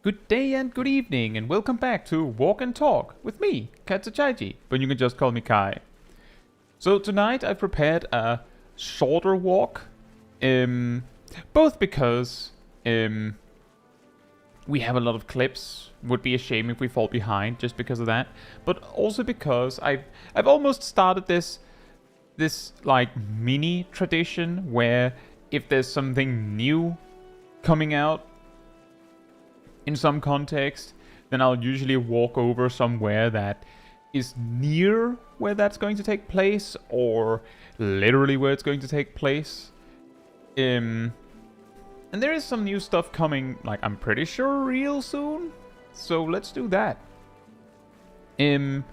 Good day and good evening, and welcome back to Walk and Talk with me, Caetsu Chaiji, but you can just call me Kai. So tonight I've prepared a shorter walk, both because we have a lot of clips. Would be a shame if we fall behind just because of that, but also because I've almost started this like mini tradition where if there's something new coming out in some context, then I'll usually walk over somewhere that is near where that's going to take place, or literally where it's going to take place. And there is some new stuff coming, like I'm pretty sure real soon, so let's do that. With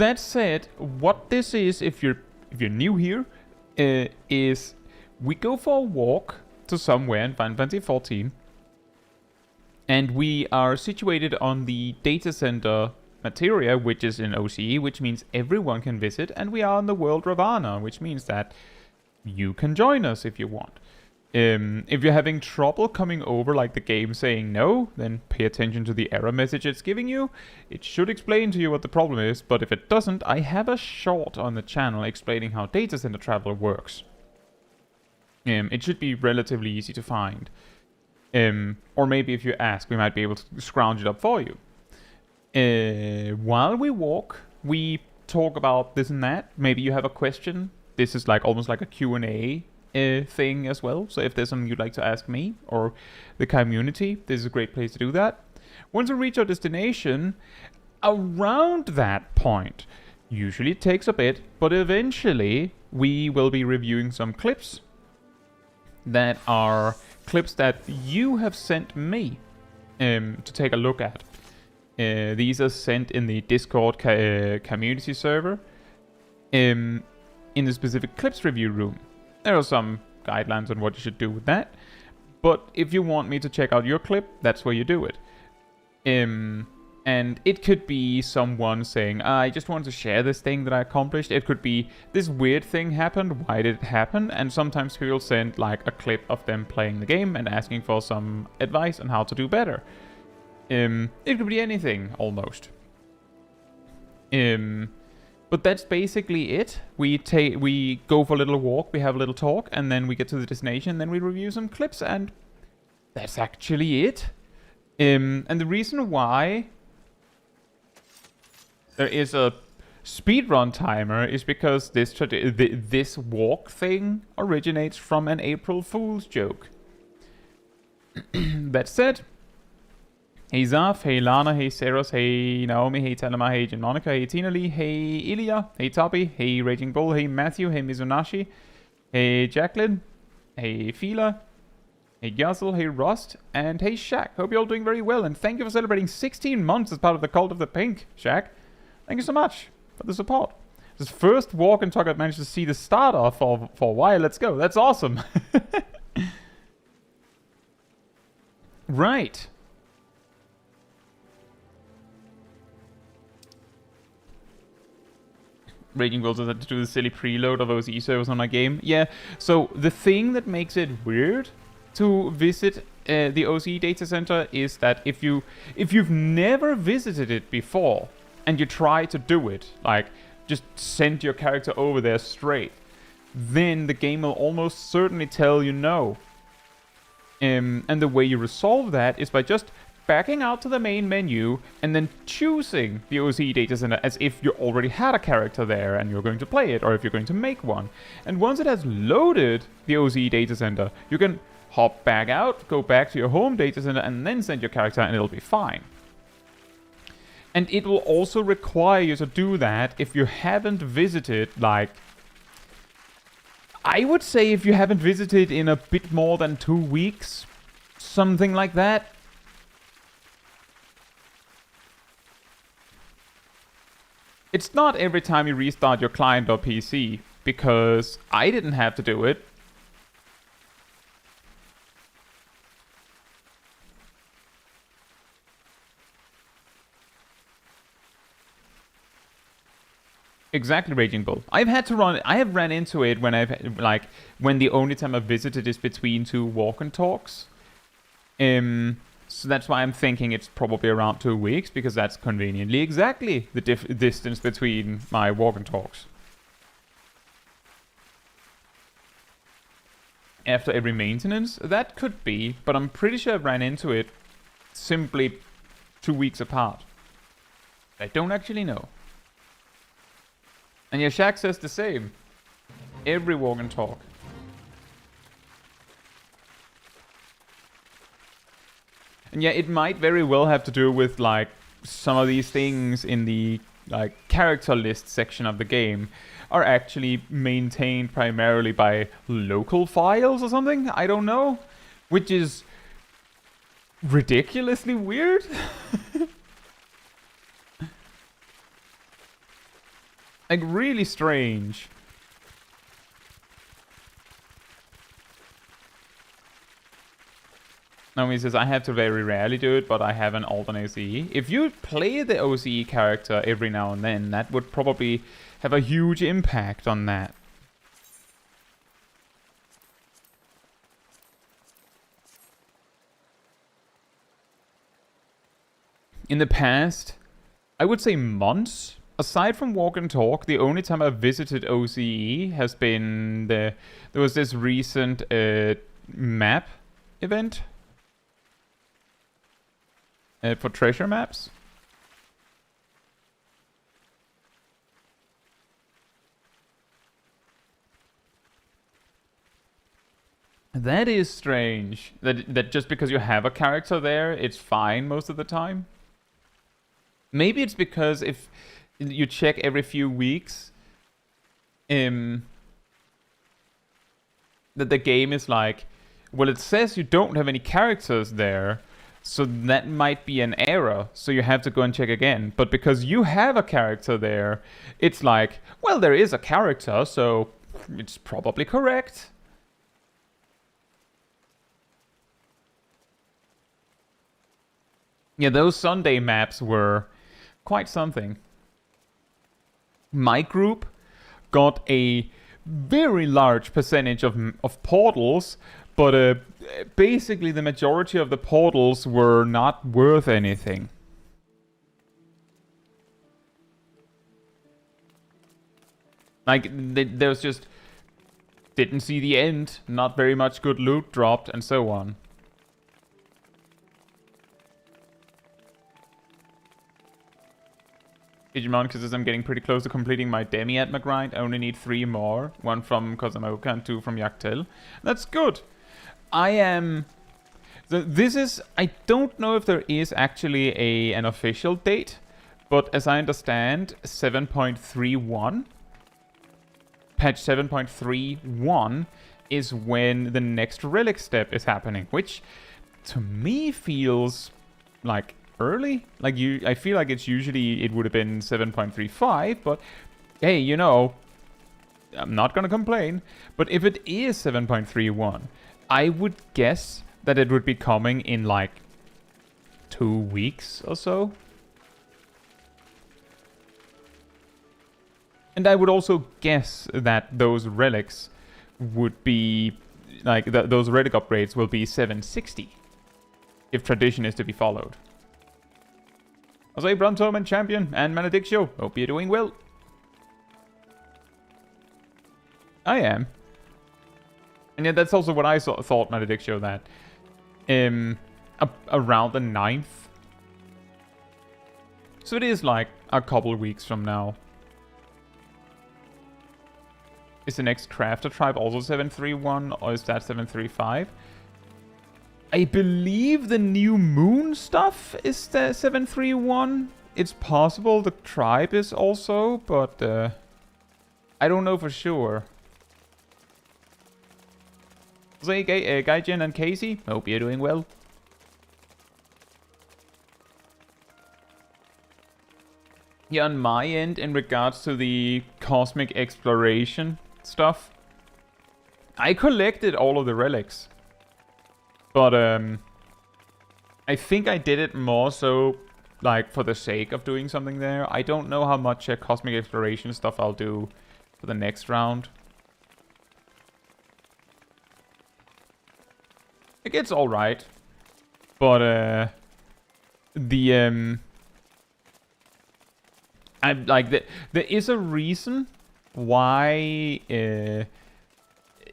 that said, what this is, if you're new here, is we go for a walk to somewhere in Final Fantasy XIV. And we are situated on the data center materia, which is in OCE, which means everyone can visit. And we are on the world Ravana, which means that you can join us if you want. If you're having trouble coming over, like the game saying no, then pay attention to the error message it's giving you. It should explain to you what the problem is, but if it doesn't, I have a short on the channel explaining how data center travel works. It should be relatively easy to find. Or maybe if you ask, we might be able to scrounge it up for you. While we walk, we talk about this and that. Maybe you have a question. This is like almost like a Q&A thing as well. So if there's something you'd like to ask me or the community, this is a great place to do that. Once we reach our destination, around that point, usually it takes a bit, but eventually we will be reviewing some clips that are clips that you have sent me to take a look at. These are sent in the Discord community server in the specific clips review room. There are some guidelines on what you should do with that, but if you want me to check out your clip, that's where you do it. And it could be someone saying, I just want to share this thing that I accomplished. It could be, this weird thing happened, why did it happen? And sometimes people send like a clip of them playing the game and asking for some advice on how to do better. It could be anything, almost. But that's basically it. We go for a little walk, we have a little talk, and then we get to the destination, then we review some clips, and that's actually it. And the reason why there is a speedrun timer is because this walk thing originates from an April Fool's joke. That said, hey Zaf, hey Lana, hey Seros, hey Naomi, hey Telema, hey Jin Monica, hey Tina Lee, hey Ilya, hey Toppy, hey Raging Bull, hey Matthew, hey Mizunashi, hey Jacqueline, hey Fila, hey Guzzle, hey Rust, and hey Shaq. Hope you're all doing very well, and thank you for celebrating 16 months as part of the Cult of the Pink, Shaq. Thank you so much for the support. This first walk and talk I've managed to see the start of for a while. Let's go. That's awesome. Right. Raging Wolves had to do the silly preload of OCE servers on my game. Yeah, so the thing that makes it weird to visit the OCE data center is that if you've never visited it before and you try to do it, like just send your character over there straight, then the game will almost certainly tell you no. And the way you resolve that is by just backing out to the main menu and then choosing the OCE data center as if you already had a character there and you're going to play it, or if you're going to make one. And once it has loaded the OCE data center, you can hop back out, go back to your home data center, and then send your character, and it'll be fine. And it will also require you to do that if you haven't visited, like, I would say if you haven't visited in a bit more than 2 weeks, something like that. It's not every time you restart your client or PC, because I didn't have to do it. Exactly, Raging Bull. I have ran into it when when the only time I've visited is between 2 walk and talks. So that's why I'm thinking it's probably around 2 weeks, because that's conveniently exactly the distance between my walk and talks. After every maintenance, that could be, but I'm pretty sure I ran into it simply 2 weeks apart. I don't actually know. And yeah, Shaq says the same. Every walk and talk. And yeah, it might very well have to do with like some of these things in the like character list section of the game are actually maintained primarily by local files or something. I don't know, which is ridiculously weird. Like really strange. Naomi says, I have to very rarely do it, but I have an alternate OCE. If you play the OCE character every now and then, that would probably have a huge impact on that. In the past, I would say months. Aside from walk and talk, the only time I've visited OCE has been there was this recent map event. For treasure maps. That is strange. That just because you have a character there, it's fine most of the time. Maybe it's because if you check every few weeks, that the game is like, well, it says you don't have any characters there. So that might be an error, so you have to go and check again. But because you have a character there, it's like, well, there is a character, so it's probably correct. Yeah, those Sunday maps were quite something. My group got a very large percentage of portals, but basically the majority of the portals were not worth anything. Like, there was just... didn't see the end, not very much good loot dropped, and so on. Digimon says I'm getting pretty close to completing my Demi-Atma grind. I only need 3 more. 1 from Kozamoka and 2 from Yaktel. That's good. I am... This is... I don't know if there is actually an official date, but as I understand, 7.31... Patch 7.31 is when the next relic step is happening, which to me feels like early. Like I feel like it's usually it would have been 7.35, but hey, you know, I'm not gonna complain. But if it is 7.31, I would guess that it would be coming in like 2 weeks or so. And I would also guess that those relics would be, like, those relic upgrades will be 760. If tradition is to be followed. I'll say Bruntom and Champion and Maledictio. Hope you're doing well. I am. And yeah, that's also what I thought, Maledictio, that around the 9th. So it is like a couple weeks from now. Is the next crafter tribe also 731 or is that 735? I believe the new moon stuff is the 731. It's possible the tribe is also, but I don't know for sure. Say Gaijin and Casey, hope you're doing well. Yeah, on my end, in regards to the cosmic exploration stuff, I collected all of the relics. But I think I did it more so like for the sake of doing something there. I don't know how much cosmic exploration stuff I'll do for the next round. It gets alright. But the I'm like there is a reason why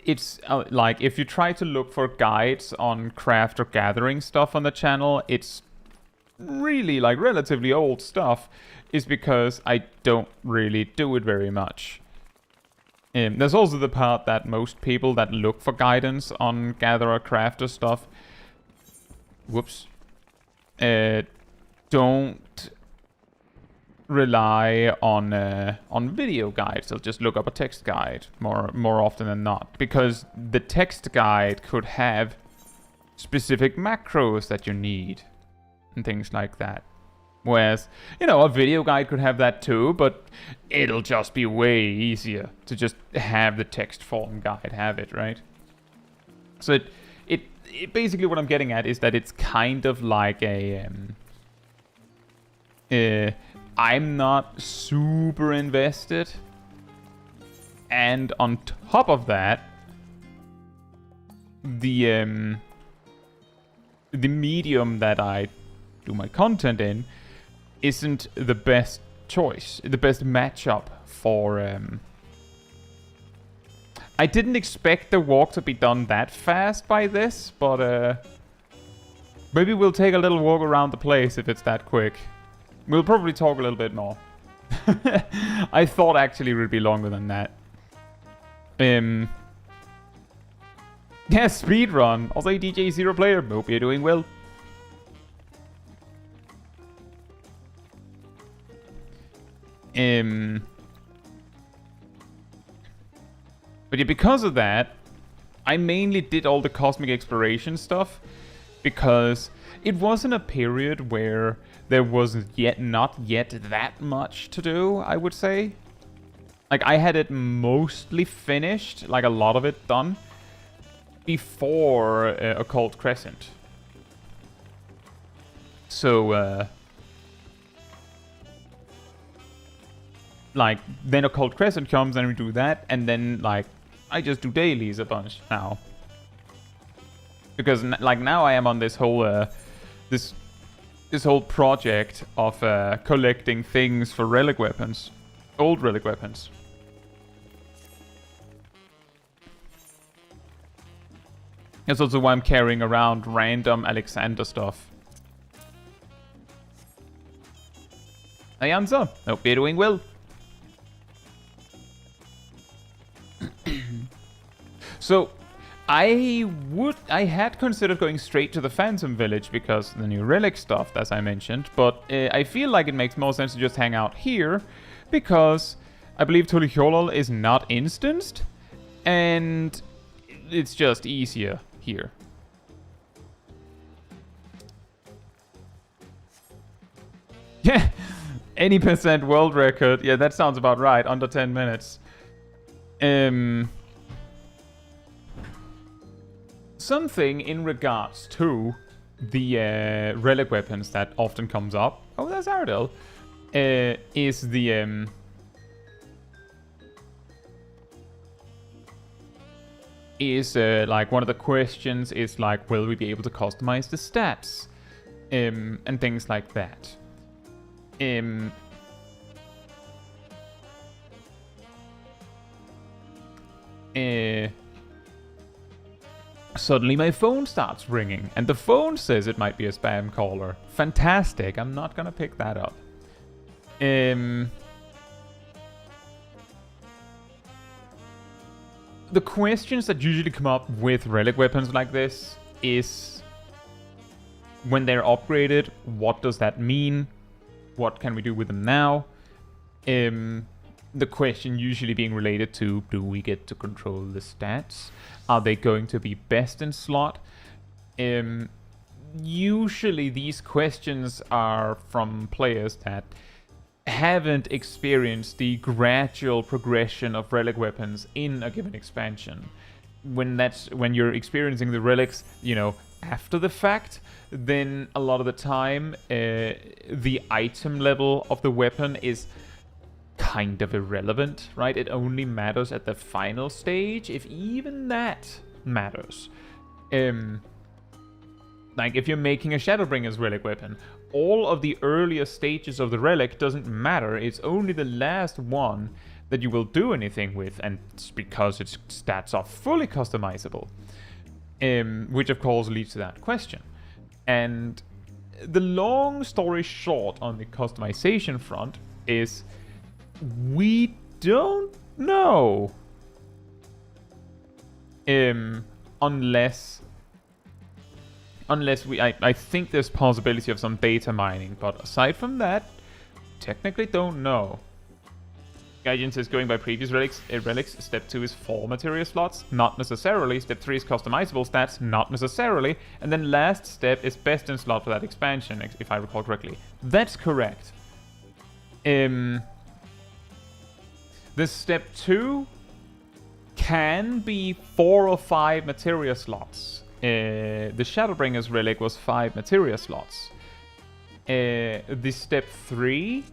it's like if you try to look for guides on craft or gathering stuff on the channel, it's really like relatively old stuff, is because I don't really do it very much. There's also the part that most people that look for guidance on gatherer crafter stuff, don't rely on video guides. They'll just look up a text guide more often than not, because the text guide could have specific macros that you need and things like that. Whereas, you know, a video guide could have that too, but it'll just be way easier to just have the text form guide have it, right? So it basically what I'm getting at is that it's kind of like a I'm not super invested, and on top of that, the medium that I do my content in isn't the best choice, the best matchup for I didn't expect the walk to be done that fast by this, but maybe we'll take a little walk around the place if it's that quick. We'll probably talk a little bit more. I thought actually it would be longer than that. Yeah, speedrun. Also, DJ Zero Player. Hope you're doing well. But yeah, because of that, I mainly did all the cosmic exploration stuff, because it wasn't a period where there was not yet that much to do, I would say. Like, I had it mostly finished, like a lot of it done, before Occult Crescent. So, like, then Occult Crescent comes and we do that, and then, like, I just do dailies a bunch now. Because, like, now I am on this whole, this whole project of collecting things for relic weapons. Old relic weapons. That's also why I'm carrying around random Alexander stuff. Hey Anza, hope you're doing well. So, I had considered going straight to the Phantom Village because the new relic stuff, as I mentioned, but I feel like it makes more sense to just hang out here because I believe Tuliholol is not instanced, and it's just easier here. Yeah, any % world record. Yeah, that sounds about right. Under 10 minutes. Something in regards to the relic weapons that often comes up. Oh, that's Aradel. Is the like one of the questions is like, will we be able to customize the stats, and things like that. Suddenly my phone starts ringing, and the phone says it might be a spam caller. Fantastic, I'm not gonna pick that up. The questions that usually come up with relic weapons like this is, when they're upgraded, what does that mean? What can we do with them now? The question usually being related to, do we get to control the stats? Are they going to be best in slot? Usually these questions are from players that haven't experienced the gradual progression of relic weapons in a given expansion. When you're experiencing the relics, you know, after the fact, then a lot of the time the item level of the weapon is kind of irrelevant, right? It only matters at the final stage, if even that matters. Like, if you're making a Shadowbringer's relic weapon, all of the earlier stages of the relic doesn't matter. It's only the last one that you will do anything with, and it's because its stats are fully customizable. Which, of course, leads to that question. And the long story short on the customization front is we don't know. Unless I think there's possibility of some data mining, but aside from that, technically don't know. Gaijin says going by previous relics, step 2 is 4 materia slots, not necessarily. Step 3 is customizable stats, not necessarily. And then last step is best in slot for that expansion, if I recall correctly. That's correct. The step 2 can be 4 or 5 materia slots. The Shadowbringer's relic was 5 materia slots. The step 3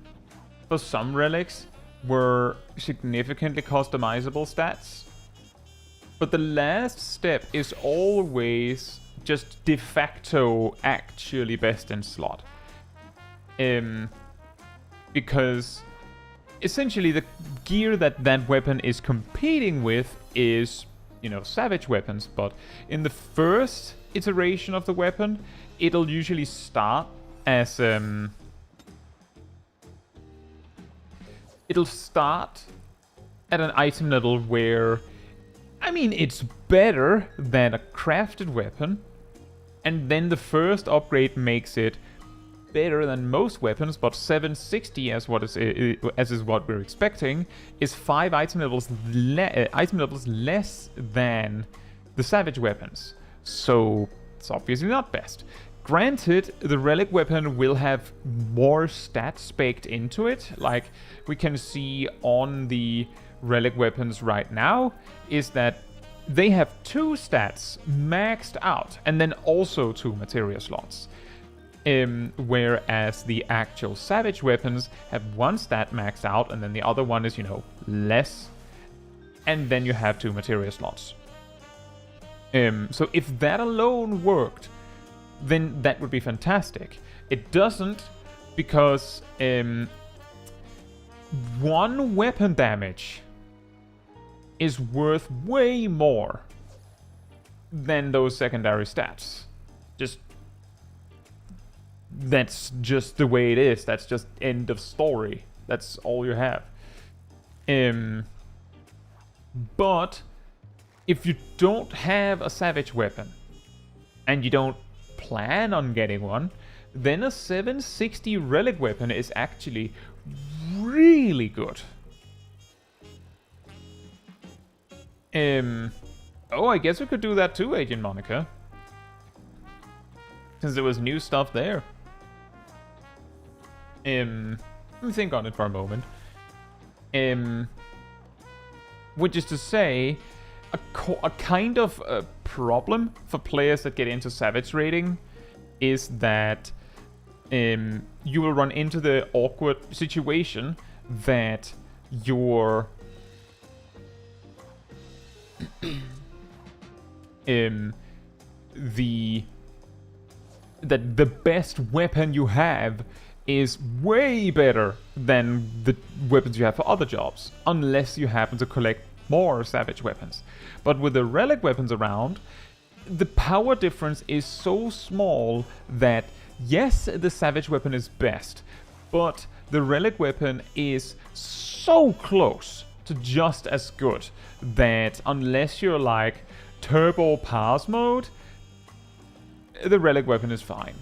for some relics were significantly customizable stats. But the last step is always just de facto actually best in slot. Because essentially the gear that weapon is competing with is, you know, savage weapons, but in the first iteration of the weapon, it'll usually start as it'll start at an item level where, I mean, it's better than a crafted weapon, and then the first upgrade makes it better than most weapons, but 760 as is what we're expecting, is 5 item levels less than the savage weapons. So it's obviously not best. Granted, the relic weapon will have more stats baked into it, like we can see on the relic weapons right now, is that they have 2 stats maxed out, and then also 2 materia slots. Whereas the actual savage weapons have 1 stat maxed out, and then the other one is, you know, less, and then you have 2 materia slots. So if that alone worked, then that would be fantastic. It doesn't, because 1 weapon damage is worth way more than those secondary stats. That's just the way it is. That's just end of story. That's all you have. But if you don't have a savage weapon and you don't plan on getting one, then a 760 relic weapon is actually really good. Oh, I guess we could do that too, Agent Monica, since there was new stuff there. Let me think on it for a moment. Which is to say, a kind of a problem for players that get into Savage raiding is that you will run into the awkward situation that your the best weapon you have is way better than the weapons you have for other jobs, unless you happen to collect more savage weapons. But with the relic weapons around, the power difference is so small that yes, the savage weapon is best, but the relic weapon is so close to just as good that unless you're like turbo pass mode, the relic weapon is fine.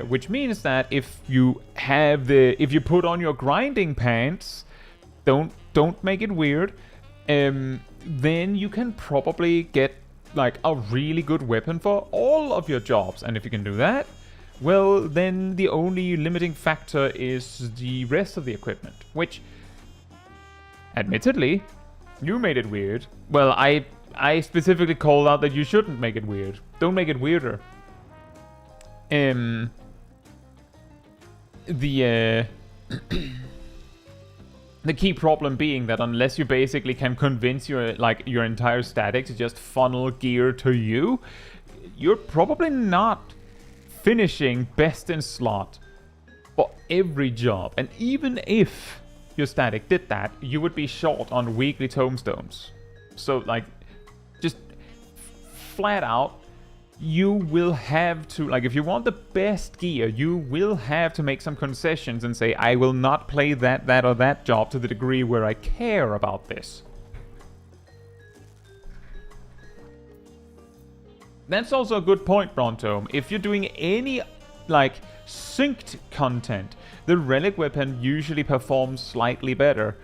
Which means that if you put on your grinding pants, don't make it weird, then you can probably get like a really good weapon for all of your jobs. And if you can do that, well, then the only limiting factor is the rest of the equipment, which, admittedly, you made it weird. Well, I specifically called out that you shouldn't make it weird. Don't make it weirder. The key problem being that unless you basically can convince your entire static to just funnel gear to you, you're probably not finishing best in slot for every job. And even if your static did that, you would be short on weekly tomestones. So, like, just flat out, you will have to, like, if you want the best gear, you will have to make some concessions and say, I will not play that or that job to the degree where I care about this. That's also a good point, Brontome. If you're doing any, like, synced content, the relic weapon usually performs slightly better.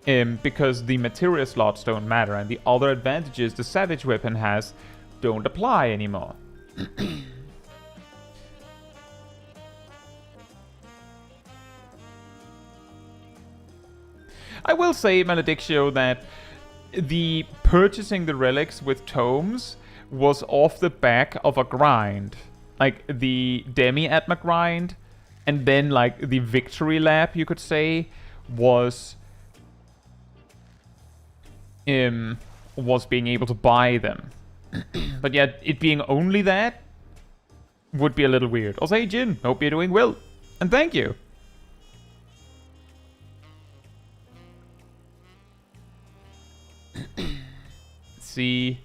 Because the materia slots don't matter, and the other advantages the savage weapon has don't apply anymore. I will say, Maledictio, that the purchasing the relics with tomes was off the back of a grind. Like, the Demi-Atma grind, and then, like, the victory lap, you could say, was being able to buy them. But yeah, it being only that would be a little weird. Also, hey Jin, hope you're doing well. And thank you. Let's see.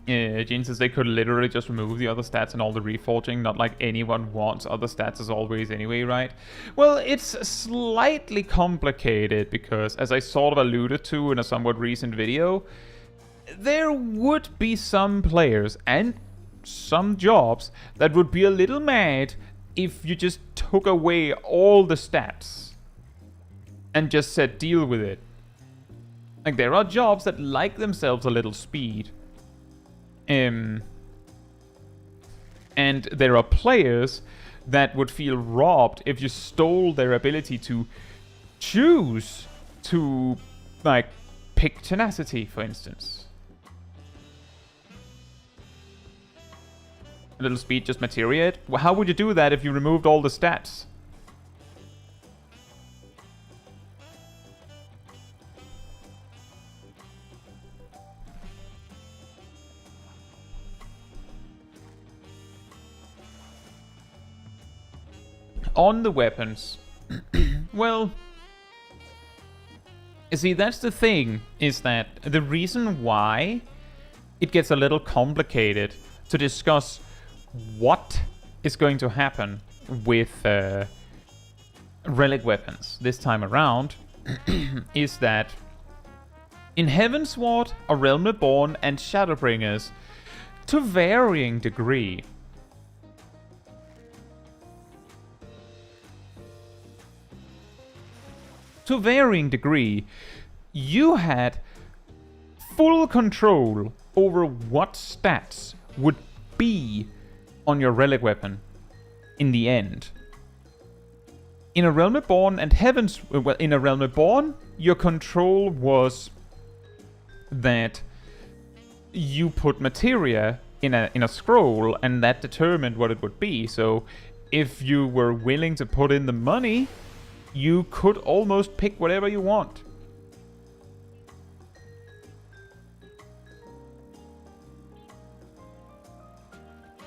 Jin says they could literally just remove the other stats and all the reforging, not like anyone wants other stats as always anyway, right? Well, it's slightly complicated because, as I sort of alluded to in a somewhat recent video, there would be some players and some jobs that would be a little mad if you just took away all the stats and just said deal with it. Like, there are jobs that like themselves a little speed. And there are players that would feel robbed if you stole their ability to choose to, like, pick tenacity, for instance. A little speed just materia it? Well, how would you do that if you removed all the stats? On the weapons, well, you see, that's the thing, is that the reason why it gets a little complicated to discuss what is going to happen with relic weapons this time around is that in Heavensward, A Realm Reborn, and Shadowbringers, to varying degree, you had full control over what stats would be on your relic weapon in the end. In A Realm Reborn and in A Realm Reborn, your control was that you put materia in a scroll, and that determined what it would be. So if you were willing to put in the money, you could almost pick whatever you want.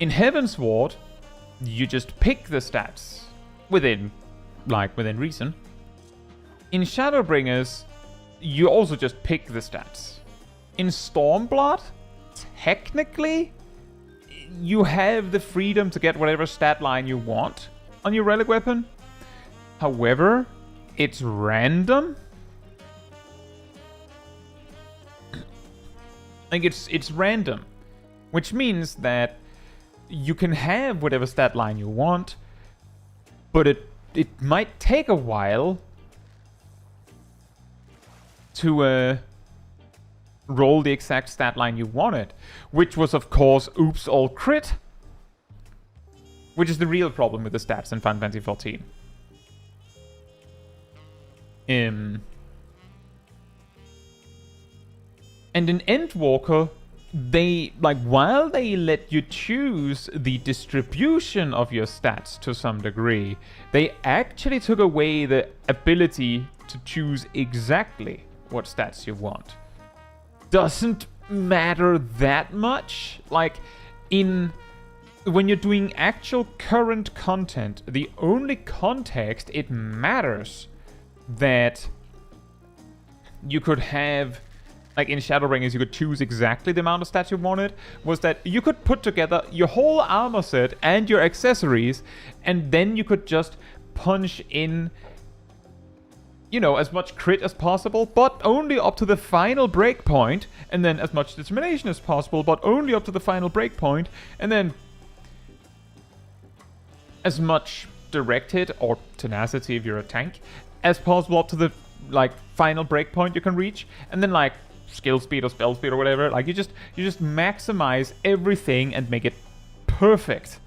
In Heavensward, you just pick the stats within reason. In Shadowbringers, you also just pick the stats. In Stormblood, technically, you have the freedom to get whatever stat line you want on your relic weapon. However, it's random. Like, it's random, which means that you can have whatever stat line you want, but it might take a while to roll the exact stat line you wanted, which was, of course, oops all crit, which is the real problem with the stats in Final Fantasy XIV. And in Endwalker, they, like, while they let you choose the distribution of your stats to some degree, they actually took away the ability to choose exactly what stats you want. doesn't matter that much. Like, when you're doing actual current content, the only context it matters that you could have, like in Shadowbringers, you could choose exactly the amount of stats you wanted, was that you could put together your whole armor set and your accessories, and then you could just punch in, you know, as much crit as possible, but only up to the final breakpoint, and then as much determination as possible, but only up to the final breakpoint, and then as much direct hit or tenacity if you're a tank as possible up to the like final breakpoint you can reach, and then like skill speed or spell speed or whatever. Like you just maximize everything and make it perfect.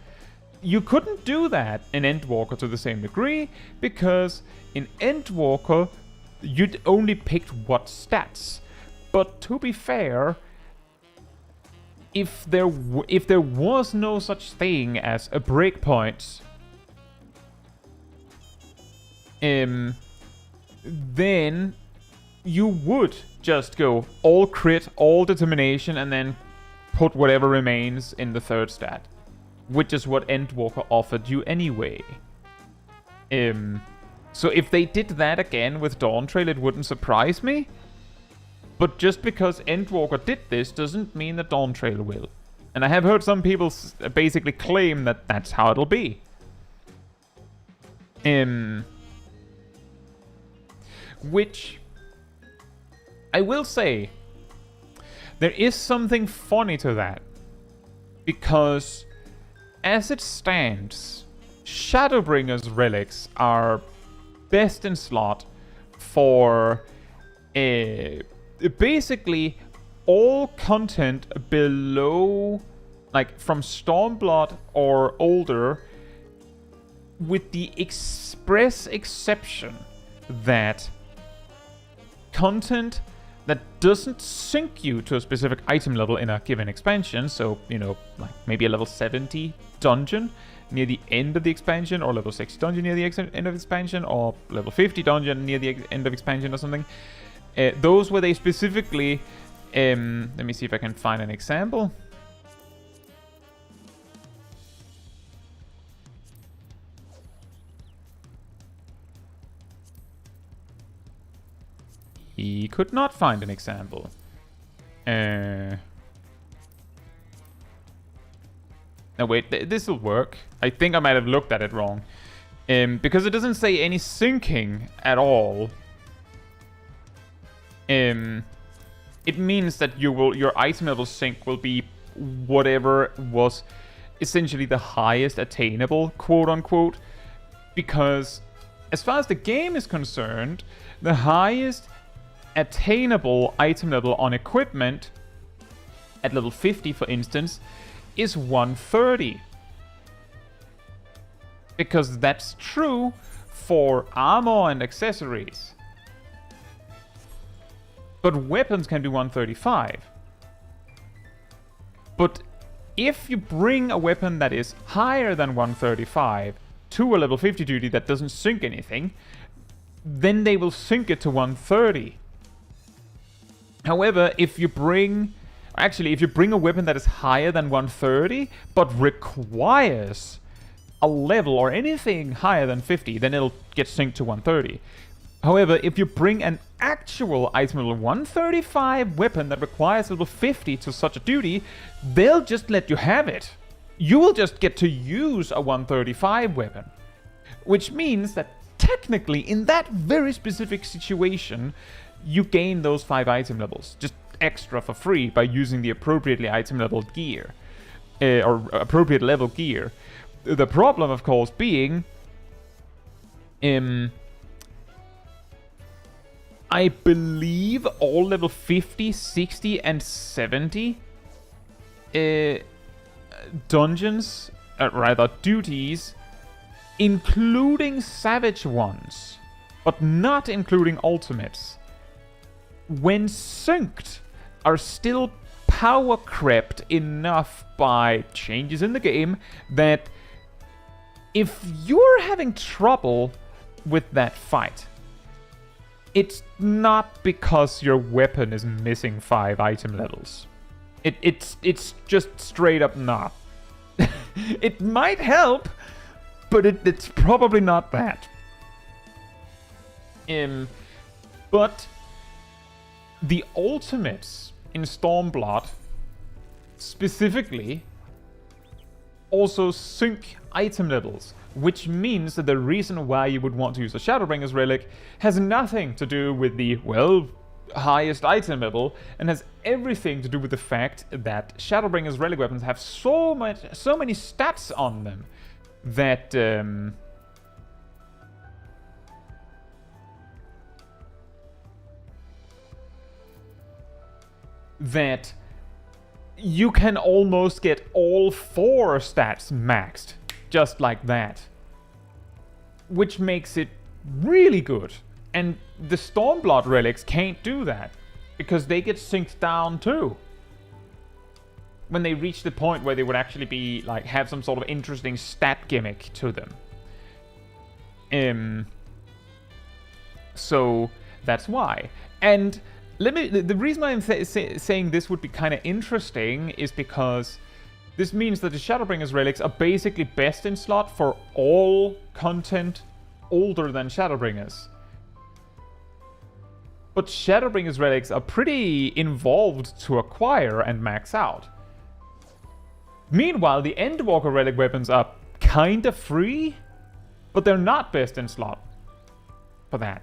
You couldn't do that in Endwalker to the same degree, because in Endwalker you'd only picked what stats. But to be fair, if there was no such thing as a breakpoint, then you would just go all crit, all determination, and then put whatever remains in the third stat, which is what Endwalker offered you anyway. So if they did that again with Dawntrail, it wouldn't surprise me. But just because Endwalker did this doesn't mean that Dawntrail will. And I have heard some people basically claim that that's how it'll be. Which, I will say, there is something funny to that. Because, as it stands, Shadowbringers relics are best in slot for basically all content below, like from Stormblood or older, with the express exception that content that doesn't sync you to a specific item level in a given expansion, so, you know, like maybe a level 70 dungeon near the end of the expansion, or level 60 dungeon near the end of expansion, or level 50 dungeon near the end of expansion or something. Those where they specifically... let me see if I can find an example. He could not find an example. No, wait, this will work. I think I might have looked at it wrong. Because it doesn't say any syncing at all. It means that your item level sync will be whatever was essentially the highest attainable, quote unquote. Because as far as the game is concerned, the highest attainable item level on equipment at level 50, for instance, is 130. Because that's true for armor and accessories. But weapons can be 135. But if you bring a weapon that is higher than 135 to a level 50 duty that doesn't sync anything, then they will sync it to 130. However, if you bring a weapon that is higher than 130, but requires a level or anything higher than 50, then it'll get synced to 130. However, if you bring an actual item level 135 weapon that requires level 50 to such a duty, they'll just let you have it. You will just get to use a 135 weapon. Which means that technically, in that very specific situation, you gain those 5 item levels, just extra for free by using the appropriately item leveled gear, or appropriate level gear. The problem, of course, being, I believe all level 50, 60, and 70 dungeons, rather duties, including savage ones, but not including ultimates, when synced, are still power crept enough by changes in the game that if you're having trouble with that fight, it's not because your weapon is missing 5 item levels. It's just straight up not. It might help, but it's probably not that. But the ultimates in Stormblood specifically also sync item levels, which means that the reason why you would want to use a Shadowbringer's Relic has nothing to do with the, well, highest item level, and has everything to do with the fact that Shadowbringer's Relic weapons have so many stats on them that that you can almost get all 4 stats maxed just like that, which makes it really good. And the Stormblood relics can't do that because they get synced down too when they reach the point where they would actually be like have some sort of interesting stat gimmick to them. So that's why. And the reason why I'm saying this would be kind of interesting is because this means that the Shadowbringer's relics are basically best in slot for all content older than Shadowbringers. But Shadowbringer's relics are pretty involved to acquire and max out. Meanwhile, the Endwalker relic weapons are kinda free, but they're not best in slot for that.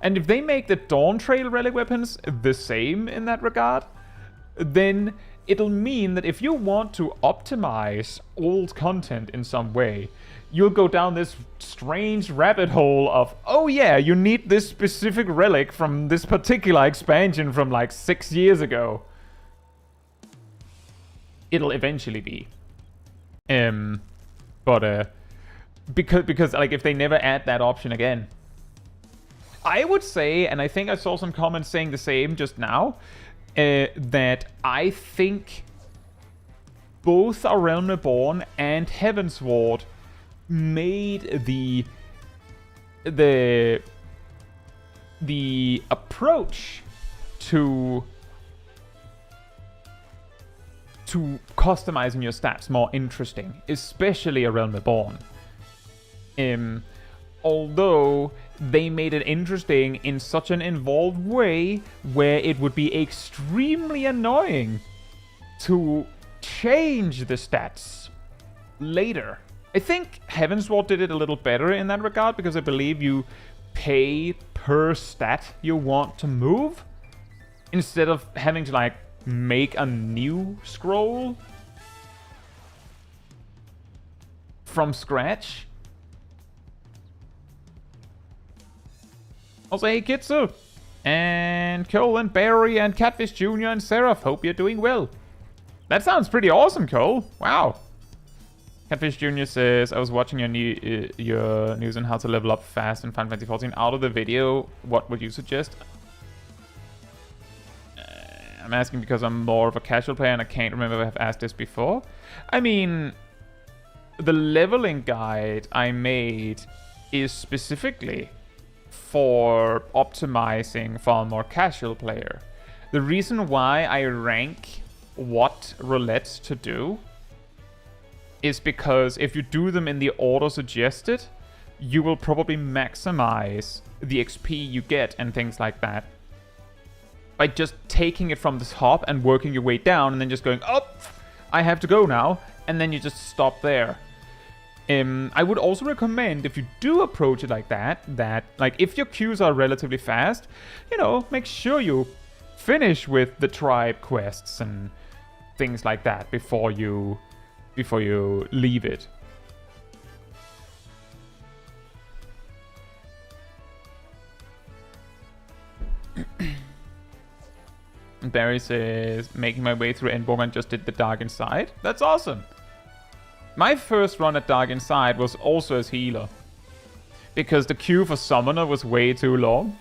And if they make the Dawntrail relic weapons the same in that regard, then it'll mean that if you want to optimize old content in some way, you'll go down this strange rabbit hole of, oh yeah, you need this specific relic from this particular expansion from like 6 years ago. It'll eventually be. Because like if they never add that option again, I would say, and I think I saw some comments saying the same just now, that I think both A Realm Reborn and Heavensward made the approach to customizing your stats more interesting, especially A Realm Reborn. Although they made it interesting in such an involved way where it would be extremely annoying to change the stats later. I think Heavensward did it a little better in that regard because I believe you pay per stat you want to move instead of having to like make a new scroll from scratch. Also, hey Caetsu, and Cole, and Barry, and Catfish Jr., and Seraph, hope you're doing well. That sounds pretty awesome, Cole. Wow. Catfish Jr. says, I was watching your news on how to level up fast in Final Fantasy 14. Out of the video, what would you suggest? I'm asking because I'm more of a casual player and I can't remember if I've asked this before. I mean, the leveling guide I made is specifically for optimizing for a more casual player. The reason why I rank what roulettes to do is because if you do them in the order suggested, you will probably maximize the XP you get and things like that by just taking it from the top and working your way down and then just going, oh, I have to go now, and then you just stop there. I would also recommend, if you do approach it like that, like if your queues are relatively fast, you know, make sure you finish with the tribe quests and things like that before you leave it. Barry says, making my way through Endborg and just did the Dark Inside. That's awesome. My first run at Dark Inside was also as healer, because the queue for Summoner was way too long.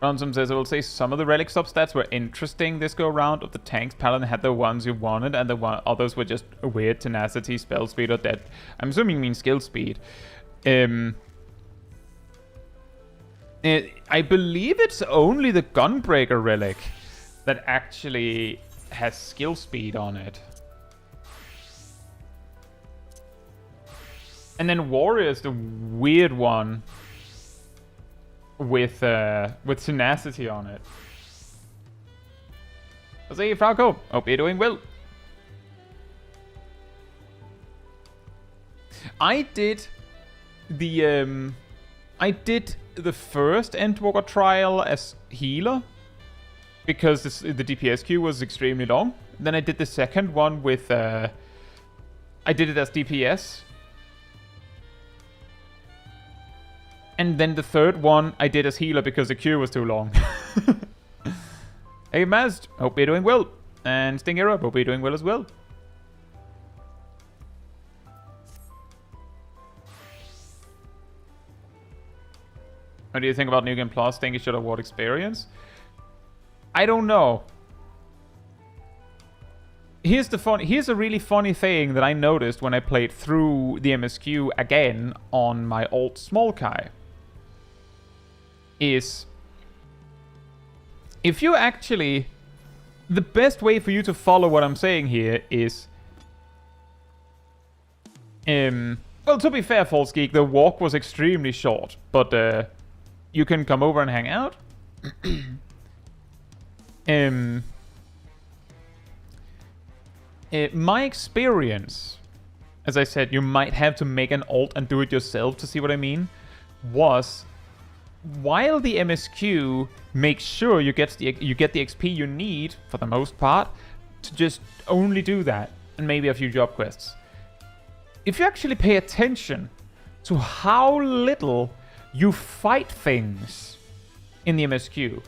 Ransom says, I will say some of the relic substats were interesting this go around. Of the tanks, Paladin had the ones you wanted, and others were just weird tenacity, spell speed, or dead. I'm assuming you mean skill speed. I believe it's only the Gunbreaker relic that actually has skill speed on it. And then Warrior is the weird one with tenacity on it. Hey, Falco. Hope you're doing well. I did the first Endwalker trial as healer because the DPS queue was extremely long. Then I did the second one with I did it as DPS. And then the third one I did as healer because the queue was too long. Hey Mazd, hope you're doing well. And Stinger up, hope you're doing well as well. What do you think about New Game Plus? Think it should award experience? I don't know. Here's a really funny thing that I noticed when I played through the MSQ again on my old Small Kai. Is if you actually, the best way for you to follow what I'm saying here is, well, to be fair, False Geek, the walk was extremely short, but you can come over and hang out. My experience, as I said, you might have to make an alt and do it yourself to see what I mean, was while the MSQ makes sure you get the XP you need, for the most part, to just only do that, and maybe a few job quests. If you actually pay attention to how little you fight things in the MSQ,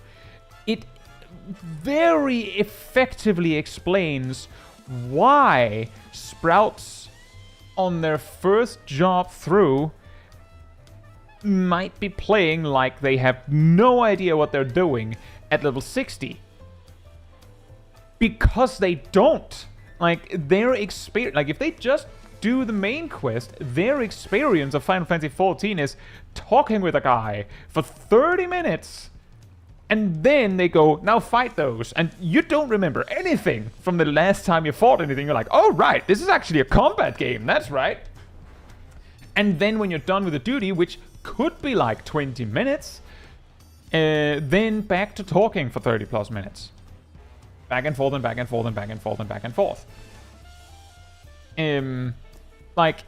it very effectively explains why Sprouts on their first job through might be playing like they have no idea what they're doing at level 60. Because they don't. Like, their experience, like if they just do the main quest, their experience of Final Fantasy XIV is talking with a guy for 30 minutes. And then they go, now fight those. And you don't remember anything from the last time you fought anything. You're like, oh, right, this is actually a combat game. That's right. And then when you're done with the duty, which could be like 20 minutes, then back to talking for 30 plus minutes. Back and forth and back and forth and back and forth and back and forth. Like,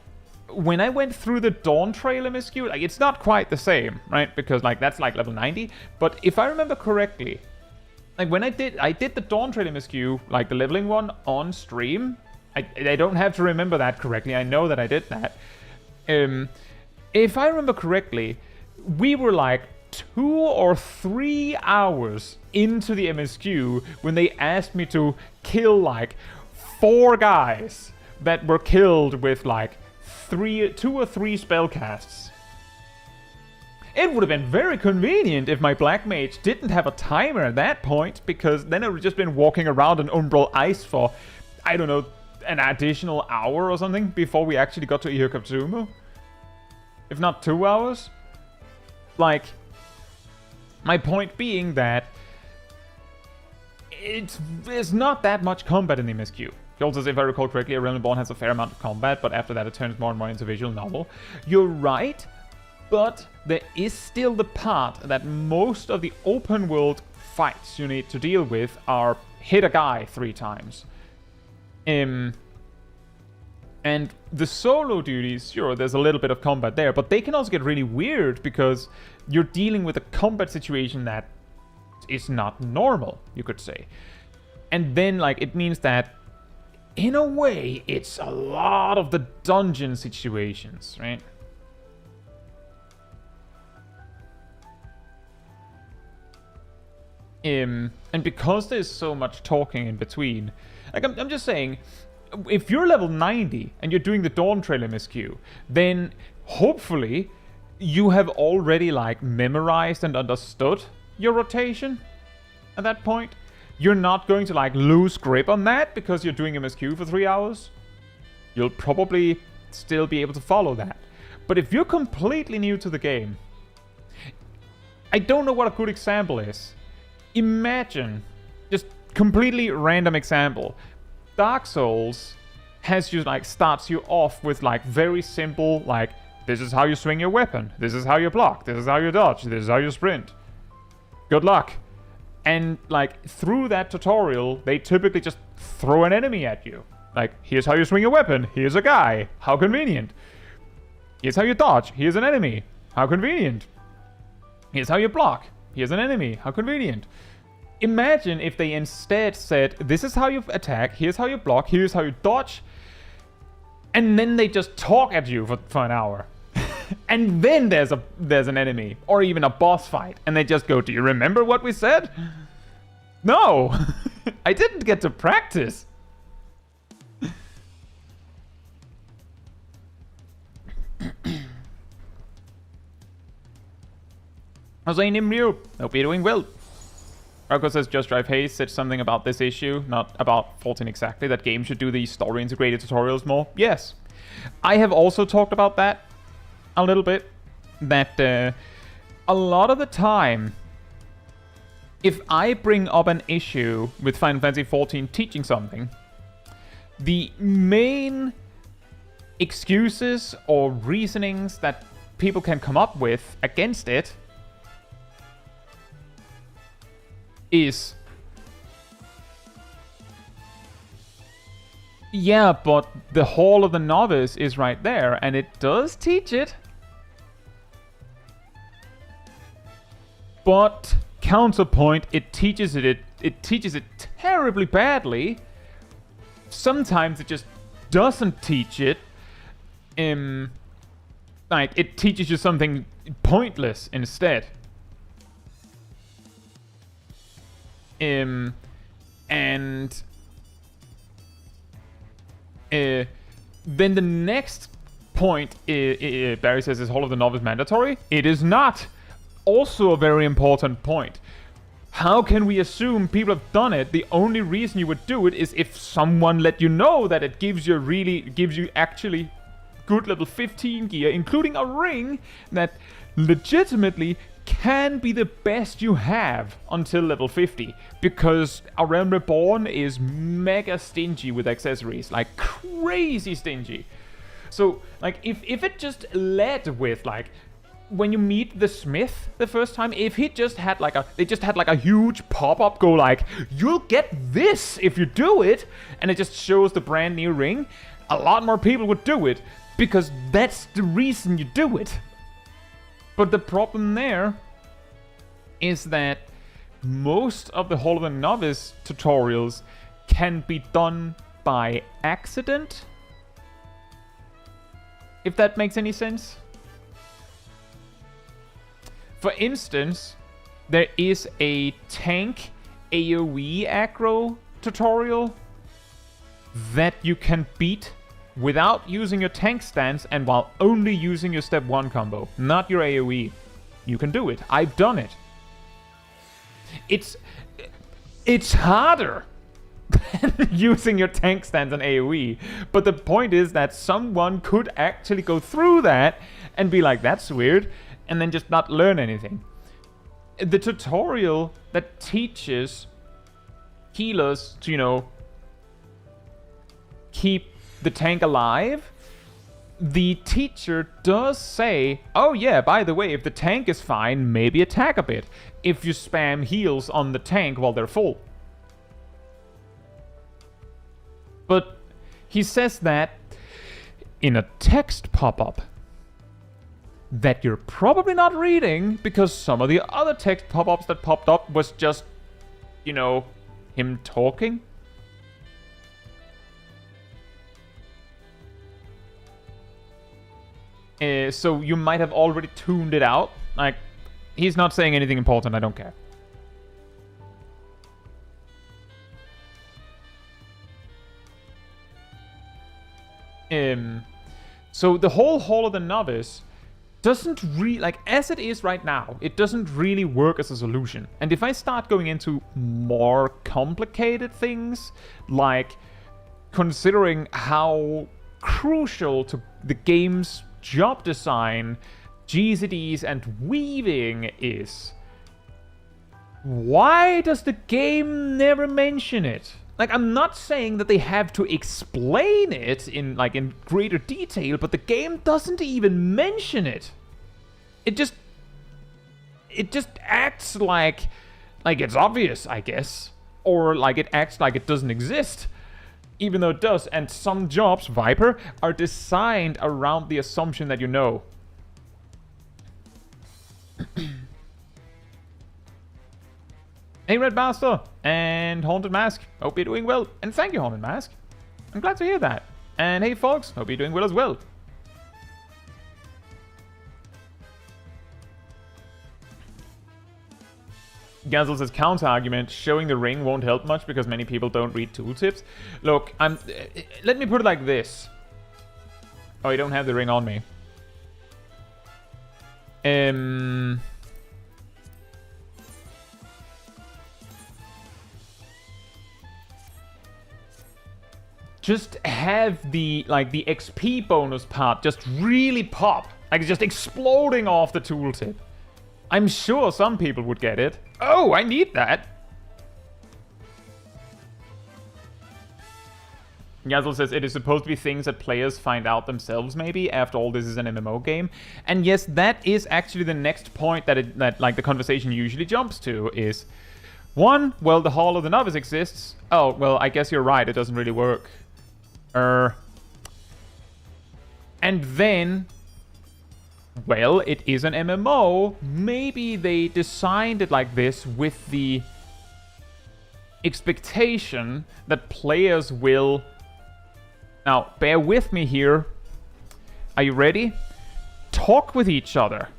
when I went through the Dawntrail MSQ, like, it's not quite the same, right? Because, like, that's, like, level 90. But if I remember correctly, like, when I did the Dawntrail MSQ, like, the leveling one on stream. I don't have to remember that correctly. I know that I did that. If I remember correctly, we were, like, 2 or 3 hours into the MSQ when they asked me to kill, like, 4 guys that were killed with, like, 2 or 3 spellcasts. It would have been very convenient if my Black Mage didn't have a timer at that point, because then I would have just been walking around in Umbral Ice for, I don't know, an additional hour or something before we actually got to Ihokatsumu. If not 2 hours. Like, my point being that there's not that much combat in the MSQ. He also says, if I recall correctly, A Realm Reborn has a fair amount of combat, but after that it turns more and more into visual novel. You're right, but there is still the part that most of the open world fights you need to deal with are hit a guy 3 times. And the solo duties, sure, there's a little bit of combat there, but they can also get really weird because you're dealing with a combat situation that is not normal, you could say. And then, like, it means that in a way, it's a lot of the dungeon situations, right? And because there's so much talking in between, like, I'm just saying, if you're level 90 and you're doing the Dawntrail MSQ, then hopefully you have already, like, memorized and understood your rotation at that point. You're not going to like lose grip on that because you're doing MSQ for 3 hours. You'll probably still be able to follow that. But if you're completely new to the game, I don't know what a good example is. Imagine, just completely random example. Dark Souls has you like starts you off with like very simple, like this is how you swing your weapon, this is how you block, this is how you dodge, this is how you sprint. Good luck. And like through that tutorial, they typically just throw an enemy at you. Like, here's how you swing your weapon, here's a guy, how convenient. Here's how you dodge, here's an enemy, how convenient. Here's how you block, here's an enemy, how convenient. Imagine if they instead said, this is how you attack, here's how you block, here's how you dodge, and then they just talk at you for an hour. And then there's an enemy, or even a boss fight, and they just go, do you remember what we said? No! I didn't get to practice! Jose Nimryu, hope you're doing well. Marco says Just Drive Haze said something about this issue, not about 14 exactly, that games should do these story integrated tutorials more. Yes. I have also talked about that a little bit, that a lot of the time, if I bring up an issue with Final Fantasy XIV teaching something, the main excuses or reasonings that people can come up with against it is, yeah, but the Hall of the Novice is right there, and it does teach it. But counterpoint, it teaches it terribly badly. Sometimes it just doesn't teach it. Like it teaches you something pointless instead. And then the next point, Barry says, is Hall of the Novice mandatory? It is not. Also a very important point. How can we assume people have done it? The only reason you would do it is if someone let you know that it gives you actually good level 15 gear, including a ring that legitimately can be the best you have until level 50, because A Realm Reborn is mega stingy with accessories, like crazy stingy. So like if it just led with like, when you meet the smith the first time, if he just had like a huge pop-up go like, you'll get this if you do it, and it just shows the brand new ring, a lot more people would do it, because that's the reason you do it. But the problem there is that most of the Hall of the Novice tutorials can be done by accident, if that makes any sense. For instance, there is a tank AoE aggro tutorial that you can beat without using your tank stance and while only using your step 1 combo, not your AoE. You can do it. I've done it. It's harder than using your tank stance and AoE, but the point is that someone could actually go through that and be like, that's weird, and then just not learn anything. The tutorial that teaches healers to, you know, keep the tank alive, the teacher does say, oh yeah, by the way, if the tank is fine, maybe attack a bit if you spam heals on the tank while they're full. But he says that in a text pop-up that you're probably not reading, because some of the other text pop-ups that popped up was just, you know, him talking. So you might have already tuned it out. Like, he's not saying anything important, I don't care. So the whole Hall of the Novice doesn't really, like, as it is right now, it doesn't really work as a solution. And if I start going into more complicated things, like considering how crucial to the game's job design GZDs and weaving is, why does the game never mention it? Like, I'm not saying that they have to explain it in greater detail, but the game doesn't even mention it. It just acts like it's obvious, I guess. Or like it acts like it doesn't exist, even though it does. And some jobs, Viper, are designed around the assumption that you know. Hey, Red Master and Haunted Mask. Hope you're doing well. And thank you, Haunted Mask. I'm glad to hear that. And hey, folks. Hope you're doing well as well. Gazel says, counter-argument, showing the ring won't help much because many people don't read tooltips. Look, let me put it like this. Oh, you don't have the ring on me. Just have the XP bonus part just really pop. Like, it's just exploding off the tooltip. I'm sure some people would get it. Oh, I need that. Yazel says it is supposed to be things that players find out themselves, maybe. After all, this is an MMO game. And yes, that is actually the next point that the conversation usually jumps to is, one, well, the Hall of the Novice exists. Oh, well, I guess you're right. It doesn't really work. And then, well, it is an MMO. Maybe they designed it like this with the expectation that players will... Now, bear with me here. Are you ready? Talk with each other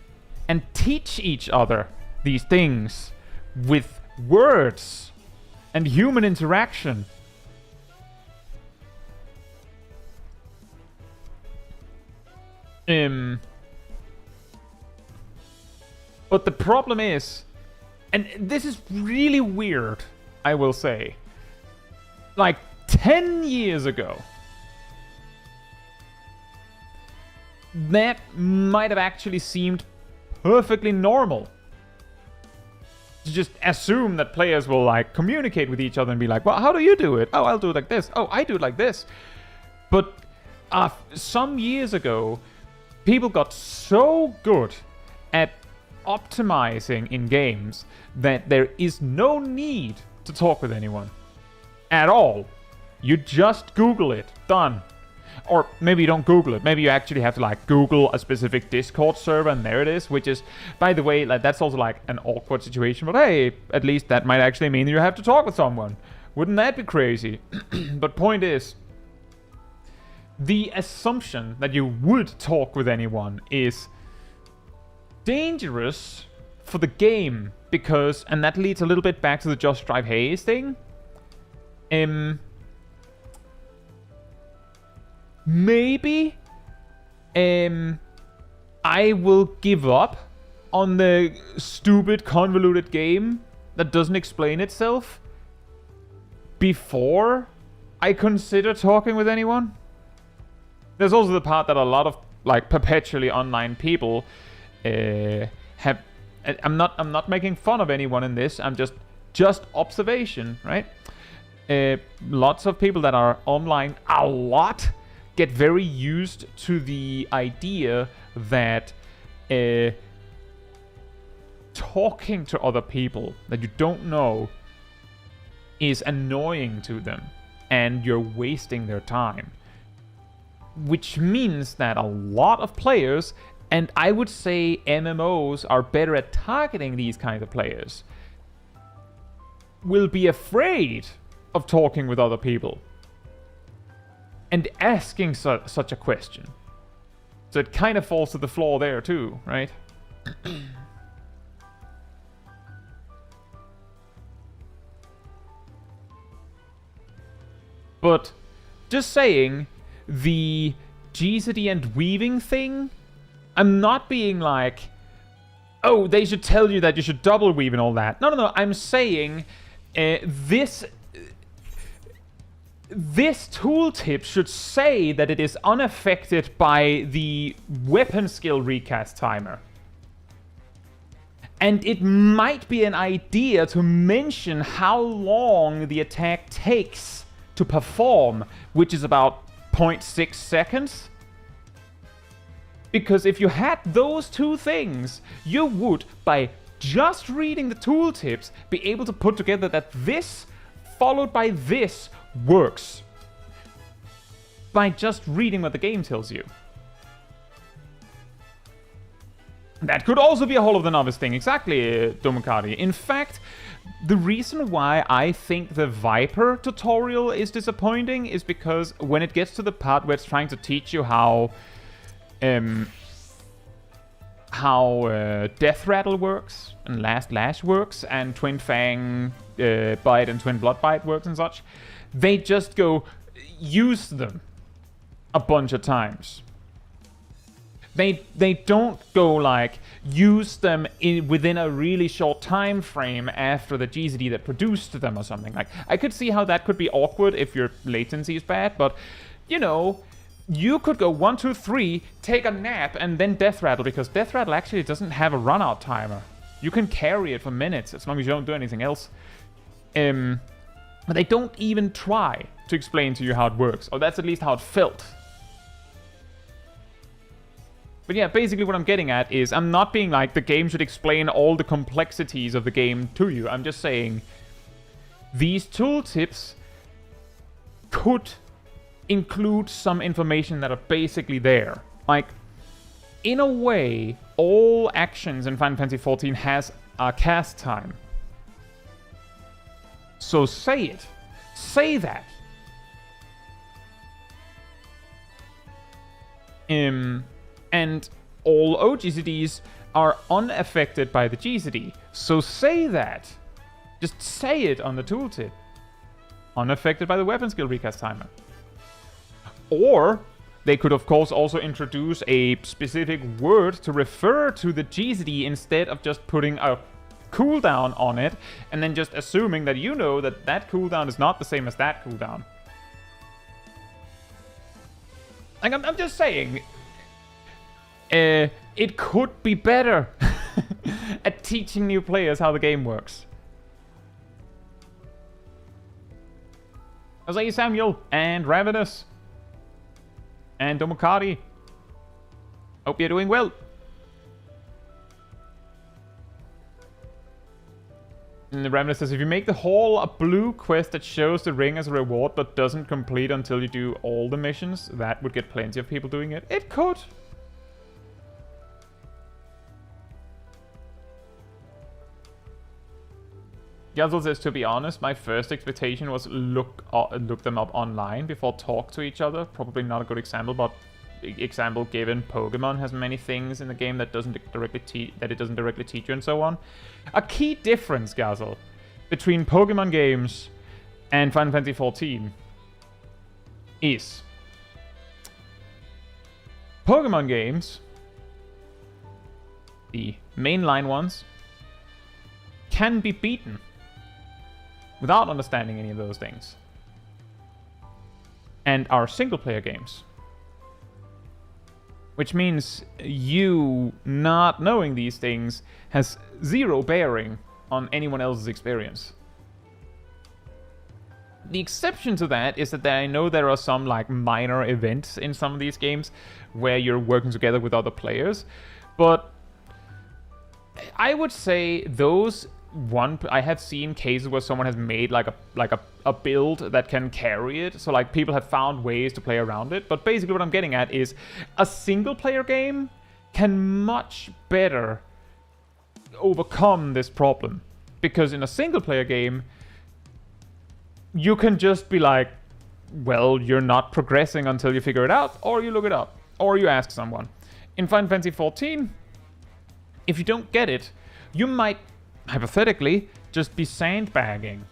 and teach each other these things with words and human interaction. But the problem is, and this is really weird, I will say, like 10 years ago, that might have actually seemed perfectly normal. To just assume that players will like communicate with each other and be like, well, how do you do it? Oh, I'll do it like this. Oh, I do it like this. But some years ago, people got so good at optimizing in games that there is no need to talk with anyone at all. You just Google it. Done. Or maybe you don't Google it. Maybe you actually have to like Google a specific Discord server and there it is, which is, by the way, like that's also like an awkward situation. But hey, at least that might actually mean you have to talk with someone. Wouldn't that be crazy? But point is, the assumption that you would talk with anyone is dangerous for the game because, and that leads a little bit back to the Just Drive Haze thing. Maybe I will give up on the stupid convoluted game that doesn't explain itself before I consider talking with anyone. There's also the part that a lot of like perpetually online people have. I'm not making fun of anyone in this. I'm just observation, right? Lots of people that are online a lot get very used to the idea that talking to other people that you don't know is annoying to them and you're wasting their time. Which means that a lot of players, and I would say MMOs are better at targeting these kinds of players, will be afraid of talking with other people and asking such a question. So it kind of falls to the floor there too, right? But just saying, the GZD and weaving thing I'm not being like, oh, they should tell you that you should double weave and all that. No. I'm saying this tooltip should say that it is unaffected by the weapon skill recast timer. And it might be an idea to mention how long the attack takes to perform, which is about 0.6 seconds. Because if you had those two things, you would, by just reading the tooltips, be able to put together that this followed by this works. By just reading what the game tells you. That could also be a Hall of the Novice thing, exactly, Domokari. In fact, the reason why I think the Viper tutorial is disappointing is because when it gets to the part where it's trying to teach you how Death Rattle works, and Last Lash works, and Twin Fang Bite and Twin Blood Bite works and such, they just go, use them a bunch of times. They don't go like use them within a really short time frame after the GZD that produced them or something. Like, I could see how that could be awkward if your latency is bad, but you know, you could go 1, 2, 3, take a nap, and then Death Rattle, because Death Rattle actually doesn't have a run-out timer. You can carry it for minutes as long as you don't do anything else. But they don't even try to explain to you how it works, or that's at least how it felt. But yeah, basically what I'm getting at is I'm not being like the game should explain all the complexities of the game to you. I'm just saying these tooltips could include some information that are basically there. Like, in a way, all actions in Final Fantasy XIV has a cast time. So say it. Say that. And all OGCDs are unaffected by the GCD. So say that. Just say it on the tooltip. Unaffected by the weapon skill recast timer. Or they could, of course, also introduce a specific word to refer to the GCD instead of just putting a cooldown on it and then just assuming that you know that that cooldown is not the same as that cooldown. Like, I'm just saying, it could be better at teaching new players how the game works. How's you, Samuel? And Ravenous? And Domokari? Hope you're doing well. And the Ravenous says, if you make the hall a blue quest that shows the ring as a reward but doesn't complete until you do all the missions, that would get plenty of people doing it. It could. Yazzle says, to be honest, my first expectation was look them up online before talk to each other. Probably not a good example, but example given, Pokemon has many things in the game that it doesn't directly teach you and so on. A key difference, Gazel, between Pokemon games and Final Fantasy XIV is Pokemon games, the mainline ones, can be beaten without understanding any of those things, and are single-player games. Which means you not knowing these things has zero bearing on anyone else's experience. The exception to that is that I know there are some like minor events in some of these games where you're working together with other players, but I would say those I have seen cases where someone has made like a build that can carry it, so like people have found ways to play around it. But basically what I'm getting at is a single player game can much better overcome this problem, because in a single player game you can just be like, well, you're not progressing until you figure it out, or you look it up, or you ask someone. In Final Fantasy XIV, if you don't get it, you might hypothetically just be sandbagging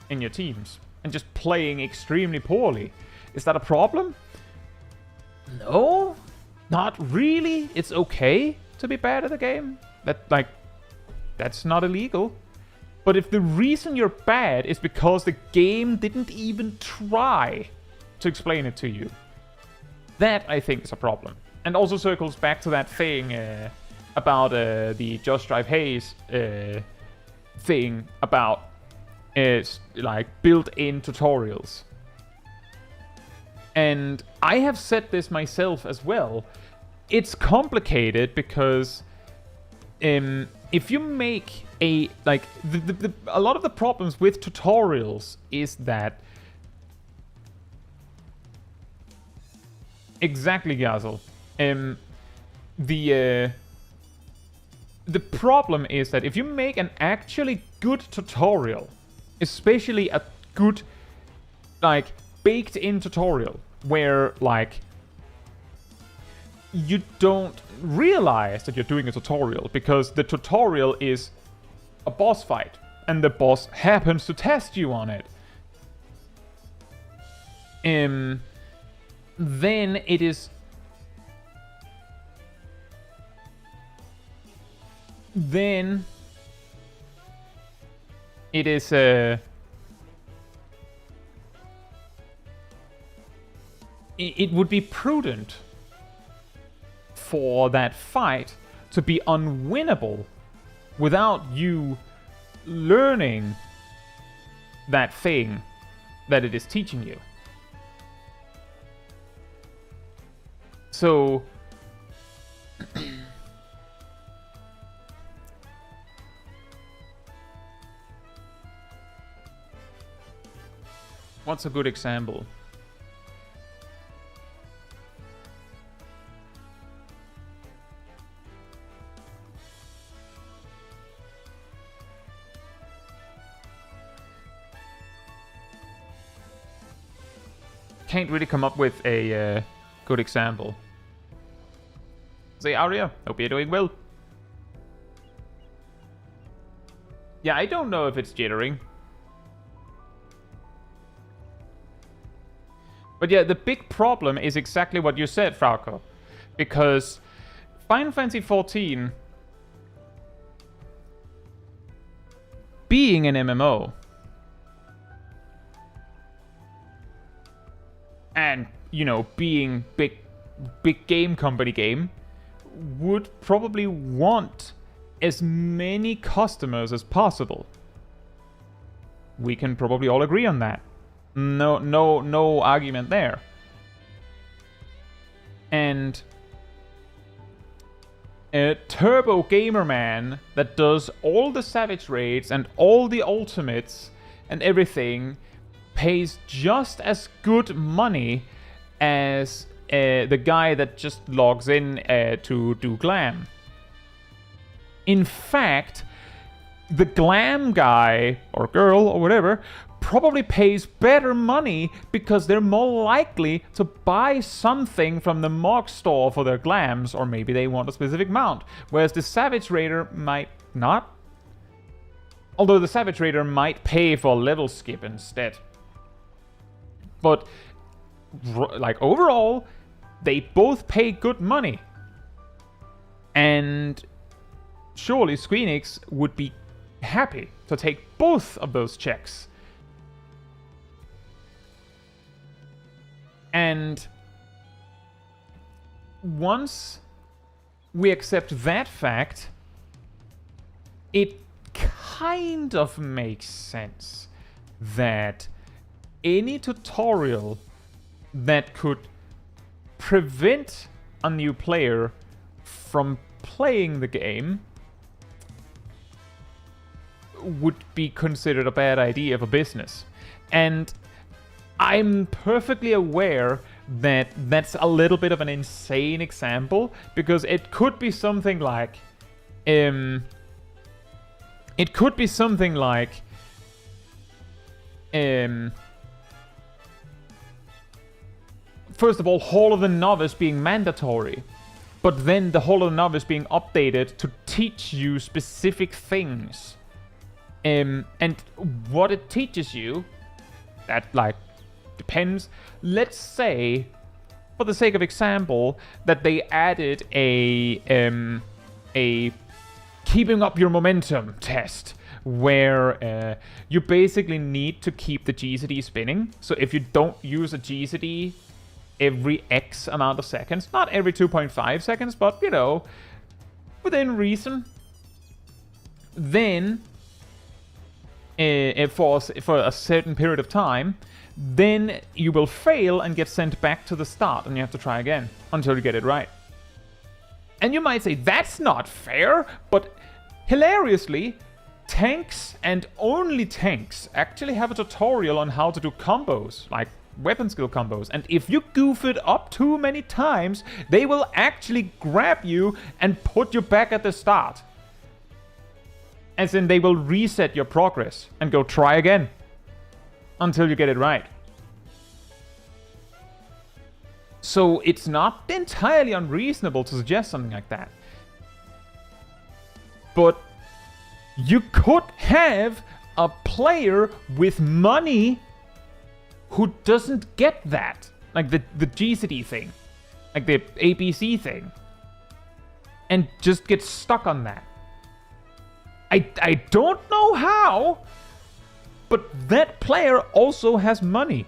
in your teams and just playing extremely poorly. Is that a problem? No. not really. It's okay to be bad at a game. That's not illegal. But if the reason you're bad is because the game didn't even try to explain it to you, that I think is a problem. And also circles back to that thing about the Just Drive Haze thing about like built-in tutorials. And I have said this myself as well. It's complicated because if you make a a lot of the problems with tutorials is that exactly, Gazel. The problem is that if you make an actually good tutorial, especially a good like baked in tutorial where like you don't realize that you're doing a tutorial because the tutorial is a boss fight and the boss happens to test you on it, then it is it would be prudent for that fight to be unwinnable without you learning that thing that it is teaching you. So what's a good example? Can't really come up with a good example. Say, Aria, hope you're doing well. Yeah, I don't know if it's jittering. But yeah, the big problem is exactly what you said, Frauko. Because Final Fantasy XIV being an MMO and, you know, being big game company game would probably want as many customers as possible. We can probably all agree on that. No argument there. And a Turbo Gamer Man that does all the Savage Raids and all the Ultimates and everything pays just as good money as the guy that just logs in to do glam. In fact, the glam guy or girl or whatever probably pays better money because they're more likely to buy something from the Mog store for their glams, or maybe they want a specific mount, whereas the Savage Raider might not. Although the Savage Raider might pay for a level skip instead. But like overall, they both pay good money. And surely Squeenix would be happy to take both of those checks. And once we accept that fact, it kind of makes sense that any tutorial that could prevent a new player from playing the game would be considered a bad idea for business. And I'm perfectly aware that that's a little bit of an insane example, because it could be something like first of all, Hall of the Novice being mandatory, but then the Hall of the Novice being updated to teach you specific things. And what it teaches you, that like depends. Let's say for the sake of example, that they added a keeping up your momentum test, where you basically need to keep the GCD spinning. So if you don't use a GCD every X amount of seconds, not every 2.5 seconds, but, you know, within reason, then for a certain period of time, then you will fail and get sent back to the start, and you have to try again until you get it right. And you might say, that's not fair, but hilariously, tanks and only tanks actually have a tutorial on how to do combos, like weapon skill combos. And if you goof it up too many times, they will actually grab you and put you back at the start. As in, they will reset your progress and go try again until you get it right. So it's not entirely unreasonable to suggest something like that. But you could have a player with money who doesn't get that. Like the GCD thing. Like the ABC thing. And just get stuck on that. I don't know how, but that player also has money.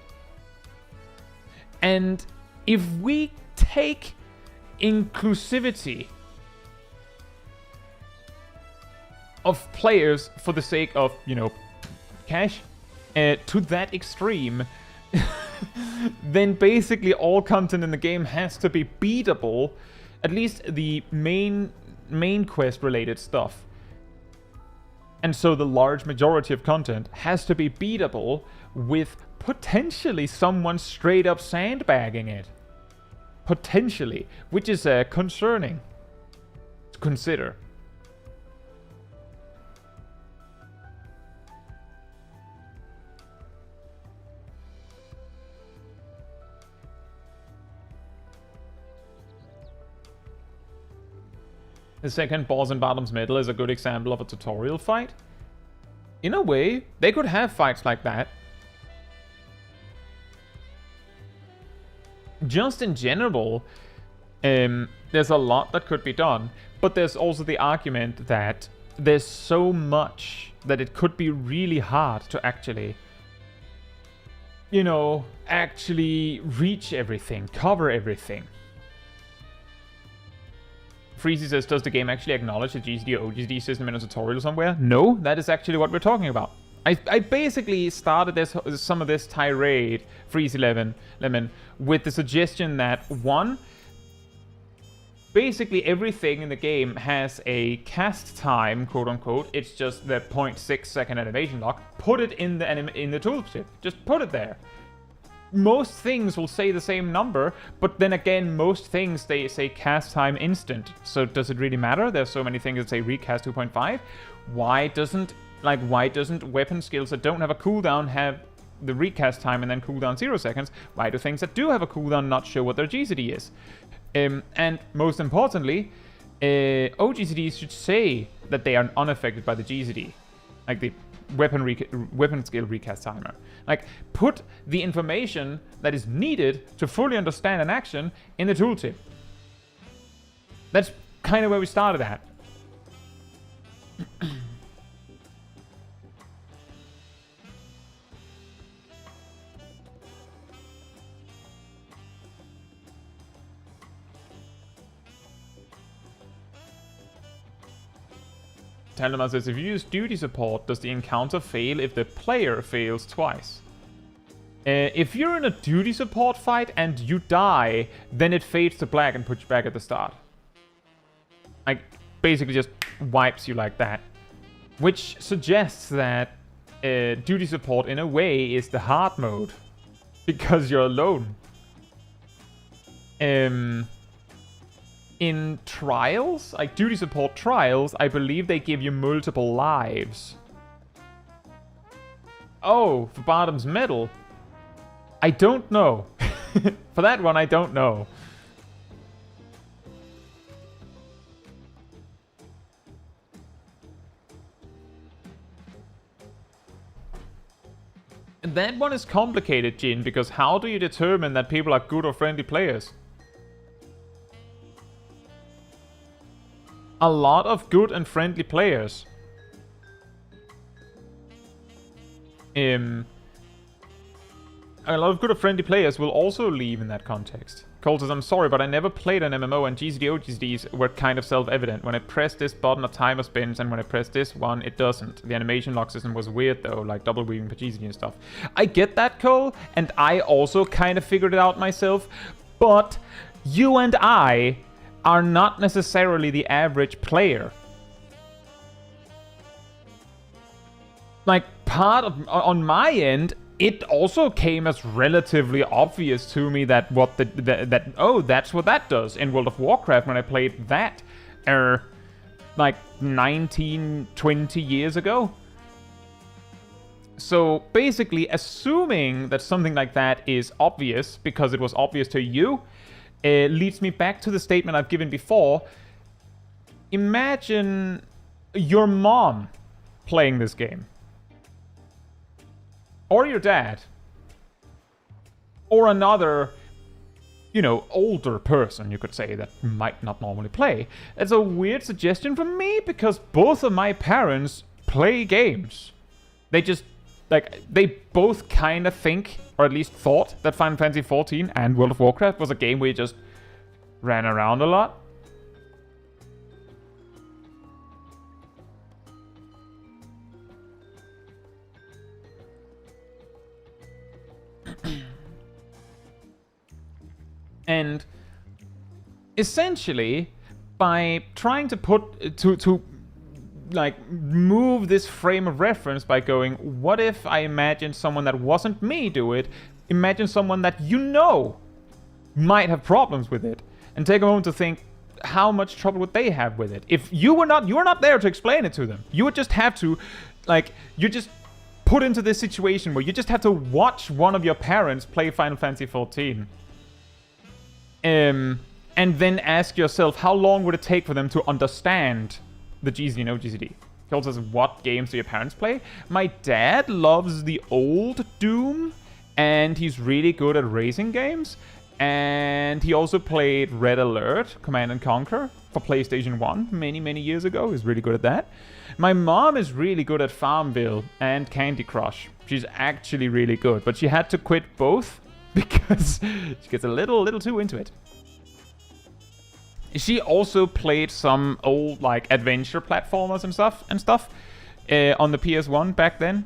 And if we take inclusivity of players for the sake of, you know, cash, to that extreme, then basically all content in the game has to be beatable, at least the main quest related stuff. And so the large majority of content has to be beatable with potentially someone straight up sandbagging it. Potentially, which is concerning to consider. The second boss in Bottom's Middle is a good example of a tutorial fight. In a way, they could have fights like that. Just in general, there's a lot that could be done, but there's also the argument that there's so much that it could be really hard to actually, you know, actually reach everything, cover everything. Freezy says, does the game actually acknowledge the GCD or OGCD system in a tutorial somewhere? No, that is actually what we're talking about. I basically started some of this tirade, Freezy Lemon, with the suggestion that, one, basically everything in the game has a cast time, quote unquote. It's just the 0.6 second animation lock. Put it in the tooltip. Just put it there. Most things will say the same number, but then again, most things they say cast time instant. So does it really matter? There's so many things that say recast 2.5. Why doesn't weapon skills that don't have a cooldown have the recast time and then cooldown 0 seconds? Why do things that do have a cooldown not show what their GCD is? And most importantly, OGCDs should say that they are unaffected by the GCD, like the weapon skill recast timer. Like, put the information that is needed to fully understand an action in the tooltip. That's kind of where we started at. Talema says, if you use duty support, does the encounter fail if the player fails twice? If you're in a duty support fight and you die, then it fades to black and puts you back at the start. Like, basically just wipes you like that. Which suggests that duty support, in a way, is the hard mode. Because you're alone. In trials, like duty support trials, I believe they give you multiple lives. Oh, for Bottom's Middle? I don't know. For that one, I don't know. That one is complicated, Jin, because how do you determine that people are good or friendly players? A lot of good and friendly players. A lot of good or friendly players will also leave in that context. Cole says, I'm sorry, but I never played an MMO, and GCD OGCDs were kind of self-evident. When I press this button, a timer spins, and when I press this one, it doesn't. The animation lock system was weird, though, like double weaving per GCD and stuff. I get that, Cole, and I also kind of figured it out myself, but you and I are not necessarily the average player. Like, part of, on my end, it also came as relatively obvious to me that oh, that's what that does in World of Warcraft when I played that, like 19, 20 years ago. So basically, assuming that something like that is obvious because it was obvious to you, leads me back to the statement I've given before. Imagine your mom playing this game. Or your dad. Or another, you know, older person, you could say, that might not normally play. It's a weird suggestion from me because both of my parents play games. They just, like, they both kind of think, or at least thought, that Final Fantasy XIV and World of Warcraft was a game where you just ran around a lot. And essentially, by trying to like move this frame of reference by going, what if I imagine someone that wasn't me do it? Imagine someone that you know might have problems with it, and take a moment to think, how much trouble would they have with it? If you were not there to explain it to them. You would just have to, like, you just put into this situation where you just have to watch one of your parents play Final Fantasy XIV. And then ask yourself, how long would it take for them to understand the GCD and OGCD? He also says, what games do your parents play? My dad loves the old Doom, and he's really good at racing games. And he also played Red Alert, Command & Conquer, for PlayStation 1 many, many years ago. He's really good at that. My mom is really good at Farmville and Candy Crush. She's actually really good, but she had to quit both because she gets a little too into it. She also played some old, like, adventure platformers and stuff on the PS1 back then.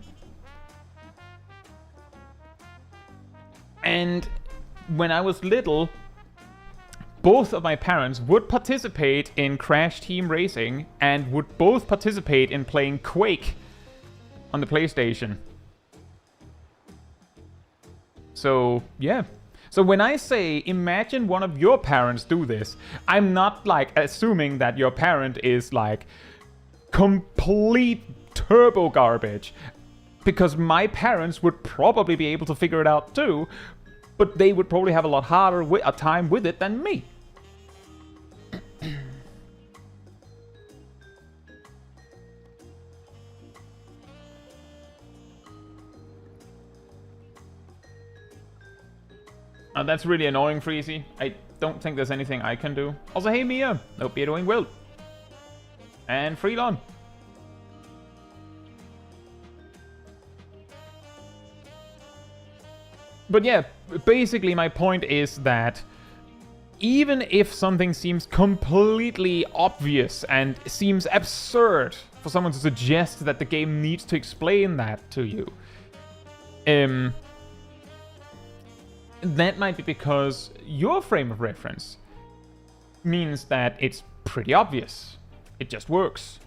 And when I was little, both of my parents would participate in Crash Team Racing and would both participate in playing Quake on the PlayStation. So, yeah. So when I say, imagine one of your parents do this, I'm not, like, assuming that your parent is, like, complete turbo garbage. Because my parents would probably be able to figure it out too, but they would probably have a lot harder a time with it than me. That's really annoying, Freezy. I don't think there's anything I can do. Also, hey Mia, hope you're doing well. And Freelon. But yeah, basically my point is that even if something seems completely obvious and seems absurd for someone to suggest that the game needs to explain that to you, that might be because your frame of reference means that it's pretty obvious. It just works.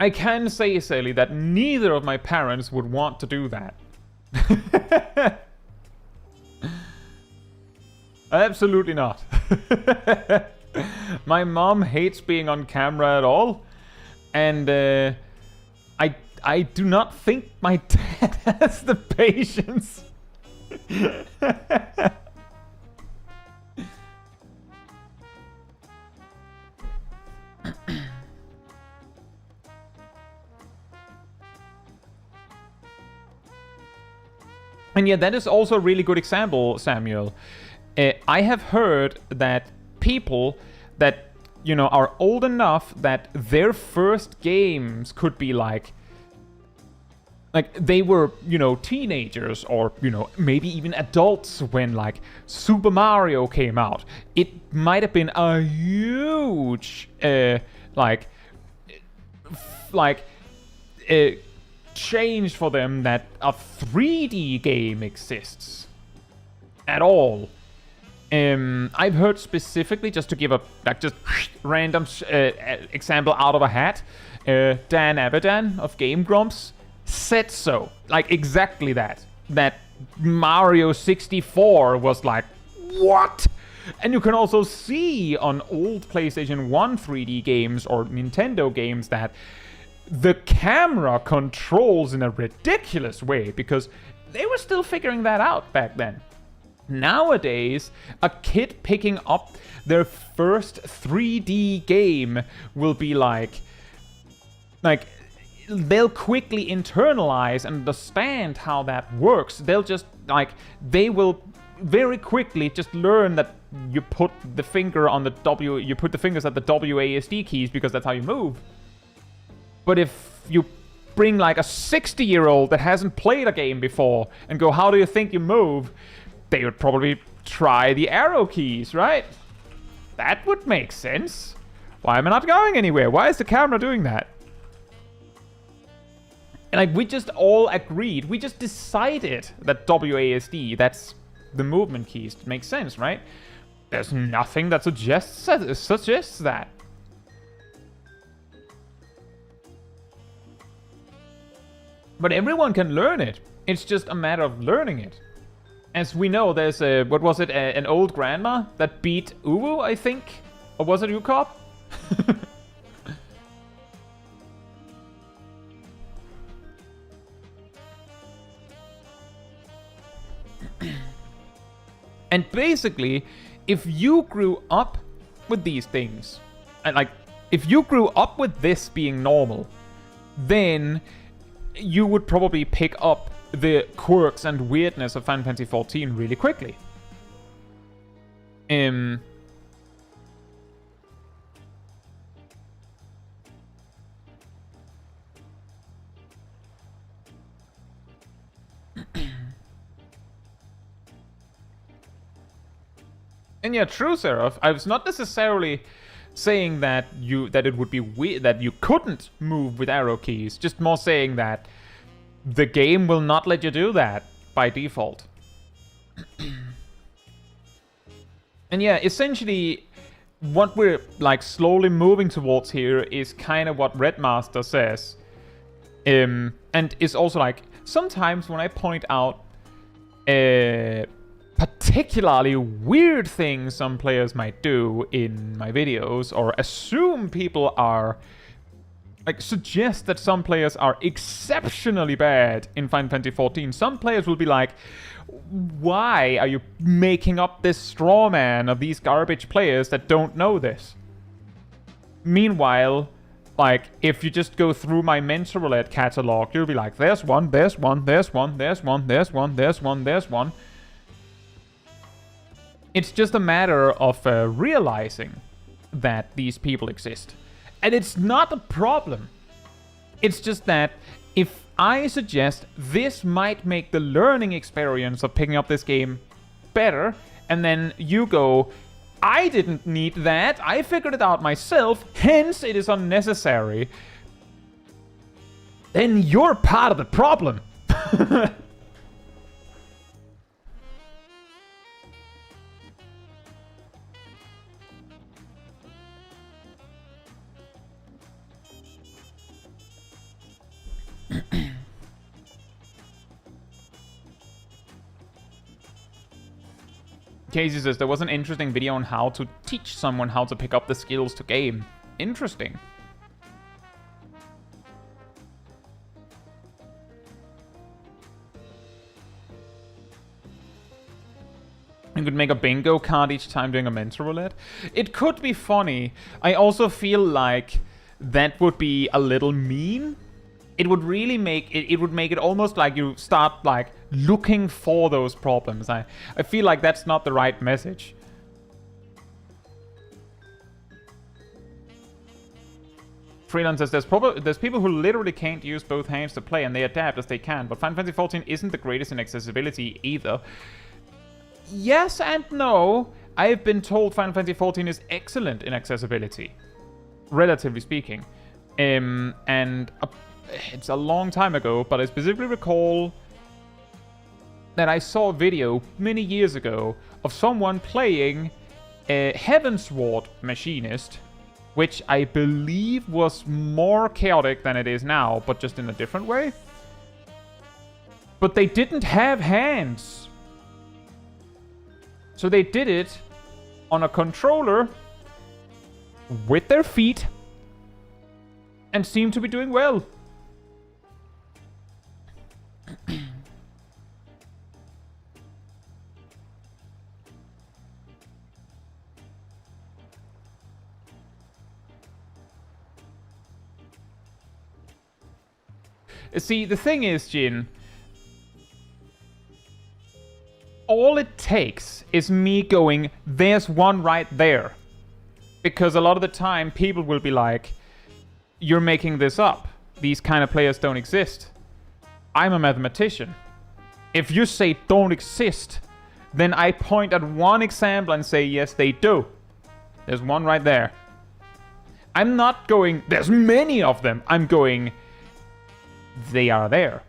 I can say, Sally, that neither of my parents would want to do that. Absolutely not. My mom hates being on camera at all, and I do not think my dad has the patience. And yeah, that is also a really good example, Samuel. I have heard that people that, you know, are old enough that their first games could be like they were, you know, teenagers or, you know, maybe even adults when like Super Mario came out. It might have been a huge change for them that a 3D game exists at all. I've heard specifically, just to give a just random example out of a hat, Dan Avidan of Game Grumps said so, like exactly that Mario 64 was like, what? And you can also see on old PlayStation 1 3D games or Nintendo games that the camera controls in a ridiculous way, because they were still figuring that out back then. Nowadays, a kid picking up their first 3D game will be like they'll quickly internalize and understand how that works. They'll just they will very quickly just learn that you put the finger on the you put the fingers at the WASD keys because that's how you move. But if you bring like a 60-year-old that hasn't played a game before and go, how do you think you move? They would probably try the arrow keys, right? That would make sense. Why am I not going anywhere? Why is the camera doing that? And like, we just all agreed, we just decided that WASD, that's the movement keys. It makes sense, right? There's nothing that suggests that. But everyone can learn it. It's just a matter of learning it. As we know, there's a, what was it, an old grandma that beat Uwu, I think? Or was it Ukop? And basically, if you grew up with these things, and like, if you grew up with this being normal, then you would probably pick up the quirks and weirdness of Final Fantasy XIV really quickly. And yeah, true, Seraph. I was not necessarily saying that it would be weird, that you couldn't move with arrow keys. Just more saying that the game will not let you do that by default. And yeah, essentially, what we're like slowly moving towards here is kind of what Redmaster says. And is also like, sometimes when I point out particularly weird things some players might do in my videos, or assume people are, like, suggest that some players are exceptionally bad in Final Fantasy XIV, some players will be like, why are you making up this straw man of these garbage players that don't know this? Meanwhile, like, if you just go through my Mentor Roulette catalog, you'll be like, there's one, there's one, there's one, there's one, there's one, there's one, there's one. It's just a matter of realizing that these people exist. And it's not a problem. It's just that if I suggest this might make the learning experience of picking up this game better, and then you go, I didn't need that, I figured it out myself, hence it is unnecessary, then you're part of the problem. Casey says, there was an interesting video on how to teach someone how to pick up the skills to game. Interesting. You could make a bingo card each time doing a Mentor Roulette. It could be funny. I also feel like that would be a little mean. It would really make it, it would make it almost like you start like looking for those problems. I feel like that's not the right message. Freelance says there's people who literally can't use both hands to play and they adapt as they can, but Final Fantasy XIV isn't the greatest in accessibility either. Yes and no. I've been told Final Fantasy XIV is excellent in accessibility, relatively speaking. It's a long time ago, but I specifically recall that I saw a video many years ago of someone playing a Heavensward Machinist, which I believe was more chaotic than it is now, but just in a different way. But they didn't have hands. So they did it on a controller with their feet and seemed to be doing well. See, the thing is, Jin, all it takes is me going, there's one right there. Because a lot of the time, people will be like, you're making this up. These kind of players don't exist. I'm a mathematician. If you say don't exist, then I point at one example and say, yes, they do. There's one right there. I'm not going, there's many of them. I'm going, they are there.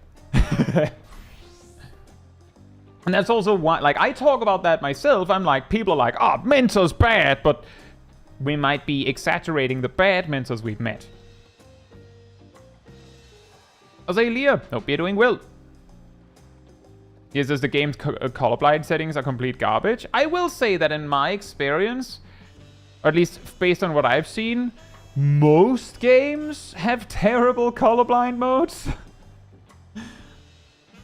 And that's also why, like, I talk about that myself. I'm like, people are like, oh, Mentor's bad, but we might be exaggerating the bad Mentors we've met. Azalea, hope you're doing well. He says the game's colorblind settings are complete garbage. I will say that in my experience, or at least based on what I've seen, most games have terrible colorblind modes.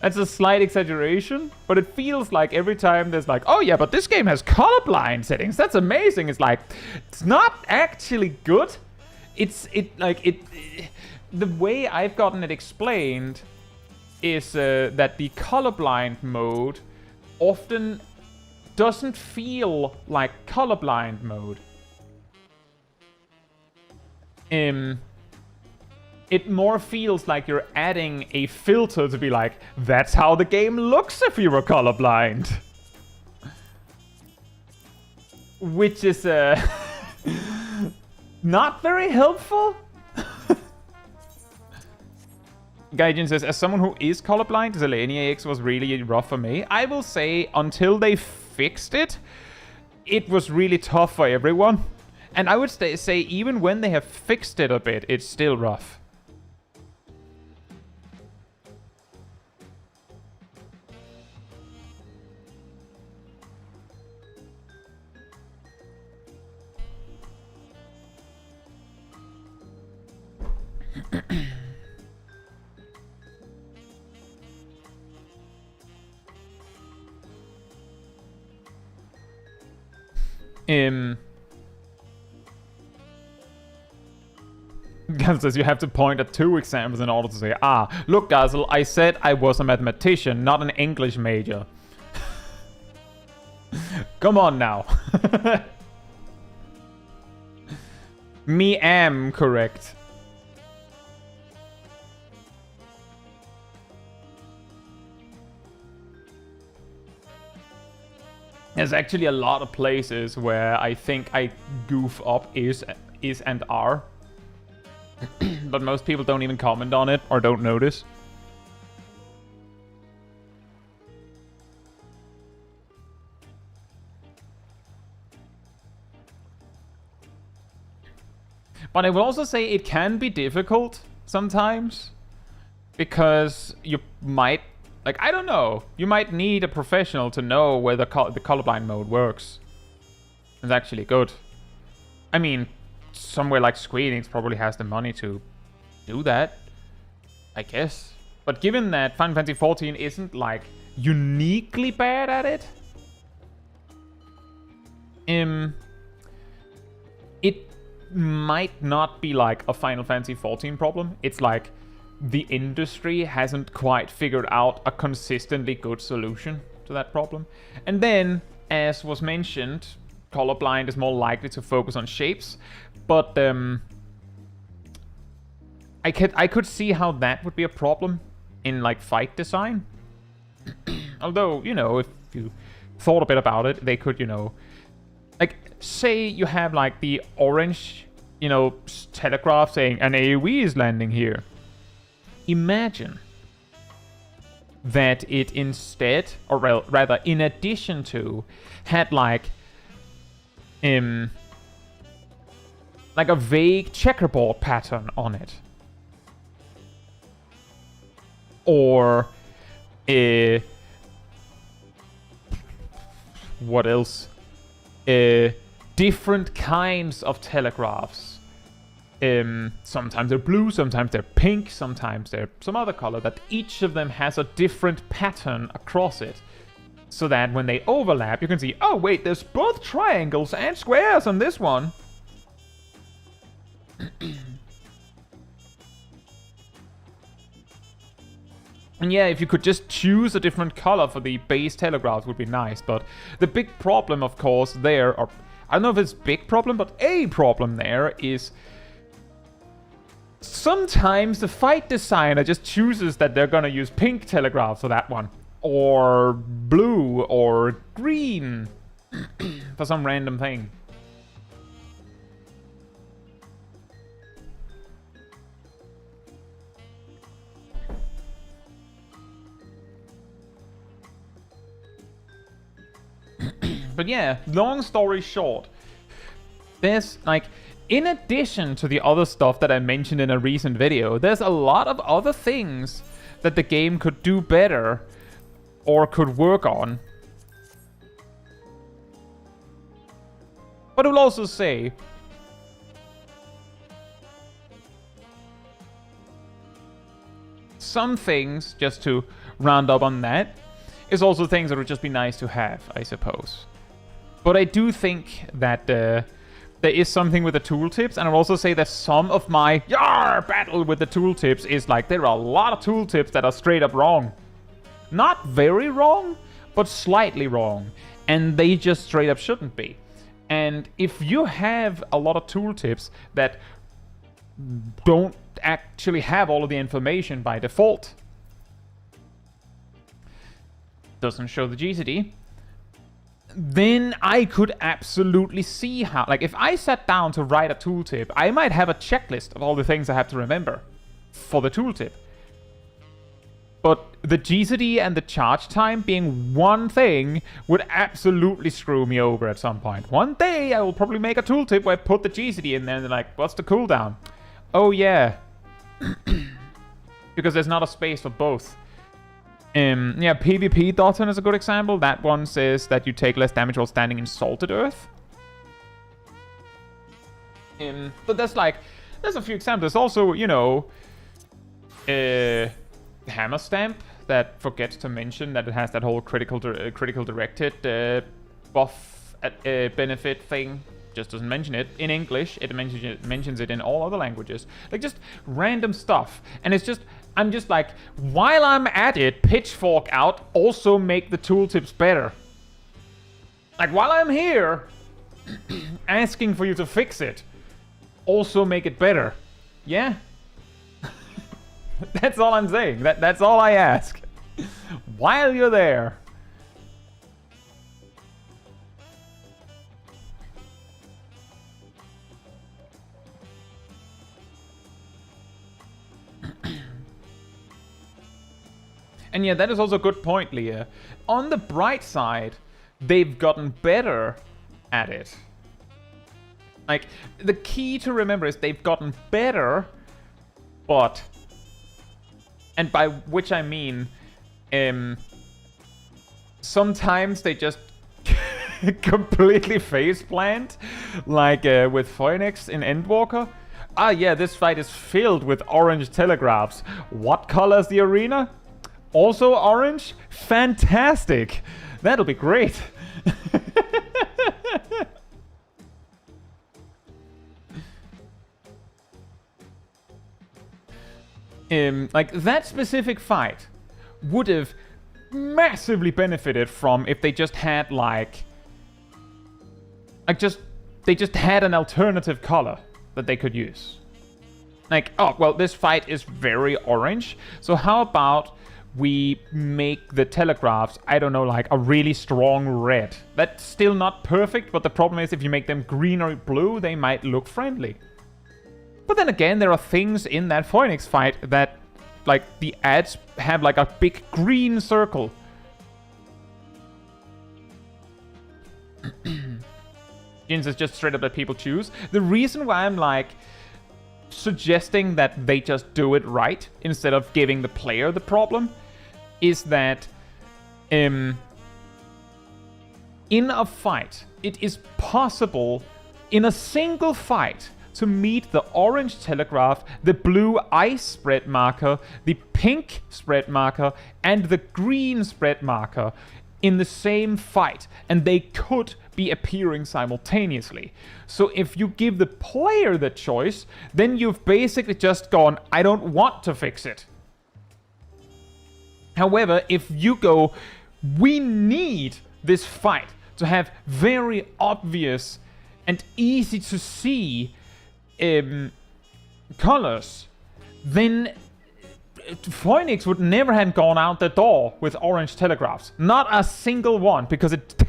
That's a slight exaggeration, but it feels like every time there's like, oh yeah, but this game has colorblind settings. That's amazing. It's like, it's not actually good. The way I've gotten it explained is that the colorblind mode often doesn't feel like colorblind mode. It more feels like you're adding a filter to be like, that's how the game looks if you were colorblind. Which is not very helpful. Gaijin says, as someone who is colorblind, Zelenia X was really rough for me. I will say, until they fixed it, it was really tough for everyone. And I would say, even when they have fixed it a bit, it's still rough. Gav says you have to point at 2 examples in order to say, ah, look, Gazel, I said I was a mathematician, not an English major. Come on now. Me am correct. There's actually a lot of places where I think I goof up is and are. But most people don't even comment on it or don't notice. But I will also say it can be difficult sometimes. Because you might... Like, I don't know. You might need a professional to know where the colorblind mode works. It's actually good. I mean, somewhere like Square Enix probably has the money to do that, I guess. But given that Final Fantasy XIV isn't, like, uniquely bad at it, it might not be, like, a Final Fantasy XIV problem. It's, like, the industry hasn't quite figured out a consistently good solution to that problem. And then, as was mentioned, colorblind is more likely to focus on shapes, but I could see how that would be a problem in like fight design. Although, you know, if you thought a bit about it, they could, you know, like say you have like the orange, you know, telegraph saying an AoE is landing here. Imagine that it instead, or rather in addition to, had like a vague checkerboard pattern on it. Or what else? Different kinds of telegraphs. Sometimes they're blue, sometimes they're pink, sometimes they're some other color, that each of them has a different pattern across it. So that when they overlap, you can see, oh wait, there's both triangles and squares on this one. And yeah, if you could just choose a different color for the base telegraph would be nice. But the big problem, of course, there, or I don't know if it's big problem, but a problem there is sometimes the fight designer just chooses that they're gonna use pink telegraphs for that one. Or blue, or green, for some random thing. But yeah, long story short, there's like, in addition to the other stuff that I mentioned in a recent video, there's a lot of other things that the game could do better or could work on. But I will also say, some things, just to round up on that, is also things that would just be nice to have, I suppose. But I do think that there is something with the tooltips, and I'll also say that some of my battle with the tooltips is like, there are a lot of tooltips that are straight up wrong. Not very wrong, but slightly wrong. And they just straight up shouldn't be. And if you have a lot of tooltips that don't actually have all of the information by default, doesn't show the GCD, then I could absolutely see how, like, if I sat down to write a tooltip, I might have a checklist of all the things I have to remember for the tooltip. But the GCD and the charge time being one thing would absolutely screw me over at some point. One day I will probably make a tooltip where I put the GCD in there and they're like, what's the cooldown? Oh yeah. Because there's not a space for both. Yeah, PvP Dotton is a good example. That one says that you take less damage while standing in salted earth. But there's a few examples. There's also, you know, Hammer Stamp that forgets to mention that it has that whole critical directed buff benefit thing. Just doesn't mention it in English. It mentions it in all other languages. Like, just random stuff. And it's just, I'm just like, while I'm at it, pitchfork out, also make the tooltips better. Like, while I'm here asking for you to fix it, also make it better. Yeah? That's all I'm saying. That's all I ask. While you're there. And yeah, that is also a good point, Leah. On the bright side, they've gotten better at it. Like, the key to remember is they've gotten better, but... And by which I mean, sometimes they just completely faceplant, like with Phoenix in Endwalker. Ah yeah, this fight is filled with orange telegraphs. What color is the arena? Also orange? Fantastic! That'll be great! like that specific fight would have massively benefited from if they just had they just had an alternative color that they could use. Like, oh, well, this fight is very orange, so how about we make the telegraphs, I don't know, like a really strong red. That's still not perfect, but the problem is if you make them green or blue, they might look friendly. But then again, there are things in that Phoenix fight that, like, the ads have like a big green circle. Jins is just straight up that people choose. The reason why I'm like suggesting that they just do it right instead of giving the player the problem is that in a fight, it is possible in a single fight to meet the orange telegraph, the blue ice spread marker, the pink spread marker, and the green spread marker in the same fight, and they could be appearing simultaneously. So if you give the player the choice, then you've basically just gone, I don't want to fix it. However, if you go, we need this fight to have very obvious and easy to see colors, then Phoenix would never have gone out the door with orange telegraphs. Not a single one, because it...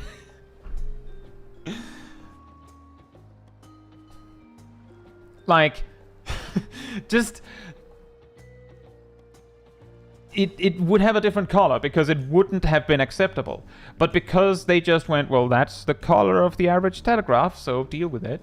like, just... It would have a different color because it wouldn't have been acceptable. But because they just went, well, that's the color of the average telegraph, so deal with it.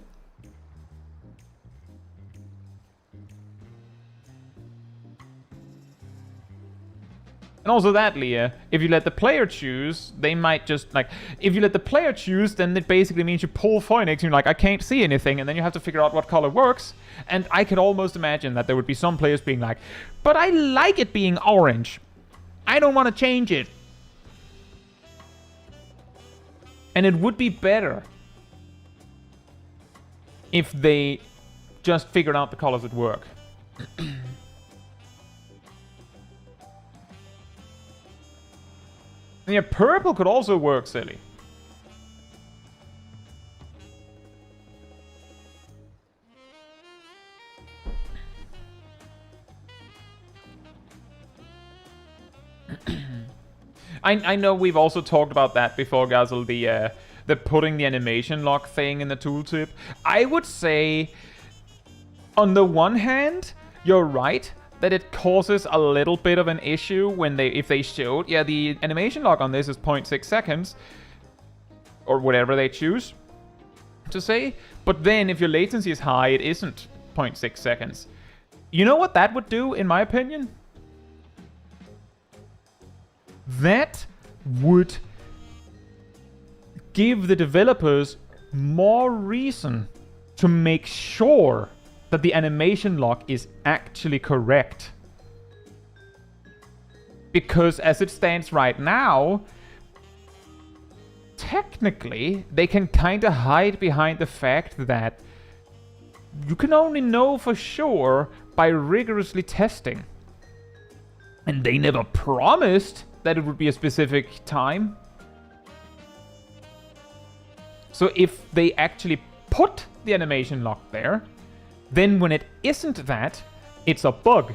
And also that, Leah, if you let the player choose, they might just, like, if you let the player choose, then it basically means you pull Phoenix and you're like, I can't see anything, and then you have to figure out what color works. And I could almost imagine that there would be some players being like, but I like it being orange. I don't want to change it. And it would be better if they just figured out the colors that work. Yeah, purple could also work, silly. I know we've also talked about that before, Gazel, the putting the animation lock thing in the tooltip. I would say, on the one hand, you're right that it causes a little bit of an issue when if they showed, yeah, the animation lock on this is 0.6 seconds, or whatever they choose to say. But then if your latency is high, it isn't 0.6 seconds. You know what that would do, in my opinion? That would give the developers more reason to make sure that the animation lock is actually correct. Because as it stands right now, technically, they can kind of hide behind the fact that you can only know for sure by rigorously testing. And they never promised that it would be a specific time. So if they actually put the animation lock there, then when it isn't that, it's a bug.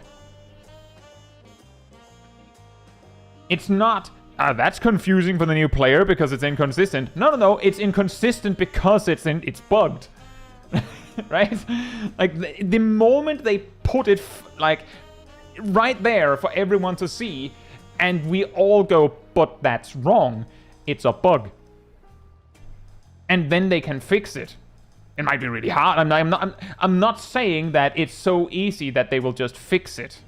It's not, that's confusing for the new player because it's inconsistent. No, it's inconsistent because it's bugged. Right? Like, the moment they put it, like, right there for everyone to see, and we all go, but that's wrong, it's a bug. And then they can fix it. It might be really hard. I'm not saying that it's so easy that they will just fix it.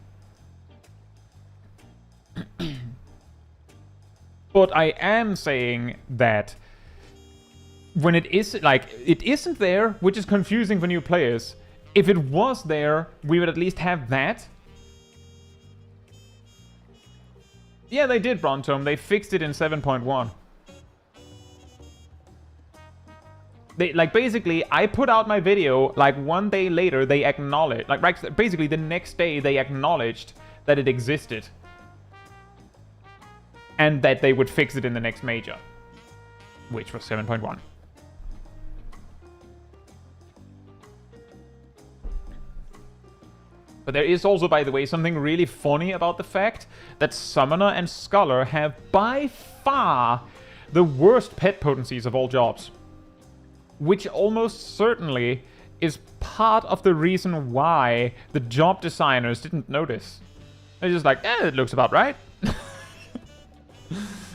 But I am saying that when it is, like, it isn't there, which is confusing for new players. If it was there, we would at least have that. Yeah, they did, Brontome. They fixed it in 7.1. They, like, basically, I put out my video, like, one day later, they acknowledged, like, right, basically, the next day, they acknowledged that it existed. And that they would fix it in the next major, which was 7.1. But there is also, by the way, something really funny about the fact that Summoner and Scholar have by far the worst pet potencies of all jobs. Which almost certainly is part of the reason why the job designers didn't notice. They're just like, it looks about right.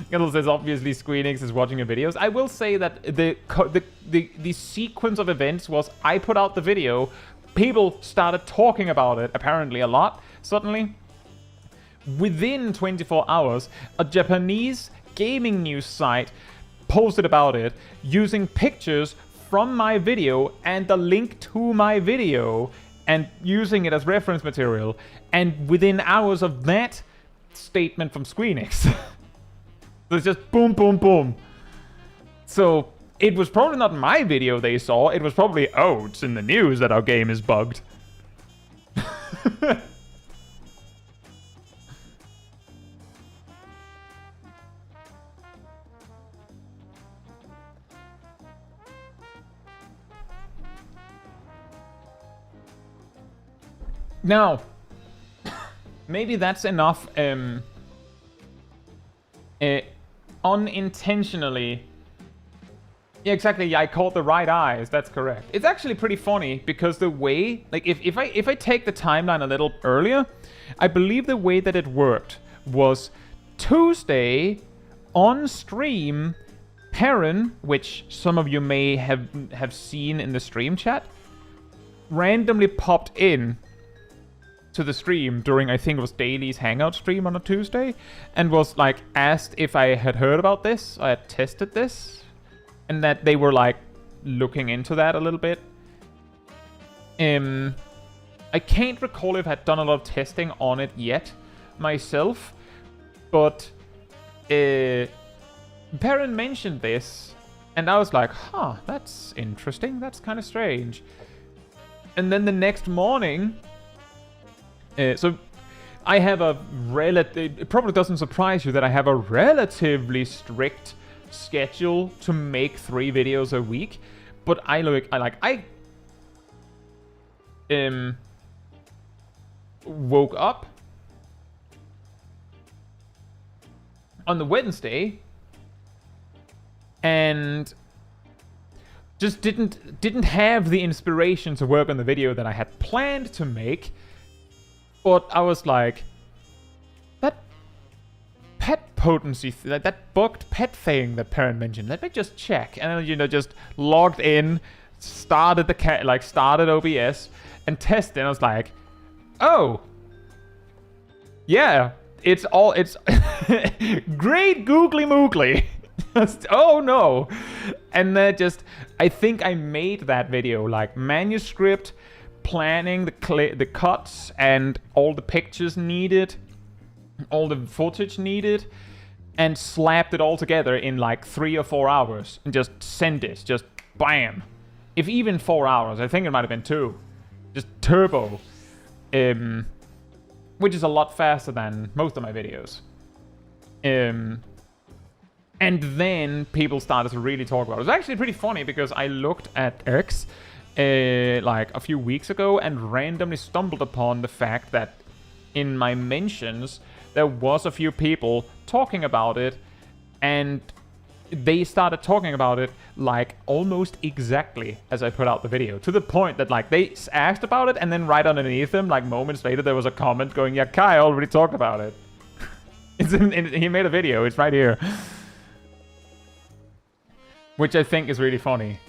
Gandalf says, obviously Squeenix is watching your videos. I will say that the sequence of events was I put out the video, people started talking about it, apparently a lot, suddenly. Within 24 hours, a Japanese gaming news site posted about it using pictures from my video and the link to my video and using it as reference material. And within hours of that statement from Squeenix, it's just boom, boom, boom. So it was probably not my video they saw. It was probably, oh, it's in the news that our game is bugged. Now, maybe that's enough unintentionally. Yeah, exactly. Yeah, I caught the right eyes. That's correct. It's actually pretty funny because the way, like, if I take the timeline a little earlier, I believe the way that it worked was Tuesday on stream. Perrin, which some of you may have seen in the stream chat, randomly popped in to the stream during, I think it was Daily's Hangout stream on a Tuesday, and was like asked if I had heard about this, I had tested this, and that they were like looking into that a little bit. I can't recall if I'd done a lot of testing on it yet myself, but Perrin mentioned this, and I was like, huh, that's interesting, that's kind of strange. And then the next morning, so I have a it probably doesn't surprise you that I have a relatively strict schedule to make 3 videos a week, but I woke up on the Wednesday and just didn't have the inspiration to work on the video that I had planned to make. But I was like, that pet potency, that bugged pet thing that Perrin mentioned, let me just check. And then, just logged in, started started OBS and tested. And I was like, oh, yeah, it's great googly moogly. Oh no. And then I think I made that video like manuscript, planning the cuts and all the pictures needed, all the footage needed, and slapped it all together in like 3 or 4 hours and just sent it, just bam. If even 4 hours, I think it might have been 2. Just turbo. Which is a lot faster than most of my videos. And then people started to really talk about it. It was actually pretty funny because I looked at X like a few weeks ago and randomly stumbled upon the fact that in my mentions there was a few people talking about it, and they started talking about it like almost exactly as I put out the video, to the point that like they asked about it and then right underneath them, like moments later, there was a comment going, yeah, Kai already talked about it. He made a video, it's right here. Which I think is really funny.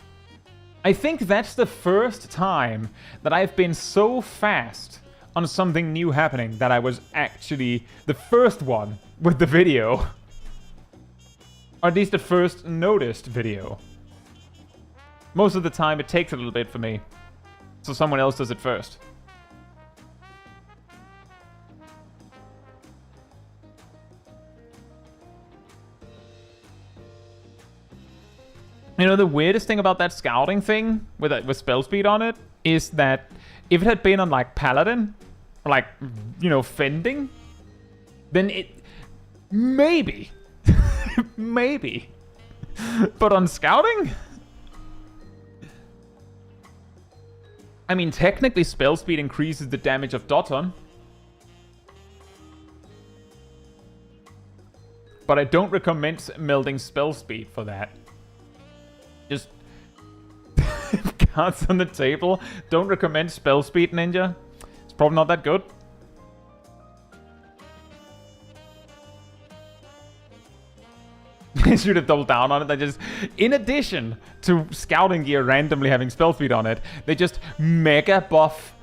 I think that's the first time that I've been so fast on something new happening that I was actually the first one with the video. Or at least the first noticed video. Most of the time it takes a little bit for me, so someone else does it first. You know, the weirdest thing about that scouting thing with spell speed on it is that if it had been on like Paladin, like, you know, fending, then it maybe, maybe. But on scouting, I mean, technically, spell speed increases the damage of Doton. But I don't recommend melding spell speed for that. Just cards on the table. Don't recommend spell speed, Ninja. It's probably not that good. They should have doubled down on it. They just, in addition to scouting gear randomly having spell speed on it, they just mega buff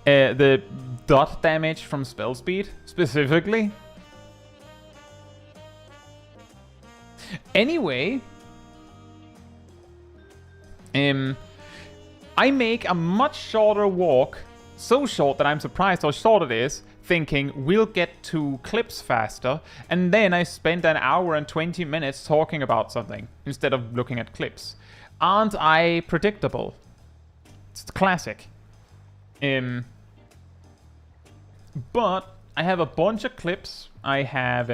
the dot damage from spell speed specifically. Anyway, I make a much shorter walk, so short that I'm surprised how short it is, thinking we'll get to clips faster, and then I spend an hour and 20 minutes talking about something instead of looking at clips. Aren't I predictable? It's classic. But I have a bunch of clips. I have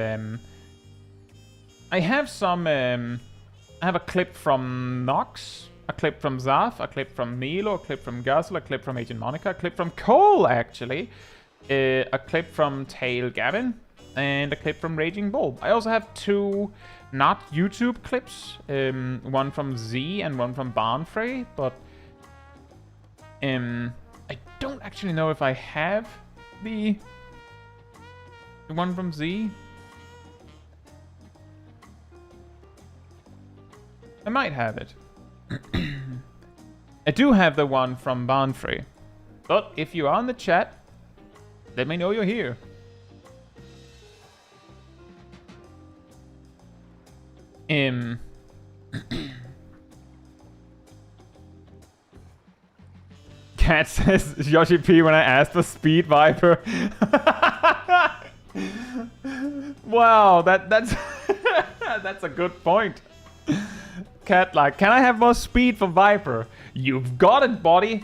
some, I have a clip from Nox, a clip from Zaf, a clip from Nilo, a clip from Guzzle, a clip from Agent Monica, a clip from Cole, actually, a clip from Tail Gavin, and a clip from Raging Bull. I also have 2 not YouTube clips, one from Z and one from Dawntrail, but I don't actually know if I have the one from Z. I might have it. I do have the one from Dawntrail. But if you are in the chat, let me know you're here. Cat says Yoshi P when I asked for Speed Viper. Wow, that's that's a good point. Cat, like, can I have more speed for Viper? You've got it, buddy.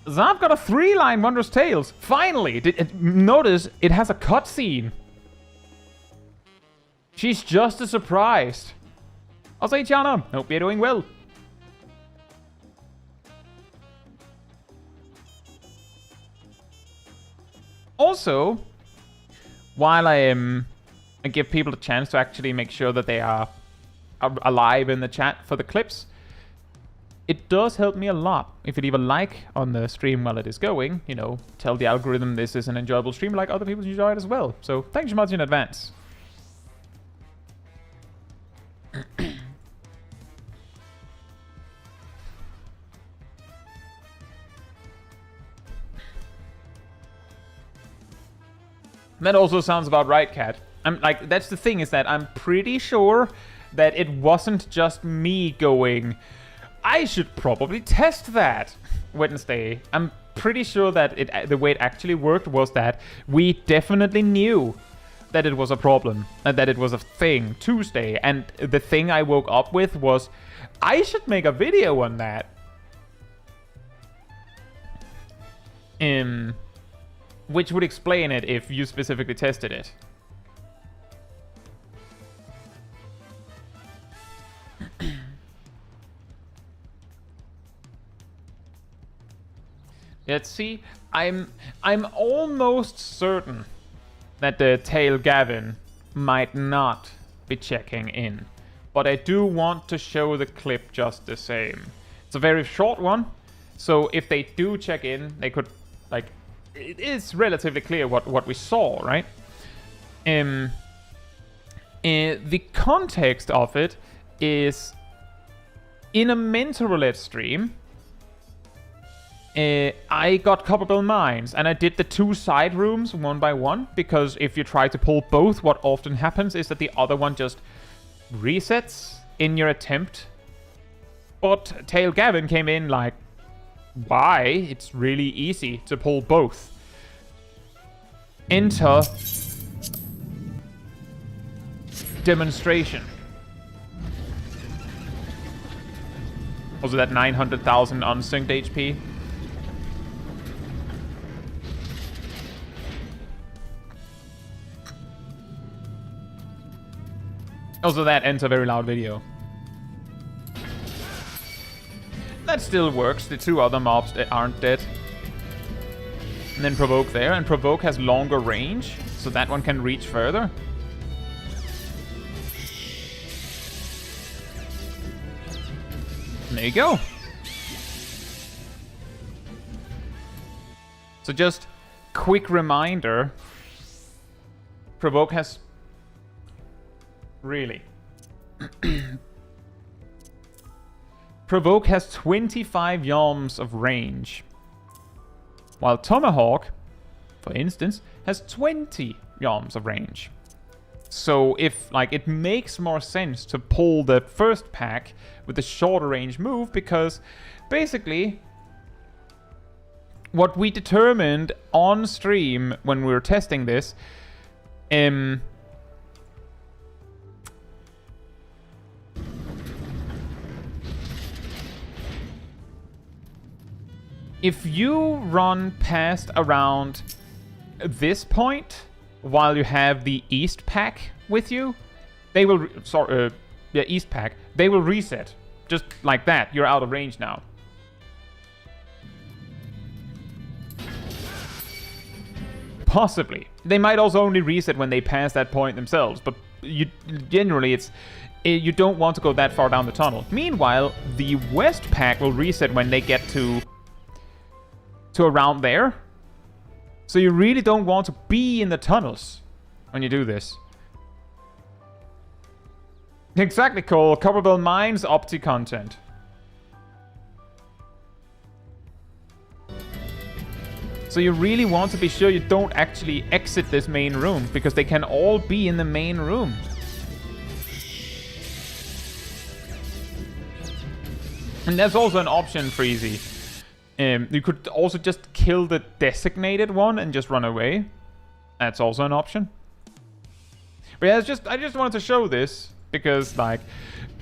Zav got a 3-line Wondrous Tales. Finally! Notice it has a cutscene. She's just as surprised. I'll say, Chana, hope you're doing well. Also, while I give people a chance to actually make sure that they are alive in the chat for the clips, it does help me a lot if you leave a like on the stream while it is going. You know, tell the algorithm this is an enjoyable stream, like other people enjoy it as well. So thanks so much in advance. That also sounds about right, Kat. I'm like, that's the thing, is that I'm pretty sure that it wasn't just me going, I should probably test that Wednesday. I'm pretty sure that the way it actually worked was that we definitely knew that it was a problem and that it was a thing Tuesday. And the thing I woke up with was, I should make a video on that. Which would explain it if you specifically tested it. Let's see. I'm almost certain that the Tail Gavin might not be checking in, but I do want to show the clip just the same. It's a very short one, so if they do check in, they could, like, it is relatively clear what we saw, right? The context of it is, in a mentor roulette stream, I got Copperbell Mines, and I did the 2 side rooms one by one, because if you try to pull both, what often happens is that the other one just resets in your attempt. But Tail Gavin came in like, why? It's really easy to pull both. Enter demonstration. Also that 900,000 unsynced HP. Also that ends a very loud video. That still works. The 2 other mobs that aren't dead. And then Provoke there. And Provoke has longer range, so that one can reach further. There you go. So just quick reminder. Provoke has... Really? Provoke has 25 yalms of range. While Tomahawk, for instance, has 20 yalms of range. So if, like, it makes more sense to pull the first pack with the shorter range move, because basically what we determined on stream when we were testing this, if you run past around this point while you have the East pack with you, they will... East pack. They will reset. Just like that. You're out of range now. Possibly. They might also only reset when they pass that point themselves, but generally you don't want to go that far down the tunnel. Meanwhile, the West pack will reset when they get to around there. So you really don't want to be in the tunnels when you do this. Exactly, Cole. Copperbell Mines Opti content. So you really want to be sure you don't actually exit this main room, because they can all be in the main room. And that's also an option, Freezy. You could also just kill the designated one and just run away. That's also an option. But yeah, I just wanted to show this because, like,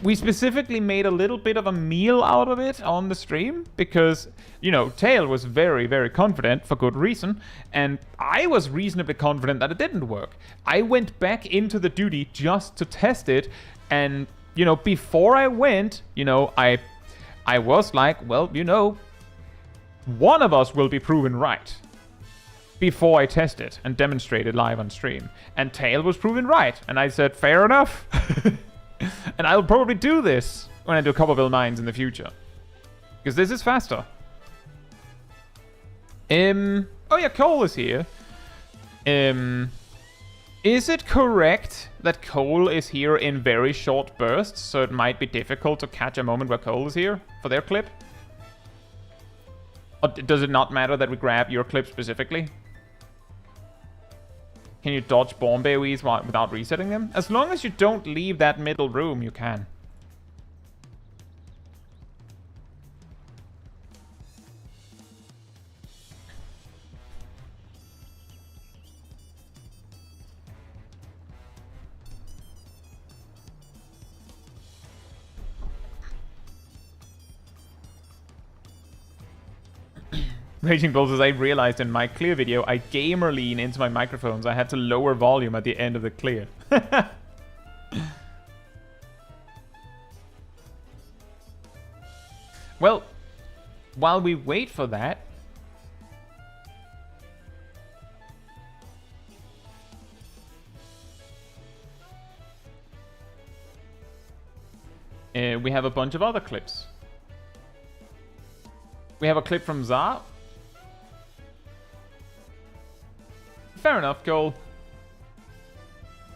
we specifically made a little bit of a meal out of it on the stream because, you know, Tail was very, very confident for good reason, and I was reasonably confident that it didn't work. I went back into the duty just to test it, and, you know, before I went, you know, I was like, well, you know, one of us will be proven right before I test it and demonstrate it live on stream. And Tail was proven right. And I said, fair enough. And I'll probably do this when I do Copperville Mines in the future. Because this is faster. Oh yeah, Cole is here. Is it correct that Cole is here in very short bursts, so it might be difficult to catch a moment where Cole is here for their clip? Or does it not matter that we grab your clip specifically? Can you dodge bomb AoEs without resetting them? As long as you don't leave that middle room, you can. Raging Bull says, I realized in my clear video, I gamer lean into my microphones. I had to lower volume at the end of the clear. Well, while we wait for that... we have a bunch of other clips. We have a clip from Za. Fair enough, Cole.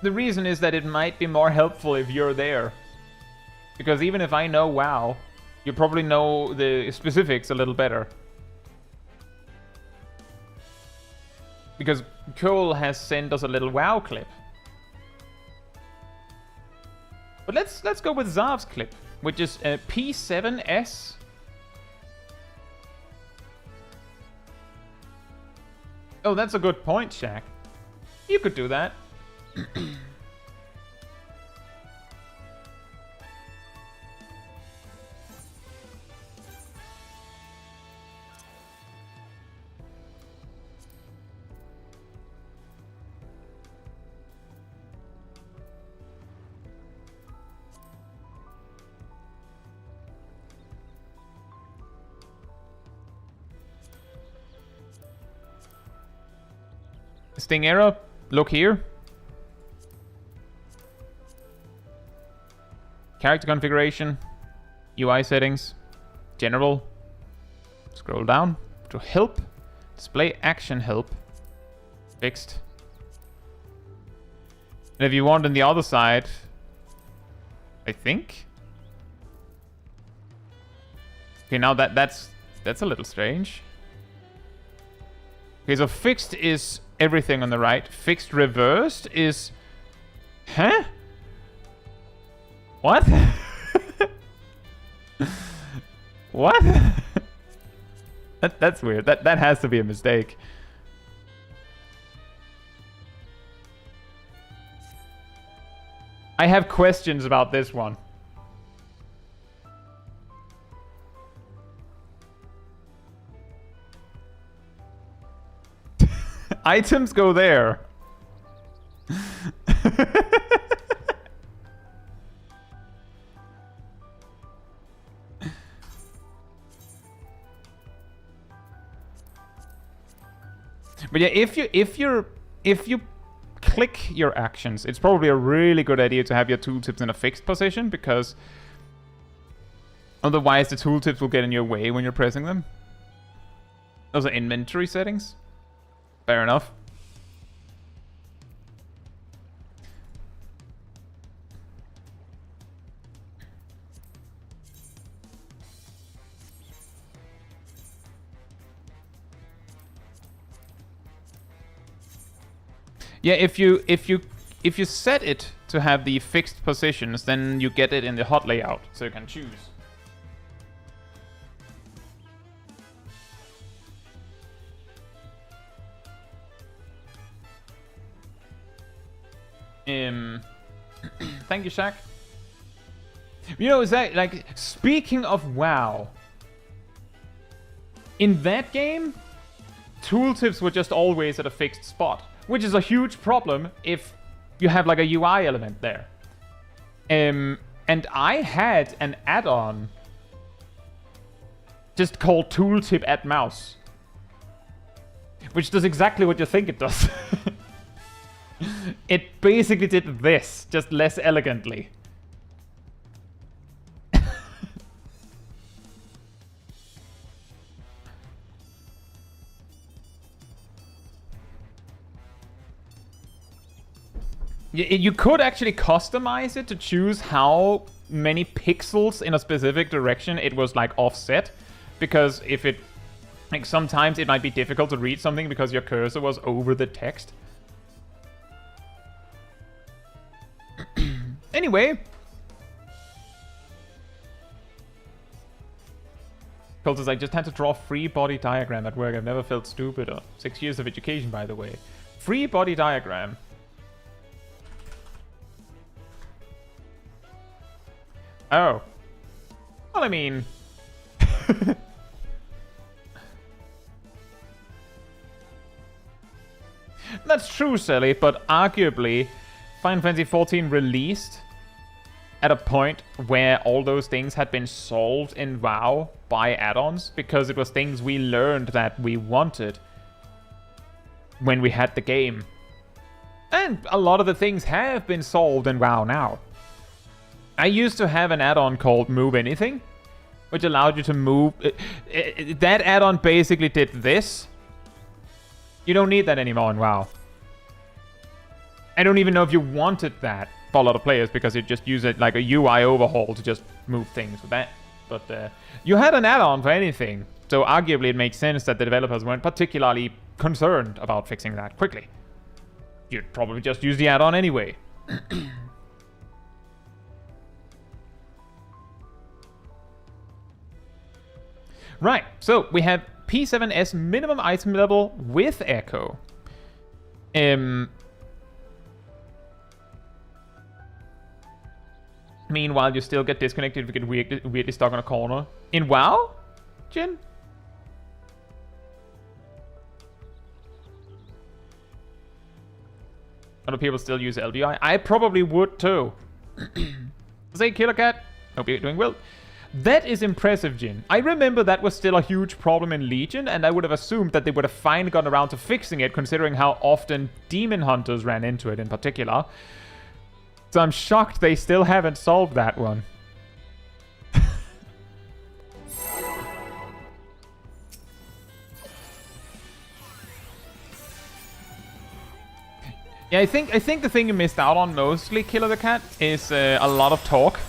The reason is that it might be more helpful if you're there. Because even if I know WoW, you probably know the specifics a little better. Because Cole has sent us a little WoW clip. But let's go with Zav's clip, which is P7S. Oh, that's a good point, Shaq. You could do that. Sting error, look here. Character configuration, UI settings, general. Scroll down to help, display action help, fixed. And if you want on the other side, I think. Okay, now that's a little strange. Okay, so fixed is everything on the right. Fixed reversed is... Huh? What? What? That's weird. That has to be a mistake. I have questions about this one. Items go there. But yeah, if you click your actions, it's probably a really good idea to have your tooltips in a fixed position, because otherwise the tooltips will get in your way when you're pressing them. Those are inventory settings. Fair enough. Yeah, if you set it to have the fixed positions, then you get it in the hot layout, so you can choose. Thank you, Shaq. You know, is that like, speaking of WoW, in that game, tooltips were just always at a fixed spot, which is a huge problem if you have like a UI element there. And I had an add-on just called Tooltip Add Mouse, which does exactly what you think it does. It basically did this, just less elegantly. You could actually customize it to choose how many pixels in a specific direction it was like offset, because if it, like, sometimes it might be difficult to read something because your cursor was over the text. Anyway, Coltus, I just had to draw a free body diagram at work. I've never felt stupider. 6 years of education, by the way. Free body diagram. Oh. Well, I mean... That's true, Sally, but arguably, Final Fantasy XIV released at a point where all those things had been solved in WoW by add-ons, because it was things we learned that we wanted when we had the game. And a lot of the things have been solved in WoW now. I used to have an add-on called Move Anything, which allowed you to move... that add-on basically did this. You don't need that anymore in WoW. I don't even know if you wanted that for a lot of players, because you just use it like a UI overhaul to just move things with that. But you had an add-on for anything, so arguably it makes sense that the developers weren't particularly concerned about fixing that quickly. You'd probably just use the add-on anyway. Right, so we have P7S minimum item level with echo. Meanwhile, you still get disconnected if you get weirdly stuck on a corner. In WoW, Jin? Other people still use LBI. I probably would too. Say, Killer Cat. Hope you're doing well. That is impressive, Jin. I remember that was still a huge problem in Legion, and I would have assumed that they would have finally gotten around to fixing it, considering how often Demon Hunters ran into it in particular. So I'm shocked they still haven't solved that one. Yeah, I think the thing you missed out on mostly, Killer the Cat, is a lot of talk.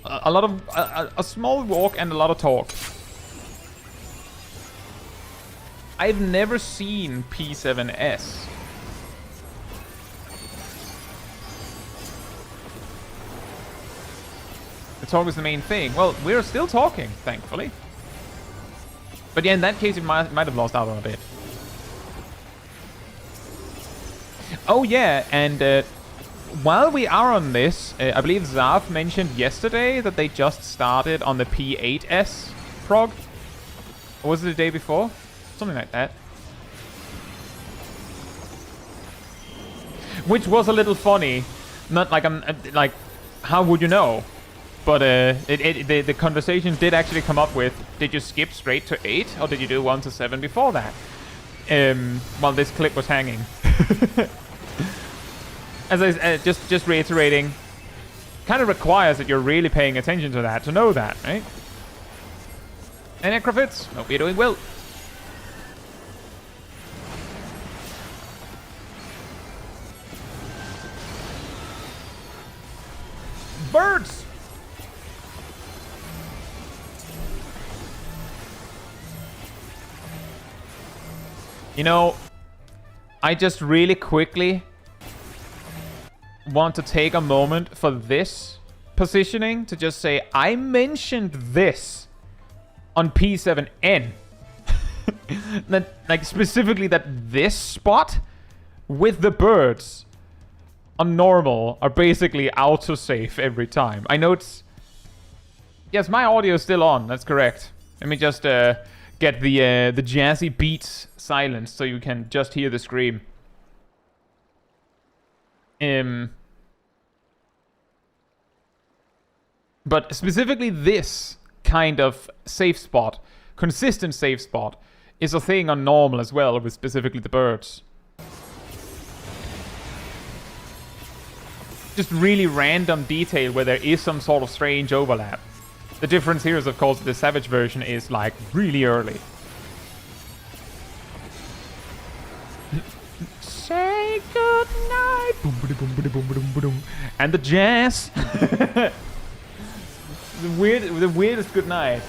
A small walk and a lot of talk. I've never seen P7S. The talk is the main thing. Well, we're still talking, thankfully. But yeah, in that case, you might have lost out on a bit. Oh yeah, and while we are on this, I believe Zaf mentioned yesterday that they just started on the P8S prog. Or was it the day before? Something like that. Which was a little funny. Not like like, how would you know? But the conversation did actually come up with, did you skip straight to 8 or did you do 1 to 7 before that? While this clip was hanging. As I just reiterating, kind of requires that you're really paying attention to that to know that, right? And Necrophits, hope you're doing well. Birds! You know, I just really quickly want to take a moment for this positioning to just say, I mentioned this on P7N. That, like, specifically that this spot with the birds on normal are basically autosave every time. I know it's... Yes, my audio is still on, that's correct. Let me just get the jazzy beats silenced so you can just hear the scream. But specifically this kind of safe spot, consistent safe spot, is a thing on normal as well, with specifically the birds. Just really random detail where there is some sort of strange overlap. The difference here is, of course, the Savage version is, like, really early. Say goodnight. And the jazz. The weirdest goodnight.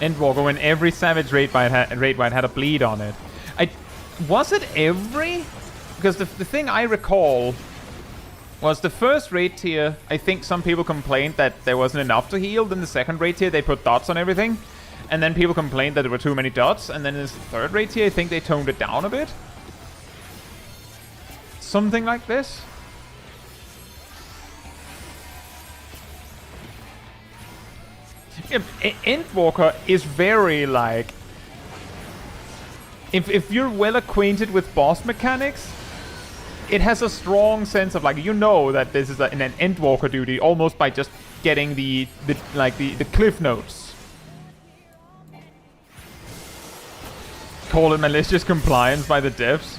Endwalker, when every Savage raid wight had a bleed on it. Was it every? Because the thing I recall was the first raid tier, I think some people complained that there wasn't enough to heal. Then the second raid tier, they put dots on everything. And then people complained that there were too many dots. And then in the third raid tier, I think they toned it down a bit. Something like this. Endwalker is very, like... If you're well acquainted with boss mechanics, it has a strong sense of, like, you know that this is an Endwalker duty almost by just getting the cliff notes. Call it malicious compliance by the devs.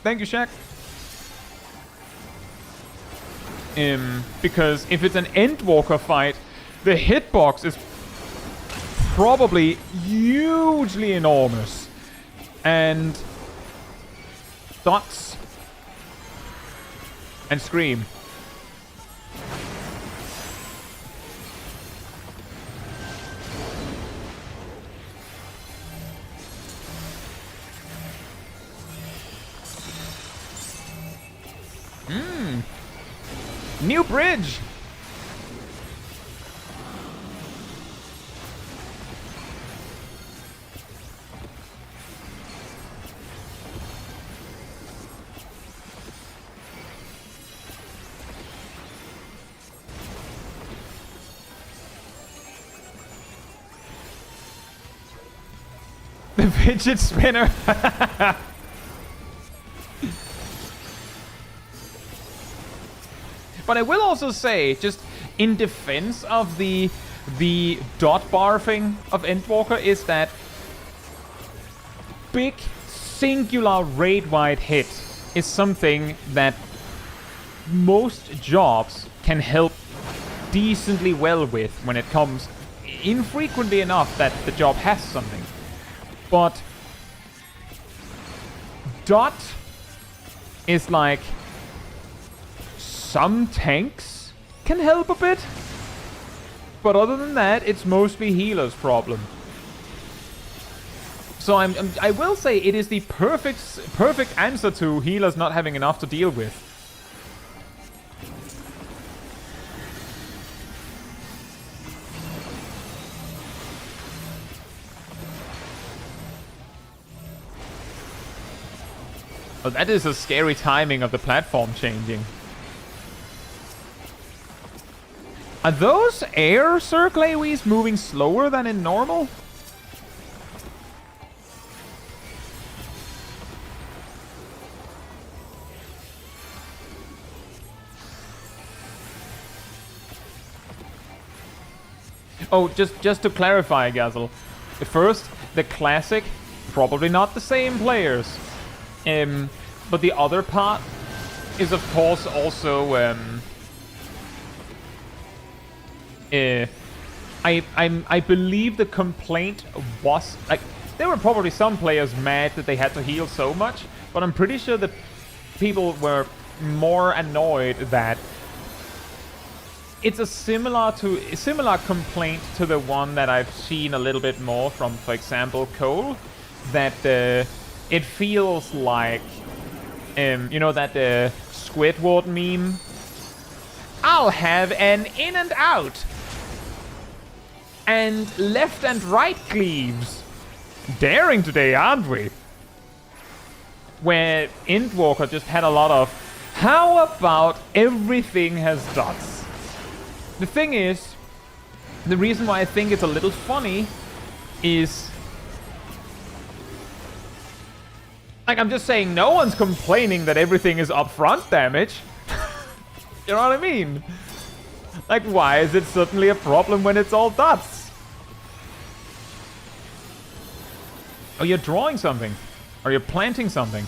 Thank you, Shaq. Because if it's an Endwalker fight, the hitbox is probably hugely enormous. And dots and scream. New bridge! The fidget spinner! But I will also say, just in defense of the dot bar thing of Endwalker, is that big singular raid-wide hit is something that most jobs can help decently well with when it comes infrequently enough that the job has something. But dot is like, some tanks can help a bit, but other than that, it's mostly healer's problem. So I will say it is the perfect answer to healers not having enough to deal with. Oh, that is a scary timing of the platform changing. Are those air circle AoEs moving slower than in normal? Oh, just to clarify, Gazel. First, the classic, probably not the same players. But the other part is, of course, also I believe the complaint was like there were probably some players mad that they had to heal so much, but I'm pretty sure that people were more annoyed that it's a similar complaint to the one that I've seen a little bit more from, for example, Cole, that it feels like you know that Squidward meme. I'll have an in and out. And left and right cleaves. Daring today, aren't we? Where Endwalker just had a lot of, how about everything has dots? The thing is, the reason why I think it's a little funny is, like, I'm just saying no one's complaining that everything is upfront damage. You know what I mean? Like, why is it suddenly a problem when it's all dots? Oh, you're drawing something. Or you're planting something.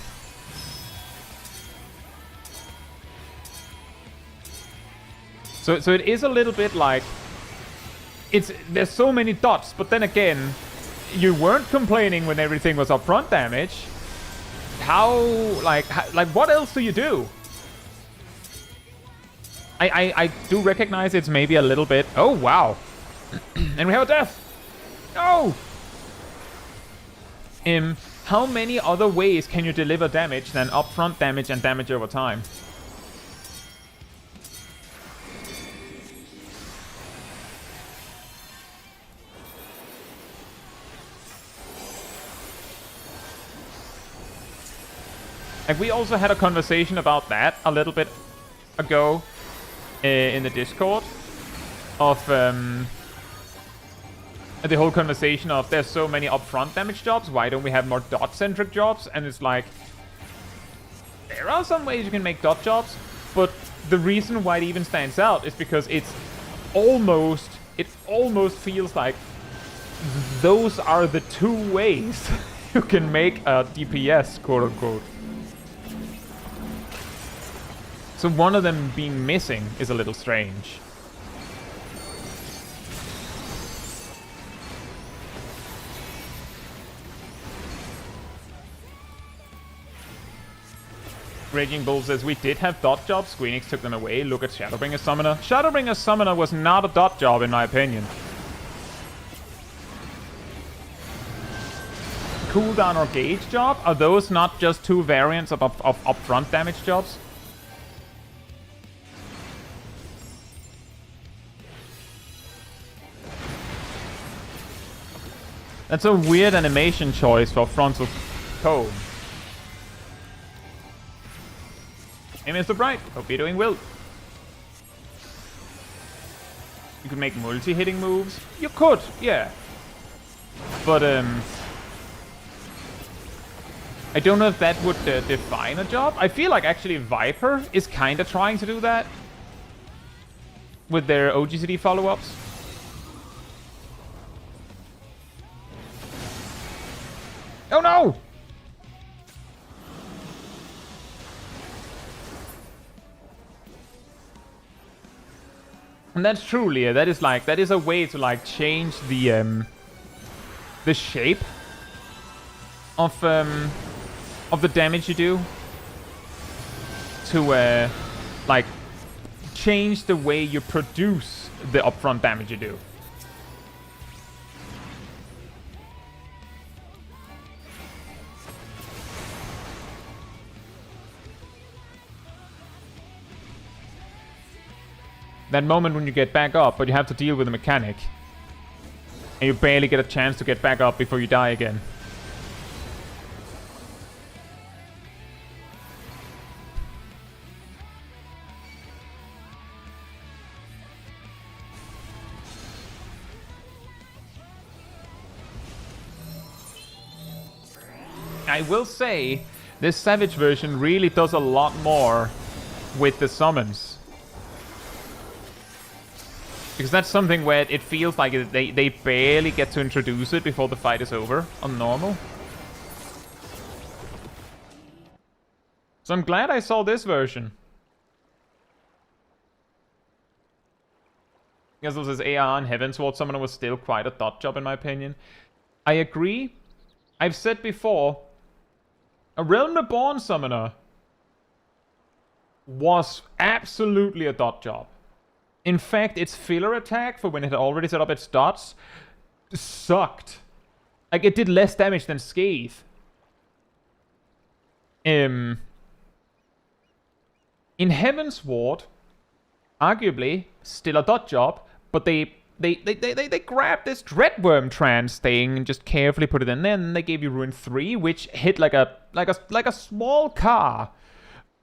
So it is a little bit like, there's so many dots, but then again, you weren't complaining when everything was upfront damage. How, like what else do you do? I do recognize it's maybe a little bit, oh wow. And we have a death. No! How many other ways can you deliver damage than upfront damage and damage over time? And we also had a conversation about that a little bit ago in the Discord of the whole conversation of there's so many upfront damage jobs, why don't we have more dot-centric jobs? And it's like, there are some ways you can make dot jobs, but the reason why it even stands out is because it almost feels like those are the two ways you can make a DPS, quote-unquote. So one of them being missing is a little strange. Raging Bull says, we did have dot jobs, Squeenix took them away, look at Shadowbringer Summoner. Shadowbringer Summoner was not a dot job in my opinion. Cooldown or gauge job? Are those not just two variants of upfront damage jobs? That's a weird animation choice for frontal comb. Hey, Mr. Bright. Hope you're doing well. You could make multi-hitting moves. You could, yeah. But, I don't know if that would define a job. I feel like actually Viper is kind of trying to do that with their OGCD follow-ups. Oh no! And that's true, Leah. That is a way to like change the shape of the damage you do to like change the way you produce the upfront damage you do. That moment when you get back up, but you have to deal with a mechanic. And you barely get a chance to get back up before you die again. I will say, this Savage version really does a lot more with the summons. Because that's something where it feels like they barely get to introduce it before the fight is over on normal. So I'm glad I saw this version. Because this AR and Heavensward Summoner was still quite a dot job in my opinion. I agree. I've said before, a Realm Reborn Summoner was absolutely a dot job. In fact, its filler attack for when it had already set up its dots sucked. Like, it did less damage than Scathe. In Heavensward, arguably, still a dot job, but they grabbed this Dreadworm trance thing and just carefully put it in there, and then they gave you Ruin 3, which hit like a small car,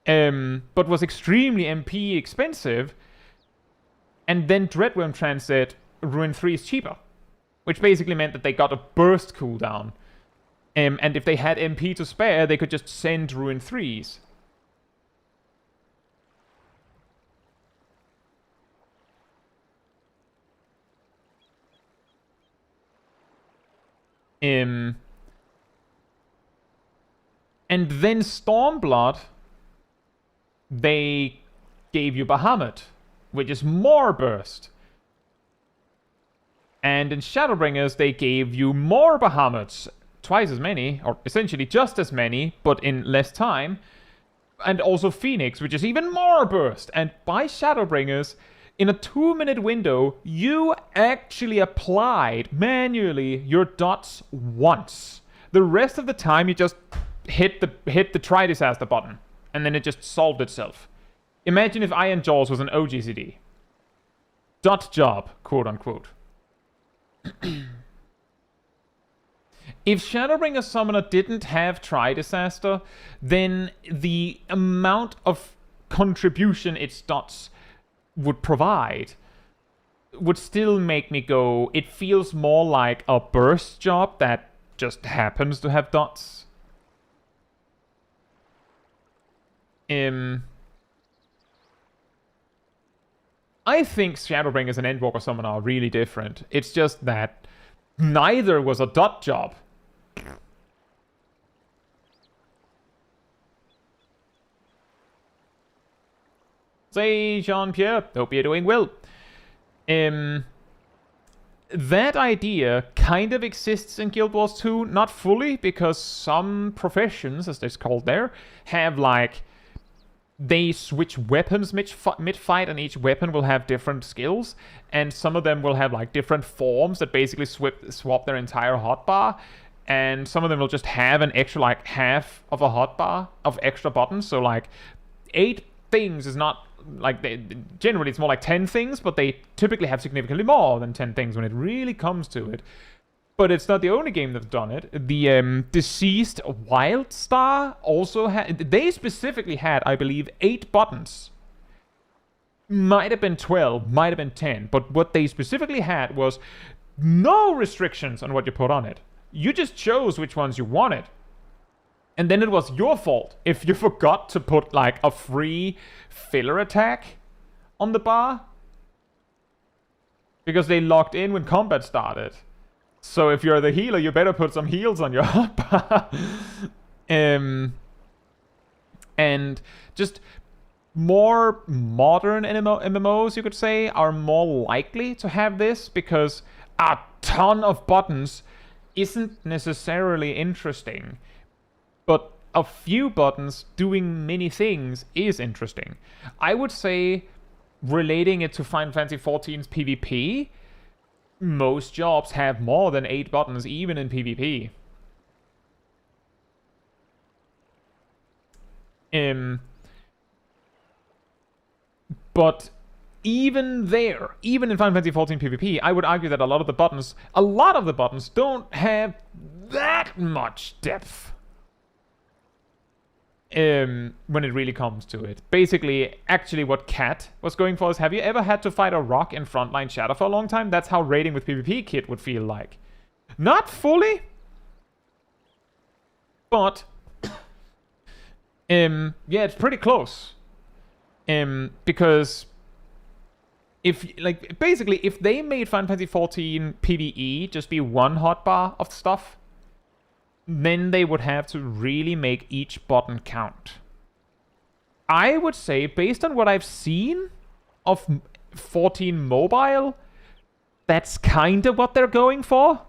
but was extremely MP expensive. And then Dreadworm Trance said Ruin 3 is cheaper, which basically meant that they got a burst cooldown. And if they had MP to spare, they could just send Ruin 3s. And then Stormblood, they gave you Bahamut, which is more burst. And in Shadowbringers, they gave you more Bahamuts, twice as many, or essentially just as many, but in less time. And also Phoenix, which is even more burst. And by Shadowbringers, in a 2-minute window, you actually applied manually your dots once. The rest of the time, you just hit the Try Disaster button, and then it just solved itself. Imagine if Iron Jaws was an OGCD. Dot job, quote unquote. If Shadowbringer Summoner didn't have Try Disaster, then the amount of contribution its dots would provide would still make me go, it feels more like a burst job that just happens to have dots. I think Shadowbringers and Endwalker Summoner are really different. It's just that neither was a dot job. Say, Jean-Pierre, hope you're doing well. That idea kind of exists in Guild Wars 2, not fully, because some professions, as they're called there, have like... They switch weapons mid-fight, and each weapon will have different skills, and some of them will have like different forms that basically swap their entire hotbar, and some of them will just have an extra like half of a hotbar of extra buttons. So like 8 things is not like generally it's more like 10 things, but they typically have significantly more than 10 things when it really comes to it. But it's not the only game that's done it. The Deceased Wildstar also had... They specifically had, I believe, 8 buttons. Might have been 12, might have been 10. But what they specifically had was no restrictions on what you put on it. You just chose which ones you wanted. And then it was your fault if you forgot to put, like, a free filler attack on the bar. Because they locked in when combat started. So if you're the healer, you better put some heals on your hotbar. And just more modern MMOs, you could say, are more likely to have this, because a ton of buttons isn't necessarily interesting. But a few buttons doing many things is interesting. I would say, relating it to Final Fantasy XIV's PvP, most jobs have more than 8 buttons, even in PvP. But even there, even in Final Fantasy XIV PvP, I would argue that a lot of the buttons don't have that much depth. When it really comes to it. Basically, actually what Cat was going for is, have you ever had to fight a rock in Frontline Shadow for a long time? That's how raiding with PvP Kit would feel like. Not fully, but yeah, it's pretty close. Because if, like, basically, if they made Final Fantasy XIV PvE just be one hotbar of stuff, then they would have to really make each button count. I would say, based on what I've seen of 14 mobile, that's kind of what they're going for.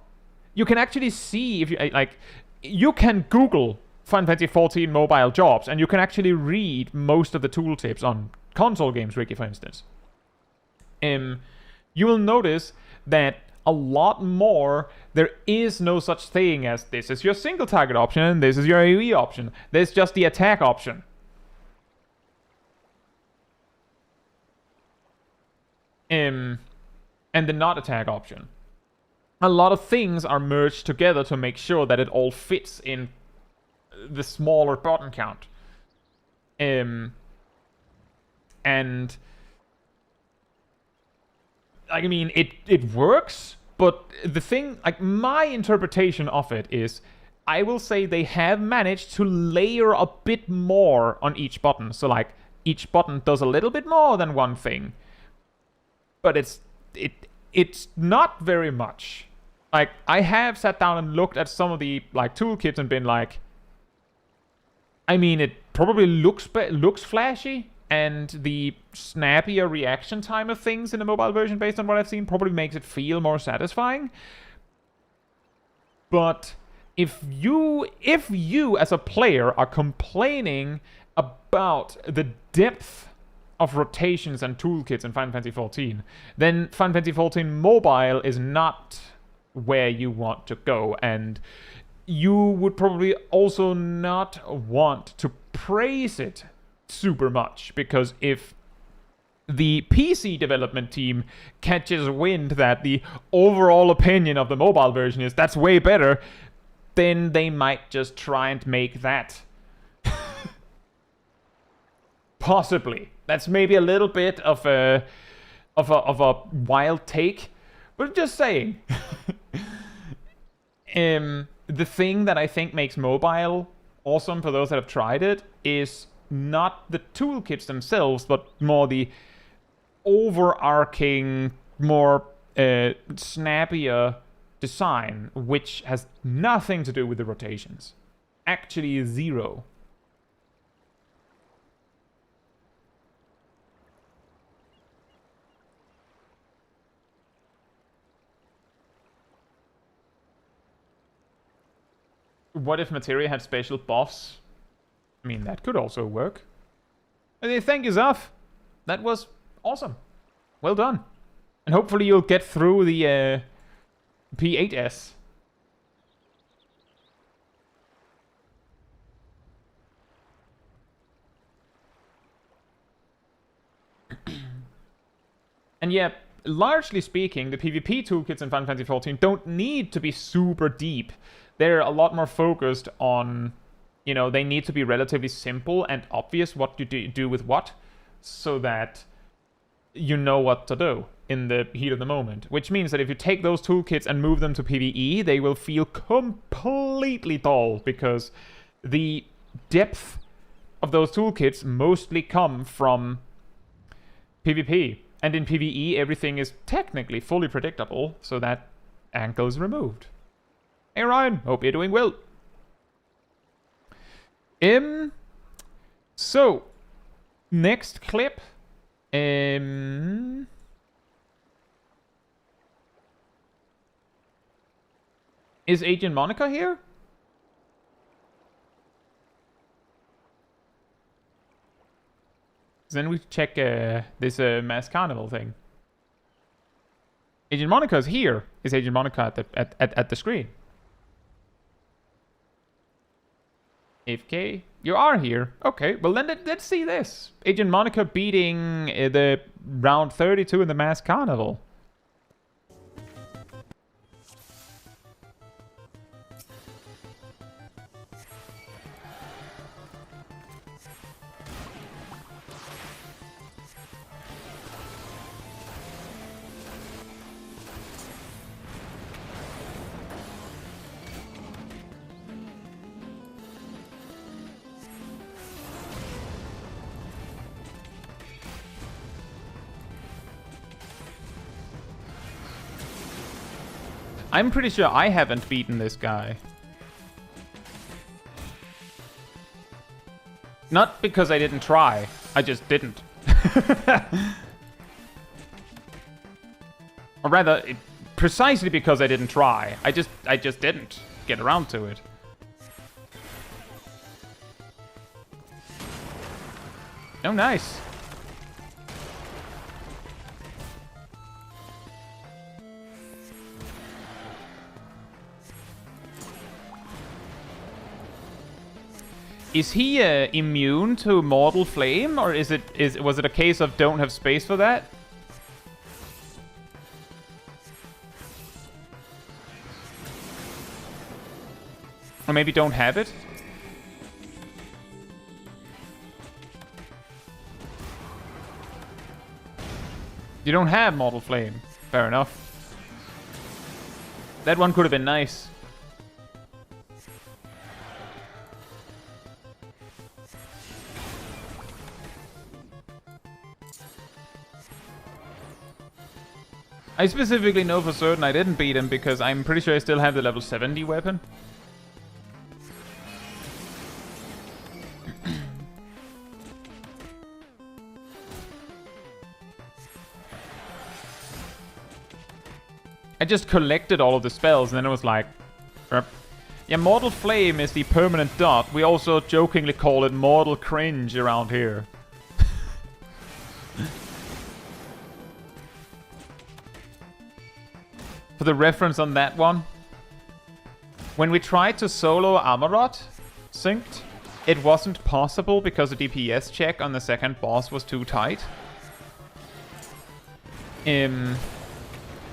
You can actually see, if you like, you can Google Final Fantasy XIV mobile jobs, and you can actually read most of the tooltips on console games, Ricky, for instance. You will notice that a lot more, there is no such thing as this is your single target option and this is your AoE option. There's just the attack option. And the not attack option. A lot of things are merged together to make sure that it all fits in the smaller button count. And I mean, it works, but the thing, like, my interpretation of it is, I will say they have managed to layer a bit more on each button. So, like, each button does a little bit more than one thing. But it's not very much. Like, I have sat down and looked at some of the, like, toolkits and been like, I mean, it probably looks flashy, and the snappier reaction time of things in the mobile version, based on what I've seen, probably makes it feel more satisfying. But if you as a player are complaining about the depth of rotations and toolkits in Final Fantasy XIV, then Final Fantasy XIV Mobile is not where you want to go, and you would probably also not want to praise it super much, because if the PC development team catches wind that the overall opinion of the mobile version is that's way better, then they might just try and make that. Possibly. That's maybe a little bit of a wild take, but just saying. The thing that I think makes mobile awesome for those that have tried it is not the toolkits themselves, but more the overarching, more snappier design, which has nothing to do with the rotations. Actually, zero. What if Materia had special buffs? I mean, that could also work. Thank you, Zaf. That was awesome. Well done. And hopefully you'll get through the P8S. And yeah, largely speaking, the PvP toolkits in Final Fantasy XIV don't need to be super deep. They're a lot more focused on, you know, they need to be relatively simple and obvious what you do with what, so that you know what to do in the heat of the moment. Which means that if you take those toolkits and move them to PvE, they will feel completely dull, because the depth of those toolkits mostly come from PvP. And in PvE, everything is technically fully predictable, so that angle is removed. Hey Ryan, hope you're doing well. So, next clip. Is Agent Monica here? Then we check this mass carnival thing. Agent Monica's here. Is Agent Monica at the screen? AFK, you are here. Okay, well then let's see this. Agent Monica beating the round 32 in the mass carnival. I'm pretty sure I haven't beaten this guy. Not because I didn't try, I just didn't. Or rather, precisely because I didn't try. I just didn't get around to it. Oh, nice. Is he immune to Mortal Flame, or was it a case of don't have space for that? Or maybe don't have it? You don't have Mortal Flame. Fair enough. That one could have been nice. I specifically know for certain I didn't beat him because I'm pretty sure I still have the level 70 weapon. I just collected all of the spells and then it was like... Yeah, Mortal Flame is the permanent dot. We also jokingly call it Mortal Cringe around here. For the reference on that one, when we tried to solo Amarot synced, it wasn't possible because the DPS check on the second boss was too tight. And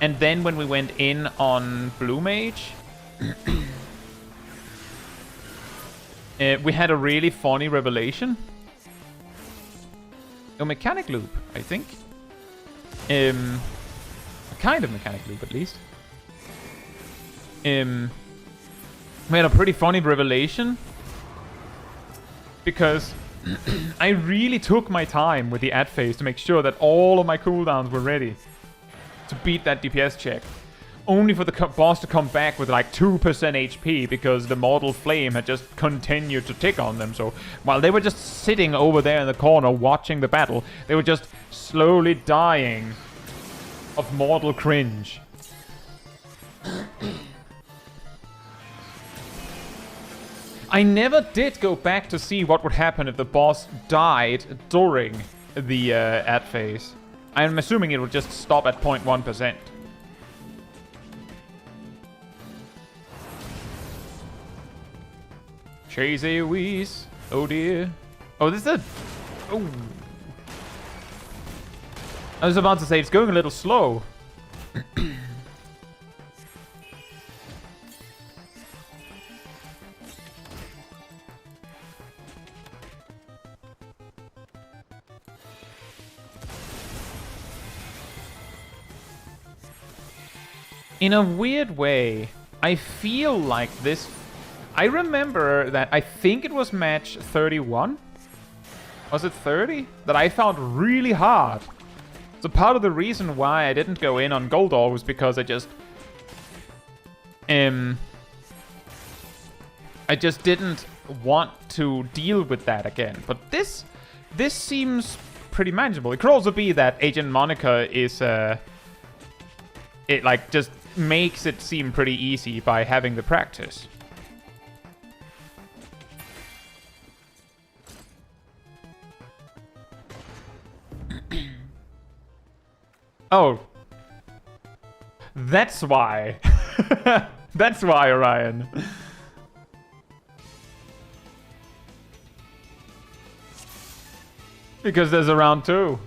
then when we went in on Blue Mage, we had a really funny revelation. A mechanic loop, I think. A kind of mechanic loop, at least. We had a pretty funny revelation because I really took my time with the ad phase to make sure that all of my cooldowns were ready to beat that DPS check, only for the boss to come back with like 2% HP because the Mortal Flame had just continued to tick on them. So while they were just sitting over there in the corner watching the battle, they were just slowly dying of mortal cringe. I never did go back to see what would happen if the boss died during the ad phase. I'm assuming it would just stop at 0.1%. Chase AoEs. Oh dear. Oh, this is a... Oh. I was about to say, it's going a little slow. In a weird way, I feel like this... I remember that I think it was match 31. Was it 30? That I found really hard. So part of the reason why I didn't go in on Goldor was because I just didn't want to deal with that again. But this seems pretty manageable. It could also be that Agent Monica is it like just makes it seem pretty easy by having the practice. Oh. That's why. That's why, Orion. Because there's a round 2.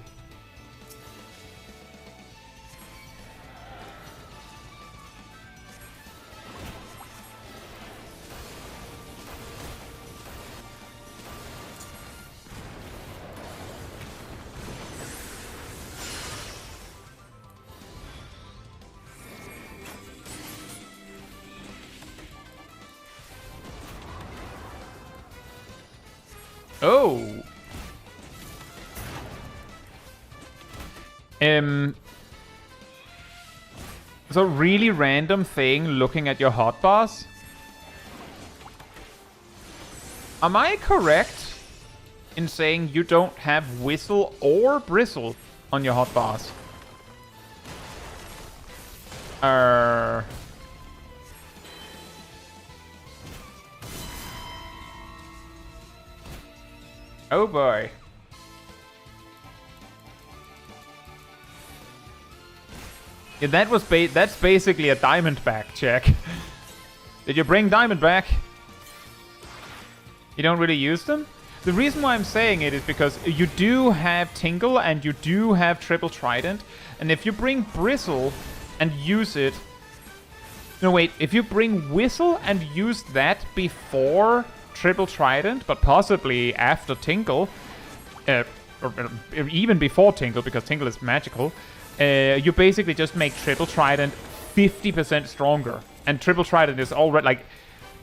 Oh. So really random thing looking at your hotbars. Am I correct in saying you don't have whistle or bristle on your hotbars? Oh boy. Yeah, that's basically a Diamondback check. Did you bring Diamondback? You don't really use them? The reason why I'm saying it is because you do have Tingle and you do have Triple Trident. And if you bring Bristle and use it... No, wait. If you bring Whistle and use that before Triple Trident, but possibly after Tingle, or even before Tingle, because Tingle is magical, you basically just make Triple Trident 50% stronger. And Triple Trident is already, like,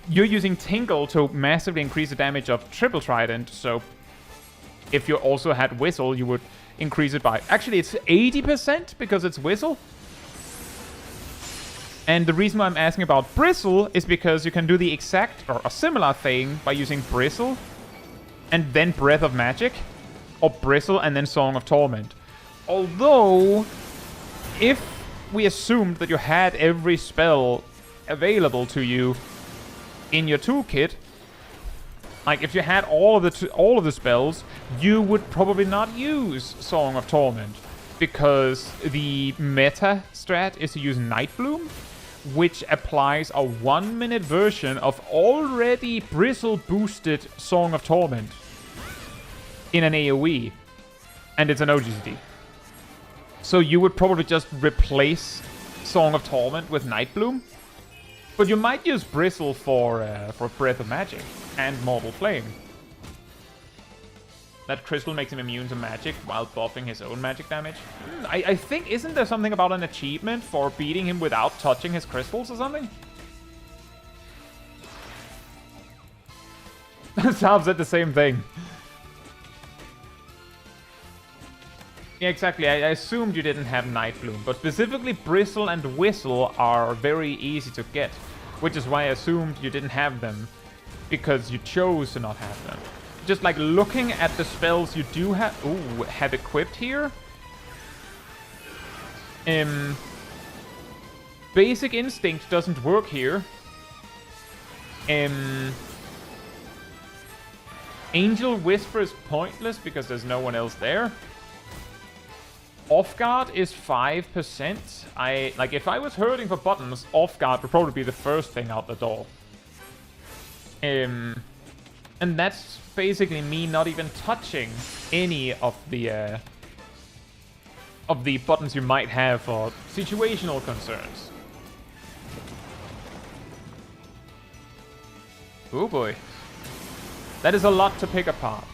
you're using Tingle to massively increase the damage of Triple Trident, so if you also had Whistle, you would increase it by... Actually, it's 80% because it's Whistle. And the reason why I'm asking about Bristle is because you can do the exact, or a similar thing by using Bristle, and then Breath of Magic, or Bristle and then Song of Torment. Although, if we assumed that you had every spell available to you in your toolkit, like if you had all of the spells, you would probably not use Song of Torment, because the meta strat is to use Nightbloom, which applies a 1-minute version of already Bristle boosted Song of Torment in an AoE, and it's an OGCD. So you would probably just replace Song of Torment with Nightbloom. But you might use Bristle for Breath of Magic and Mortal Flame. That crystal makes him immune to magic while buffing his own magic damage. I think, isn't there something about an achievement for beating him without touching his crystals or something? Sounds like the same thing. Yeah, exactly. I assumed you didn't have Nightbloom, but specifically Bristle and Whistle are very easy to get, which is why I assumed you didn't have them, because you chose to not have them. Just like looking at the spells you do have equipped here. Basic Instinct doesn't work here. Angel Whisper is pointless because there's no one else there. Off Guard is 5%. Like, if I was hurting for buttons, Off Guard would probably be the first thing out the door. And that's basically me not even touching any of the of the buttons you might have for situational concerns. Oh boy. That is a lot to pick apart.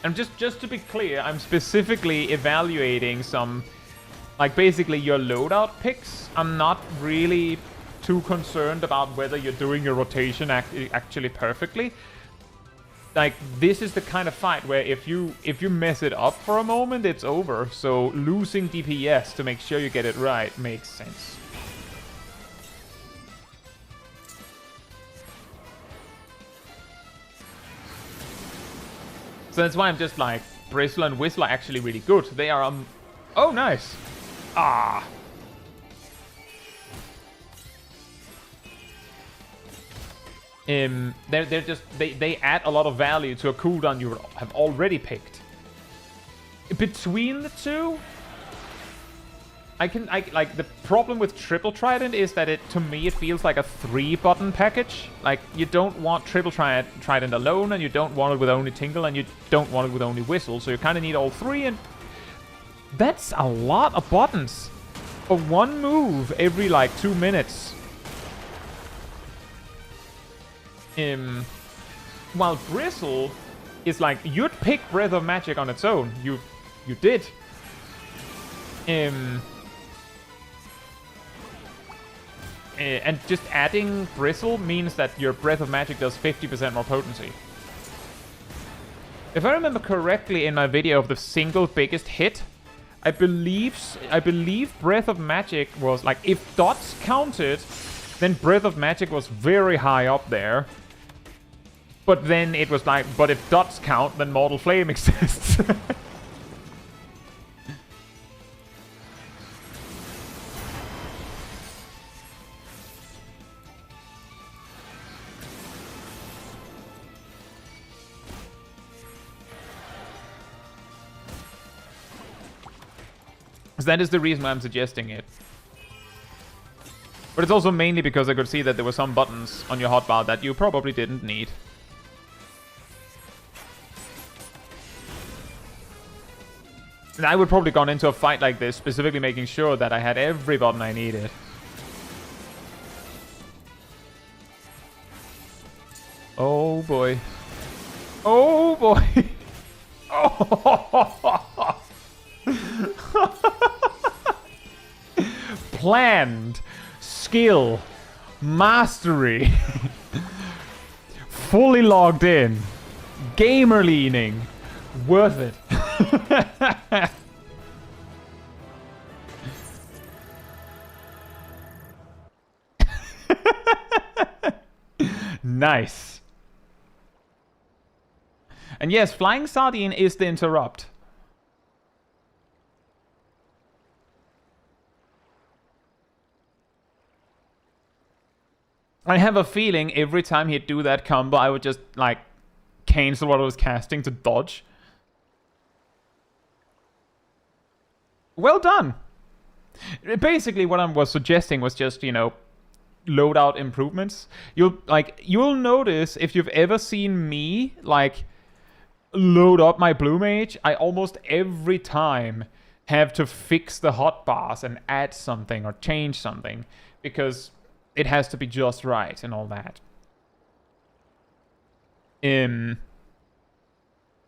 And just to be clear, I'm specifically evaluating some, like basically your loadout picks. I'm not really too concerned about whether you're doing your rotation actually perfectly. Like, this is the kind of fight where if you mess it up for a moment, it's over. So losing DPS to make sure you get it right makes sense. So that's why I'm just like, Bristle and Whistle are actually really good. They are, oh, nice. Ah. They're just, they add a lot of value to a cooldown you have already picked. Between the two, like, the problem with Triple Trident is that to me, it feels like a 3-button package. Like, you don't want Triple Trident alone, and you don't want it with only Tingle, and you don't want it with only Whistle. So you kind of need all three, and that's a lot of buttons for one move every, like, 2 minutes. While Bristle is like, you'd pick Breath of Magic on its own. You did. And just adding Bristle means that your Breath of Magic does 50% more potency. If I remember correctly in my video of the single biggest hit, I believe Breath of Magic was like, if dots counted, then Breath of Magic was very high up there. But then it was like, but if dots count, then Mortal Flame exists. So that is the reason why I'm suggesting it. But it's also mainly because I could see that there were some buttons on your hotbar that you probably didn't need. And I would probably gone into a fight like this, specifically making sure that I had every button I needed. Oh boy. Oh boy. Oh. Planned. Skill. Mastery. Fully logged in. Gamer leaning. Worth it. Nice. And yes, Flying Sardine is the interrupt. I have a feeling every time he'd do that combo, I would just, like, cancel what I was casting to dodge. Well done! Basically, what I was suggesting was just, you know, loadout improvements. You'll notice if you've ever seen me, like, load up my Blue Mage, I almost every time have to fix the hotbars and add something or change something, because it has to be just right and all that.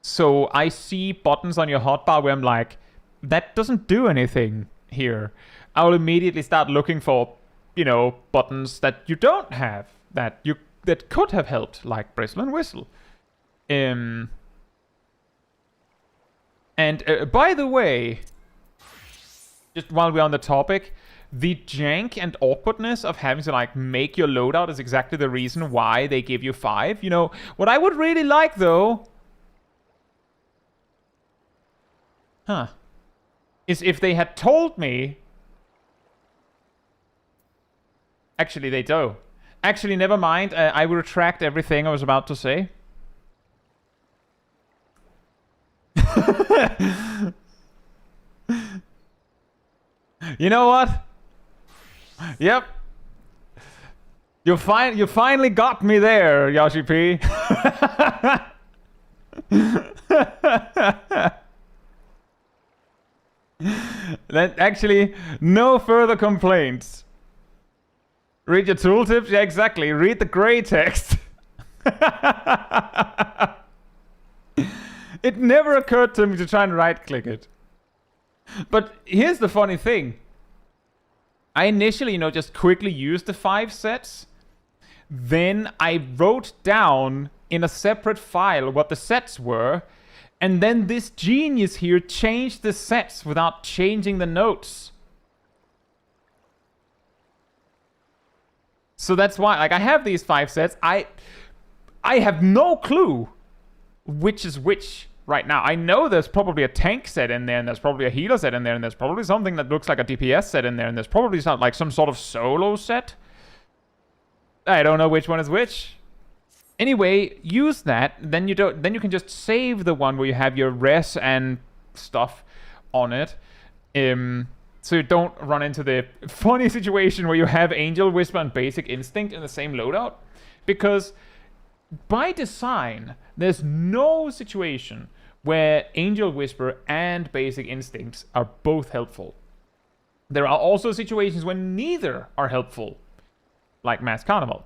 So I see buttons on your hotbar where I'm like, that doesn't do anything here. I'll immediately start looking for, you know, buttons that you don't have that could have helped, like Bristle and Whistle. And by the way, just while we're on the topic, the jank and awkwardness of having to, like, make your loadout is exactly the reason why they give you 5. You know, what I would really like, though, is if they had told me... Actually, they do. Actually, never mind. I will retract everything I was about to say. You know what? Yep. You finally got me there, Yoshi P. Actually, no further complaints. Read your tooltips? Yeah, exactly. Read the gray text. It never occurred to me to try and right-click it. But here's the funny thing. I initially, just quickly used the 5 sets. Then I wrote down in a separate file what the sets were. And then this genius here changed the sets without changing the notes. So that's why, I have these 5 sets. I have no clue which is which right now. I know there's probably a tank set in there, and there's probably a healer set in there, and there's probably something that looks like a DPS set in there, and there's probably some sort of solo set. I don't know which one is which. Anyway, use that. Then you can just save the one where you have your res and stuff on it. So you don't run into the funny situation where you have Angel Whisper and Basic Instinct in the same loadout. Because by design, there's no situation where Angel Whisper and Basic Instincts are both helpful. There are also situations when neither are helpful, like Mass Carnival.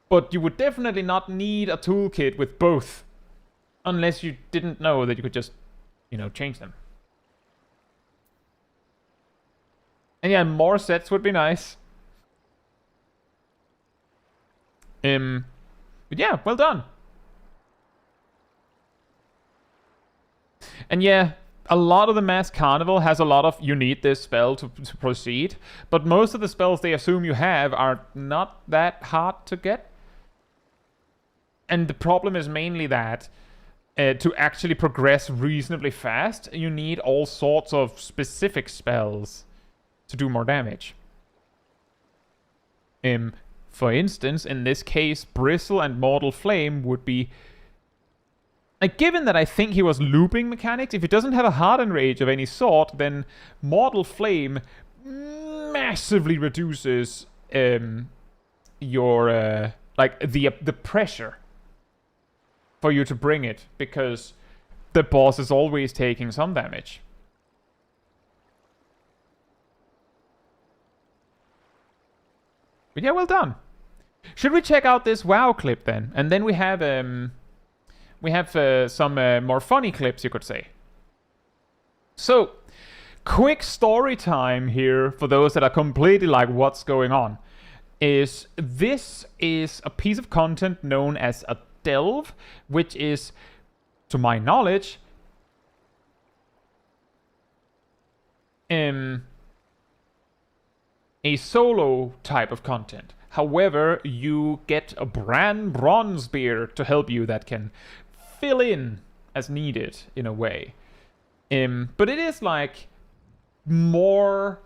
But you would definitely not need a toolkit with both, unless you didn't know that you could just, change them. And yeah, more sets would be nice. But yeah, well done. And yeah, a lot of the Mass Carnival has a lot of you need this spell to proceed, but most of the spells they assume you have are not that hard to get. And the problem is mainly that to actually progress reasonably fast, you need all sorts of specific spells to do more damage. For instance, in this case, Bristle and Mortal Flame would be... given that I think he was looping mechanics, if he doesn't have a Hardened Rage of any sort, then Mortal Flame massively reduces your... the pressure for you to bring it, because the boss is always taking some damage. But yeah, well done. Should we check out this WoW clip then? And then we have some more funny clips, you could say. So, quick story time here for those that are completely like, what's going on? This is a piece of content known as a delve, which is, to my knowledge, a solo type of content. However, you get a brand bronze beer to help you that can fill in as needed in a way. But it is more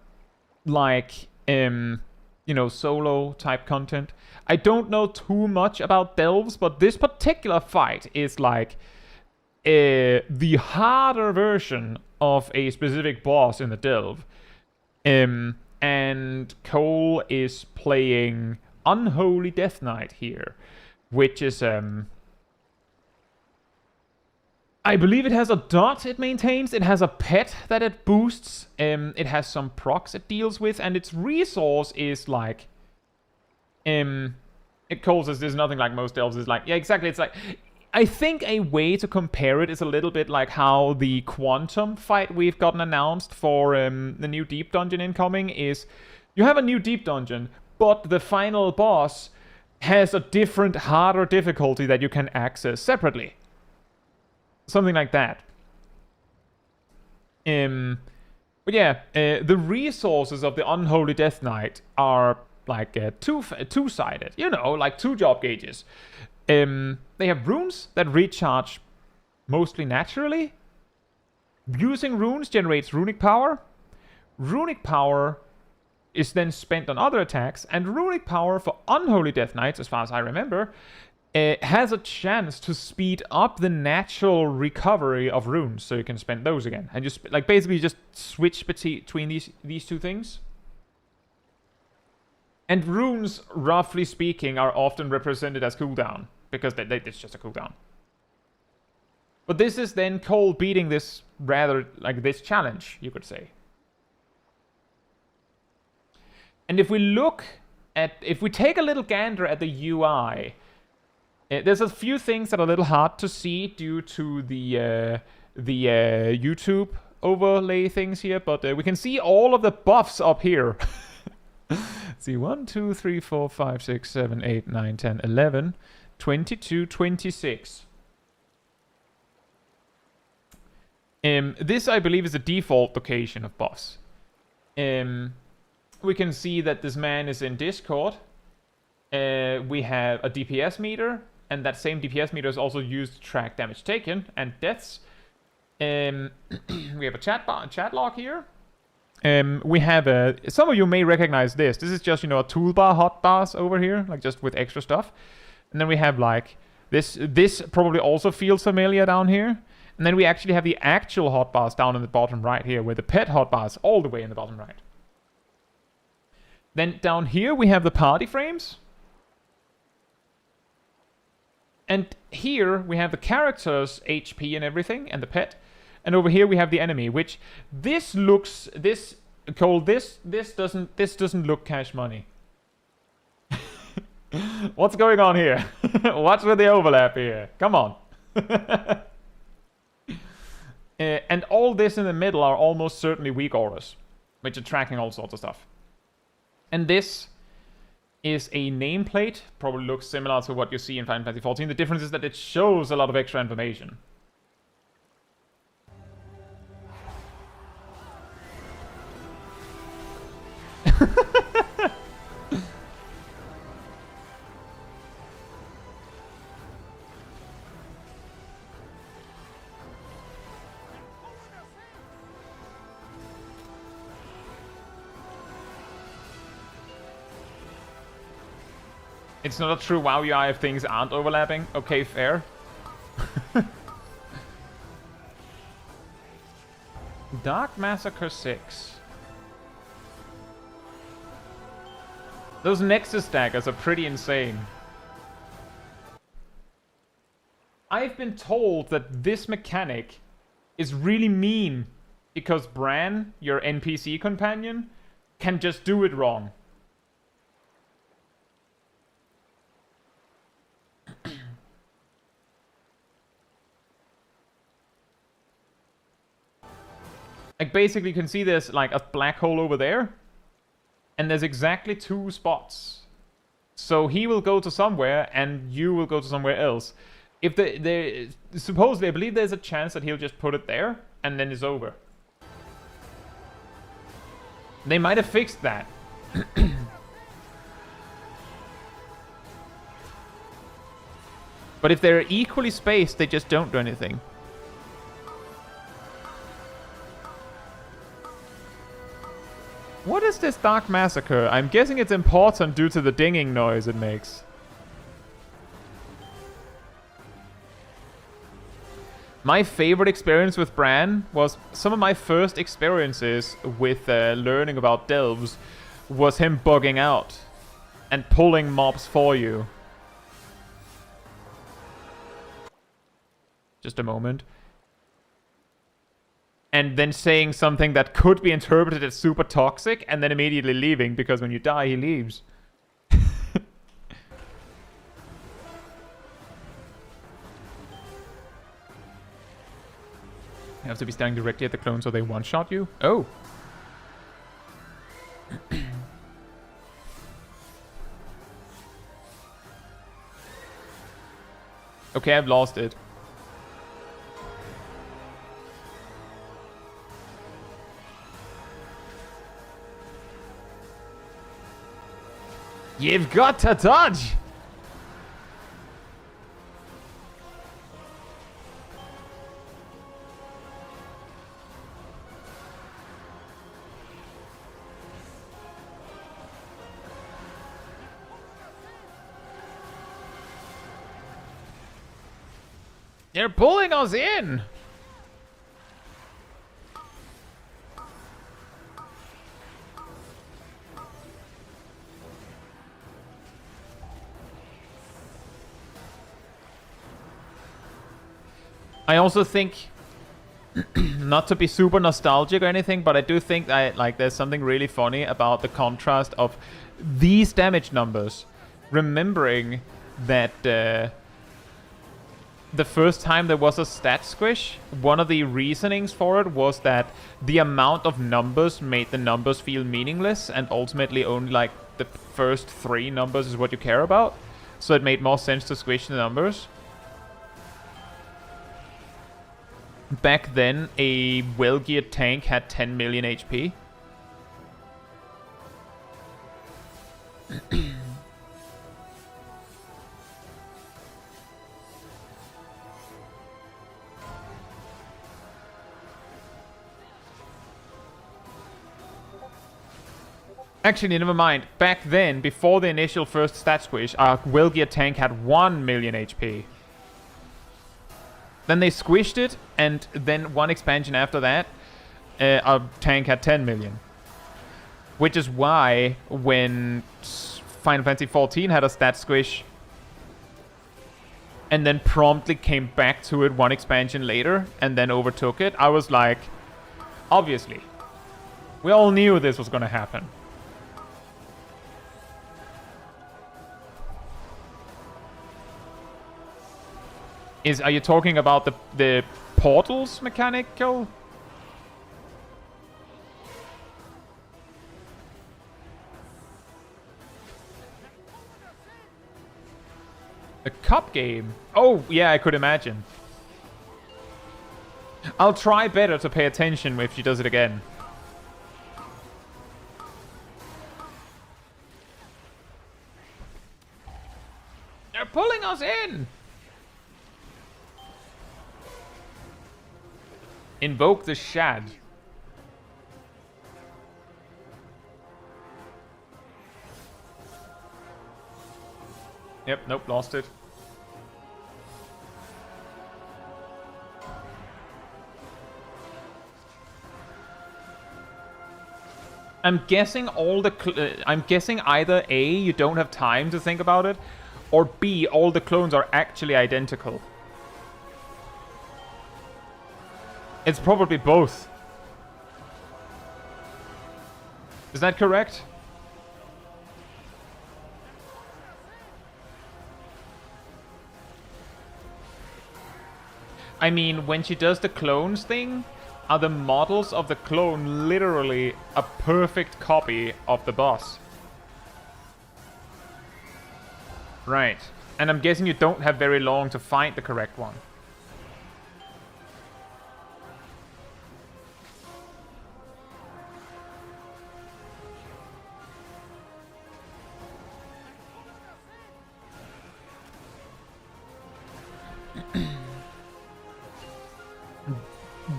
solo type content. I don't know too much about delves, but this particular fight is the harder version of a specific boss in the delve. And Cole is playing Unholy Death Knight here, which is I believe it has a dot it maintains, it has a pet that it boosts, it has some procs it deals with, and its resource is it calls us, there's nothing like most elves, is yeah, exactly, it's I think a way to compare it is a little bit like how the Quantum fight we've gotten announced for the new Deep Dungeon incoming is, you have a new Deep Dungeon, but the final boss has a different, harder difficulty that you can access separately. Something like that. But yeah, the resources of the Unholy Death Knight are two-sided, like two job gauges. They have runes that recharge mostly naturally. Using runes generates runic power. Runic power is then spent on other attacks, and runic power for Unholy Death Knights, as far as I remember, has a chance to speed up the natural recovery of runes, so you can spend those again. And just basically just switch between these two things. And runes, roughly speaking, are often represented as cooldown, because it's just a cooldown. But this is then Cole beating this rather like this challenge, you could say. And if we take a little gander at the UI, there's a few things that are a little hard to see due to the YouTube overlay things here, but we can see all of the buffs up here. Let's see, 1, 2, 3, 4, 5, 6, 7, 8, 9, 10, 11, 22, 26. This, I believe, is the default location of buffs. We can see that this man is in Discord. We have a DPS meter, and that same DPS meter is also used to track damage taken and deaths. We have a chat log here. We have some of you may recognize this. This is just, you know, a toolbar hotbars over here, like just with extra stuff. And then we have like this probably also feels familiar down here. And then we actually have the actual hotbars down in the bottom right here, where the pet hotbars all the way in the bottom right. Then down here we have the party frames. And here we have the characters' HP and everything, and the pet. And over here we have the enemy, which this doesn't look cash money. What's going on here? What's with the overlap here? Come on. And all this in the middle are almost certainly weak orders, which are tracking all sorts of stuff. And this is a nameplate. Probably looks similar to what you see in Final Fantasy XIV. The difference is that it shows a lot of extra information. It's not a true WoW UI if things aren't overlapping. Okay, fair. Dark Massacre 6. Those Nexus daggers are pretty insane. I've been told that this mechanic is really mean because Bran, your NPC companion, can just do it wrong. Like, basically, you can see there's, like, a black hole over there. And there's exactly 2 spots. So he will go to somewhere, and you will go to somewhere else. If supposedly, I believe there's a chance that he'll just put it there, and then it's over. They might have fixed that. But if they're equally spaced, they just don't do anything. What is this Dark Massacre? I'm guessing it's important due to the dinging noise it makes. My favorite experience with Bran was some of my first experiences with learning about delves was him bugging out and pulling mobs for you. Just a moment. And then saying something that could be interpreted as super toxic, and then immediately leaving, because when you die, he leaves. You have to be standing directly at the clone so they one-shot you? Oh. Okay, I've lost it. You've got to dodge! They're pulling us in! I also think Not to be super nostalgic or anything, but I do think that like there's something really funny about the contrast of these damage numbers. Remembering that the first time there was a stat squish, one of the reasonings for it was that the amount of numbers made the numbers feel meaningless, and ultimately only like the first 3 numbers is what you care about. So it made more sense to squish the numbers. Back then, a well-geared tank had 10 million HP. Actually, never mind. Back then, before the initial first stat squish, our well-geared tank had 1 million HP. Then they squished it, and then one expansion after that, our tank had 10 million. Which is why, when Final Fantasy XIV had a stat squish, and then promptly came back to it one expansion later, and then overtook it, I was like, obviously. We all knew this was gonna happen. Are you talking about the portals mechanical? A cup game? Oh, yeah, I could imagine. I'll try better to pay attention if she does it again. They're pulling us in! Invoke the Shad. Yep, nope, lost it. I'm guessing I'm guessing either A, you don't have time to think about it, or B, all the clones are actually identical. It's probably both. Is that correct? I mean, when she does the clones thing, are the models of the clone literally a perfect copy of the boss? Right. And I'm guessing you don't have very long to find the correct one.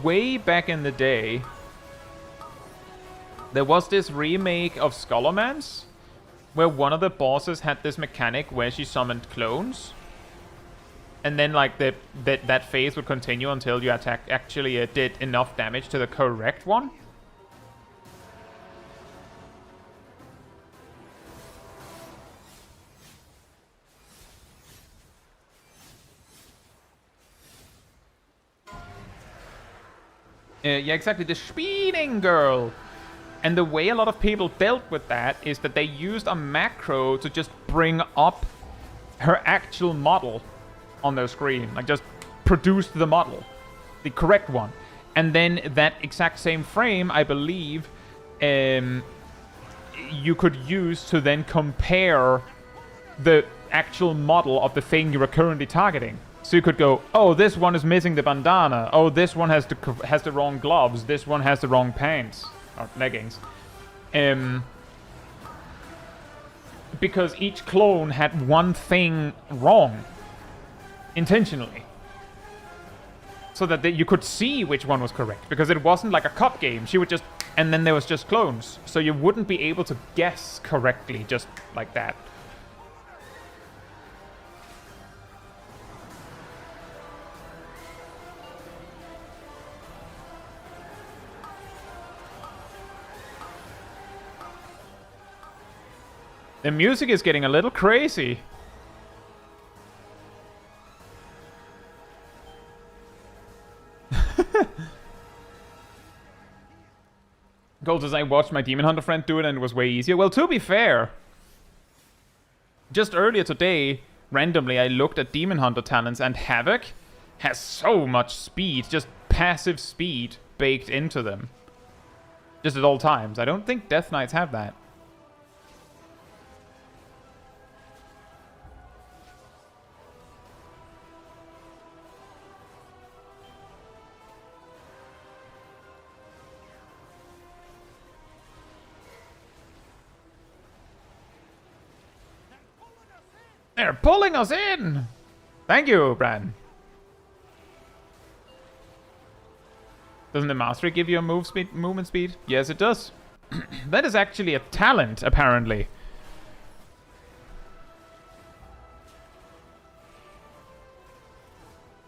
Way back in the day, there was this remake of Skullomance, where one of the bosses had this mechanic where she summoned clones, and then like that phase would continue until you actually did enough damage to the correct one. Yeah, exactly, the speeding girl. And the way a lot of people dealt with that is that they used a macro to just bring up her actual model on their screen. Like, just produced the model, the correct one. And then that exact same frame, I believe, you could use to then compare the actual model of the thing you were currently targeting. So you could go, oh, this one is missing the bandana. Oh, this one has the wrong gloves. This one has the wrong pants or leggings. Because each clone had one thing wrong intentionally, so that you could see which one was correct. Because it wasn't like a cop game. She would just, and then there was just clones, so you wouldn't be able to guess correctly just like that. The music is getting a little crazy. Gold says, I watched my Demon Hunter friend do it and it was way easier. Well, to be fair, just earlier today, randomly, I looked at Demon Hunter talents, and Havoc has so much speed, just passive speed baked into them. Just at all times. I don't think Death Knights have that. They're pulling us in! Thank you, Bran. Doesn't the mastery give you a movement speed? Yes, it does. That is actually a talent, apparently.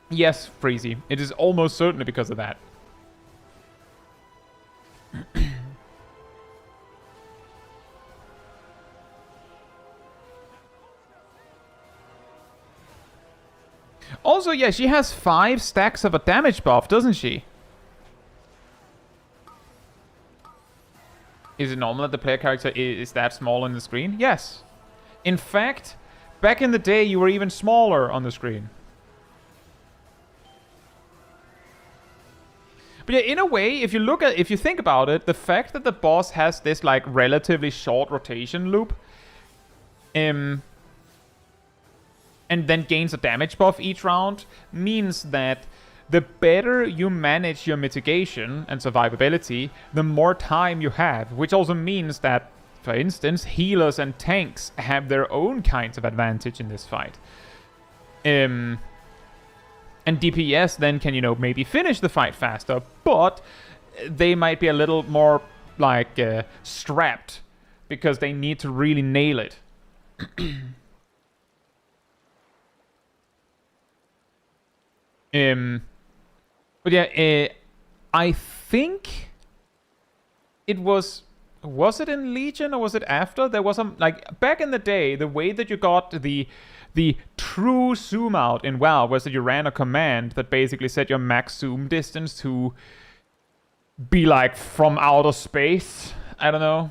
Yes, Freezy. It is almost certainly because of that. Also, yeah, she has 5 stacks of a damage buff, doesn't she? Is it normal that the player character is that small on the screen? Yes. In fact, back in the day, you were even smaller on the screen. But yeah, in a way, if you think about it, the fact that the boss has this like relatively short rotation loop, and then gains a damage buff each round, means that the better you manage your mitigation and survivability, the more time you have. Which also means that, for instance, healers and tanks have their own kinds of advantage in this fight. And DPS then can, maybe finish the fight faster, but they might be a little more, like, strapped, because they need to really nail it. But yeah, I think it was it in Legion or was it after? There was some, like, back in the day, the way that you got the true zoom out in WoW was that you ran a command that basically set your max zoom distance to be like from outer space. I don't know.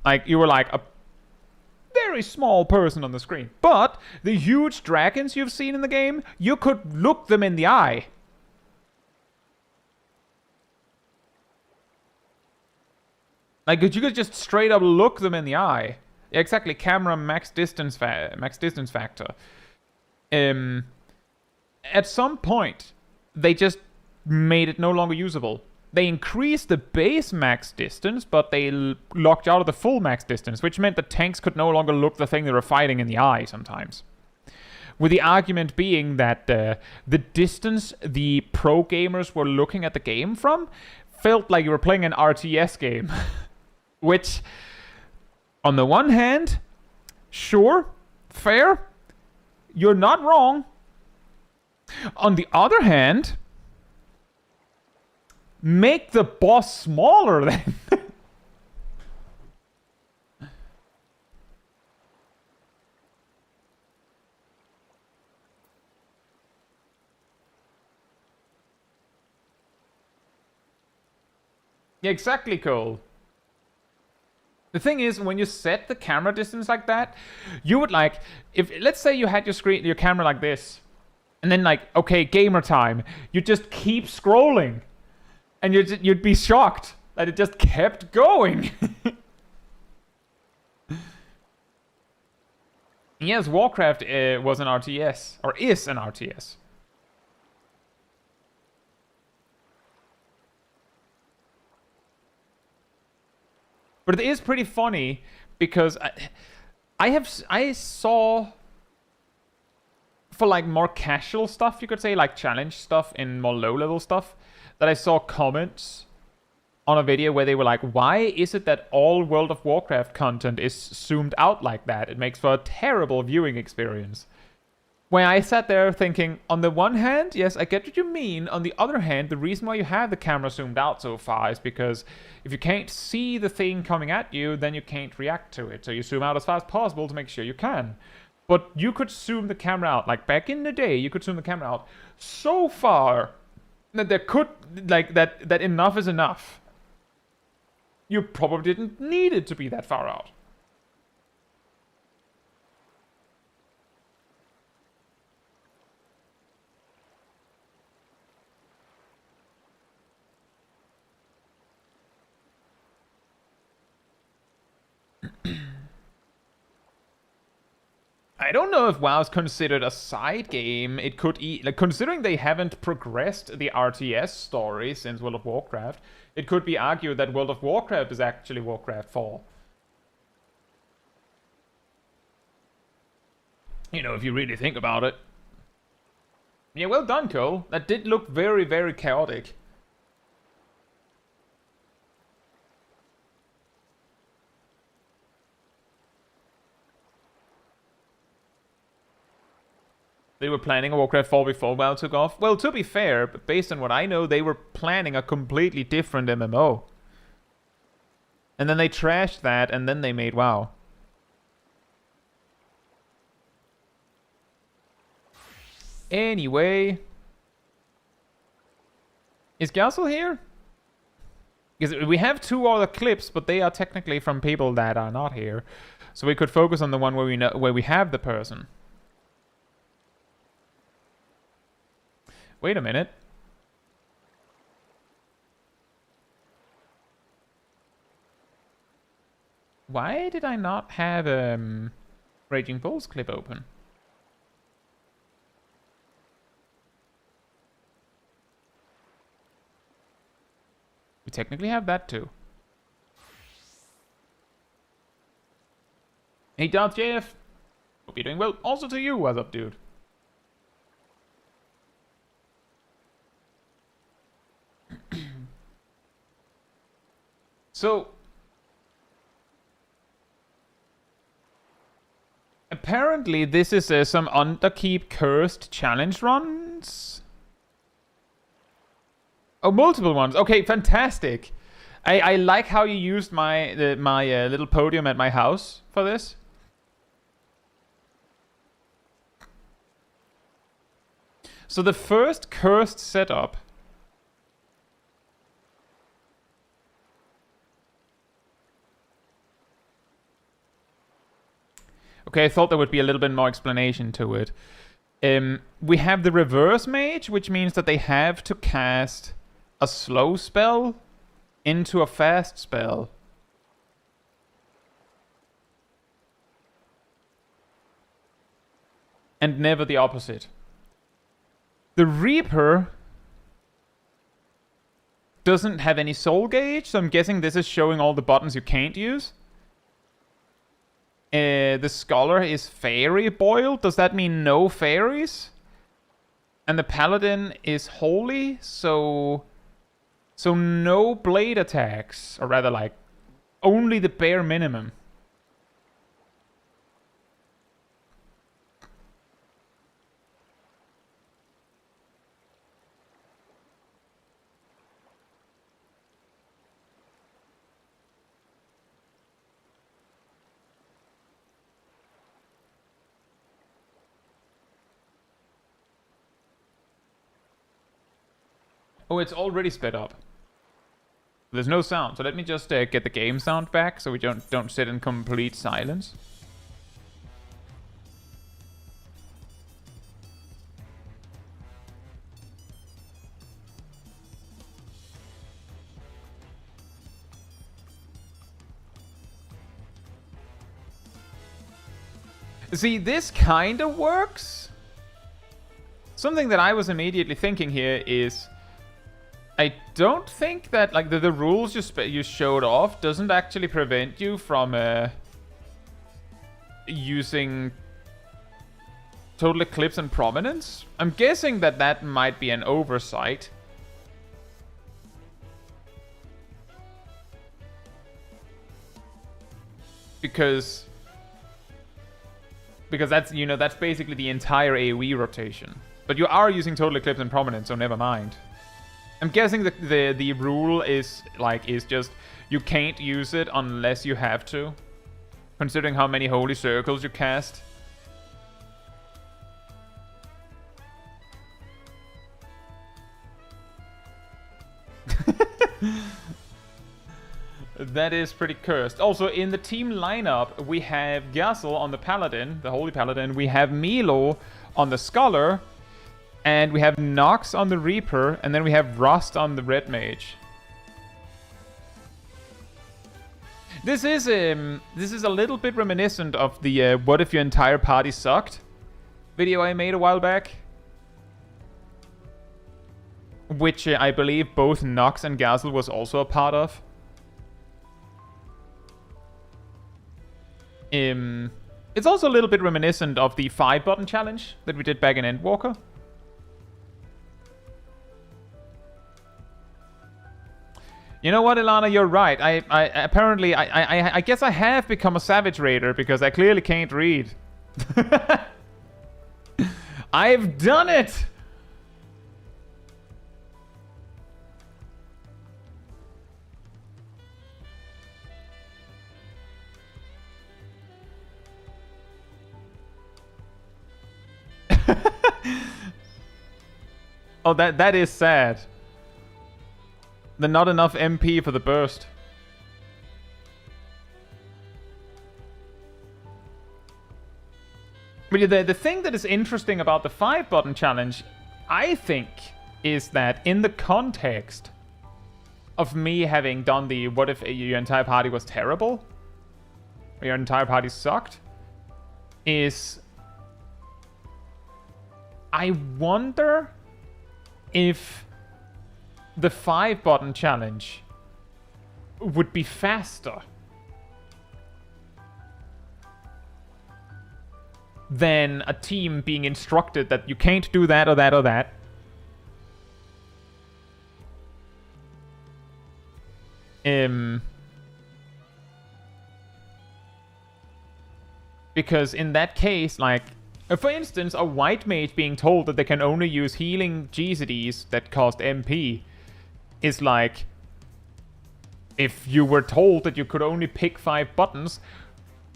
Like, you were like a very small person on the screen. But the huge dragons you've seen in the game, you could look them in the eye. Like, you could just straight up look them in the eye. Yeah, exactly, camera max distance factor. At some point, they just made it no longer usable. They increased the base max distance, but they locked you out of the full max distance, which meant that tanks could no longer look the thing they were fighting in the eye sometimes. With the argument being that the distance the pro gamers were looking at the game from felt like you were playing an RTS game. Which, on the one hand, sure, fair, you're not wrong. On the other hand, make the boss smaller then. Yeah, exactly, Cole. The thing is, when you set the camera distance like that, you would like, if let's say you had your camera like this, and then like, okay, gamer time, you just keep scrolling, and you'd be shocked that it just kept going. Yes, Warcraft was an RTS, or is an RTS. But it is pretty funny because I saw, for like more casual stuff, you could say, like challenge stuff in more low level stuff, that I saw comments on a video where they were like, why is it that all World of Warcraft content is zoomed out like that? It makes for a terrible viewing experience. When I sat there thinking, on the one hand, yes, I get what you mean. On the other hand, the reason why you have the camera zoomed out so far is because if you can't see the thing coming at you, then you can't react to it. So you zoom out as far as possible to make sure you can. But you could zoom the camera out, like back in the day, you could zoom the camera out so far that there could, like, that enough is enough. you probably didn't need it to be that far out. I don't know if WoW's considered a side game. It could like, considering they haven't progressed the RTS story since World of Warcraft, it could be argued that World of Warcraft is actually Warcraft 4. You know, if you really think about it. Yeah, well done, Cole. That did look very, very chaotic. They were planning a Warcraft 4 before WoW took off. Well, to be fair, but based on what I know, they were planning a completely different MMO. And then they trashed that, and then they made WoW. Anyway. Is Gassel here? Because we have 2 other clips, but they are technically from people that are not here. So we could focus on the one where we have the person. Wait a minute. Why did I not have Raging Bull's clip open? We technically have that too. Hey, Darth JF. Hope you're doing well. Also to you, what's up, dude? So, apparently this is some Underkeep cursed challenge runs. Oh, multiple ones. Okay, fantastic. I like how you used my little podium at my house for this. So the first cursed setup. Okay, I thought there would be a little bit more explanation to it. We have the reverse mage, which means that they have to cast a slow spell into a fast spell. And never the opposite. The Reaper doesn't have any soul gauge, so I'm guessing this is showing all the buttons you can't use. The Scholar is Fairy Boiled. Does that mean no fairies? And the Paladin is Holy, so no blade attacks. Or rather, like, only the bare minimum. Oh, it's already sped up. There's no sound, so let me just get the game sound back so we don't sit in complete silence. See, this kind of works. Something that I was immediately thinking here is, I don't think that like the rules you showed off doesn't actually prevent you from using Total Eclipse and Prominence. I'm guessing that that might be an oversight. Because that's, you know, that's basically the entire AoE rotation. But you are using Total Eclipse and Prominence, so never mind. I'm guessing the rule is just you can't use it unless you have to, considering how many holy circles you cast. That is pretty cursed. Also, in the team lineup, we have Gazel on the Paladin, the Holy Paladin. We have Milo on the Scholar. And we have Nox on the Reaper. And then we have Rust on the Red Mage. This is a little bit reminiscent of the what if your entire party sucked video I made a while back. Which I believe both Nox and Gazel was also a part of. It's also a little bit reminiscent of the 5-button challenge that we did back in Endwalker. You know what, Ilana, you're right. I guess I have become a Savage Raider because I clearly can't read. I've done it! Oh, that is sad. There's not enough MP for the burst. But the thing that is interesting about the 5-button challenge, I think, is that in the context of me having done the what if your entire party was terrible, or your entire party sucked, is I wonder if the 5-button challenge would be faster than a team being instructed that you can't do that or that or that. Because in that case, like, for instance, a white mage being told that they can only use healing GCDs that cost MP is like, if you were told that you could only pick 5 buttons,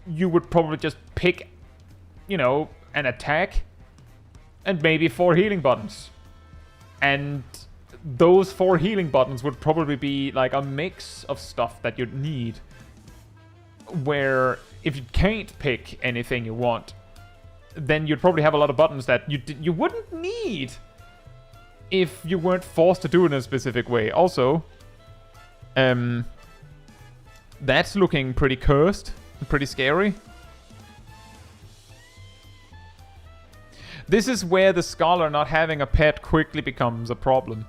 you would probably just pick, you know, an attack and maybe 4 healing buttons. And those 4 healing buttons would probably be like a mix of stuff that you'd need. Where if you can't pick anything you want, then you'd probably have a lot of buttons that you wouldn't need if you weren't forced to do it in a specific way. Also, that's looking pretty cursed, pretty scary. This is where the Scholar not having a pet quickly becomes a problem.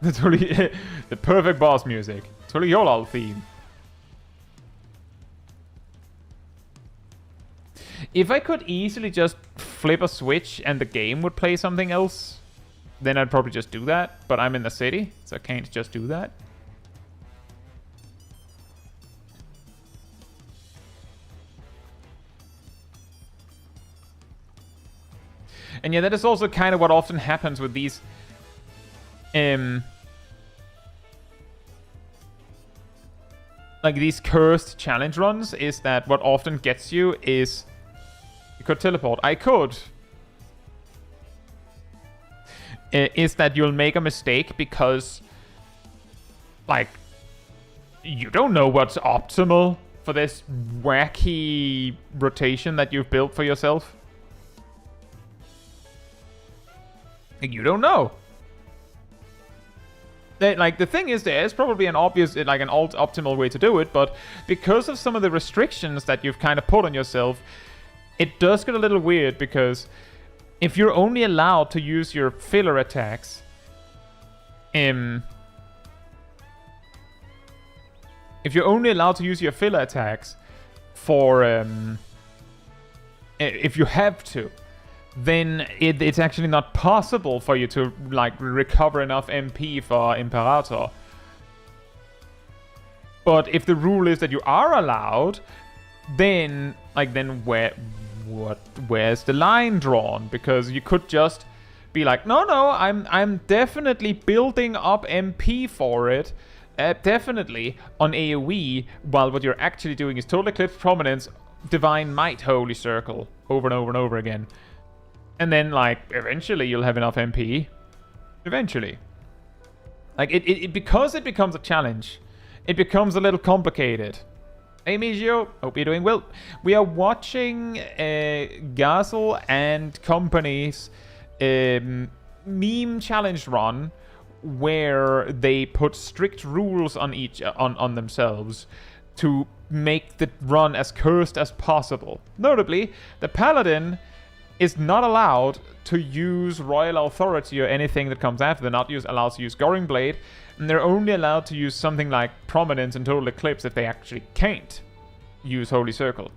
That's really the perfect boss music. It's really your all theme. If I could easily just flip a switch and the game would play something else, then I'd probably just do that. But I'm in the city, so I can't just do that. And yeah, that is also kind of what often happens with these like these cursed challenge runs, is that what often gets you is you could teleport. I could. Is that you'll make a mistake because, like, you don't know what's optimal for this wacky rotation that you've built for yourself. Like, you don't know. Like, the thing is, there is probably an obvious, like, an optimal way to do it, but because of some of the restrictions that you've kind of put on yourself, it does get a little weird, because if you're only allowed to use your filler attacks, if you're only allowed to use your filler attacks for, if you have to, then it's actually not possible for you to, like, recover enough MP for Imperator. But if the rule is that you are allowed, then, like, then where's the line drawn? Because you could just be like, no, I'm definitely building up MP for it, definitely on AoE, while what you're actually doing is Total Eclipse, Prominence, Divine Might, Holy Circle, over and over and over again. And then, like, eventually you'll have enough MP. Eventually. Like, because it becomes a challenge, it becomes a little complicated. Hey, Mijio. Hope you're doing well. We are watching Gazel and company's meme challenge run where they put strict rules on on themselves to make the run as cursed as possible. Notably, the Paladin is not allowed to use Royal Authority or anything that comes after. They're not allowed to use Goring Blade, and they're only allowed to use something like Prominence and Total Eclipse if they actually can't use Holy Circle.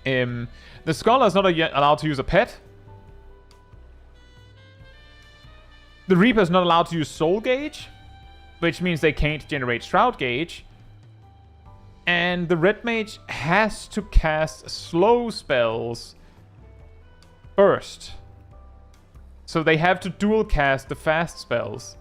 The Scholar is not allowed to use a pet. The Reaper is not allowed to use Soul Gauge, which means they can't generate Shroud Gauge. And the Red Mage has to cast slow spells first. So they have to dual cast the fast spells.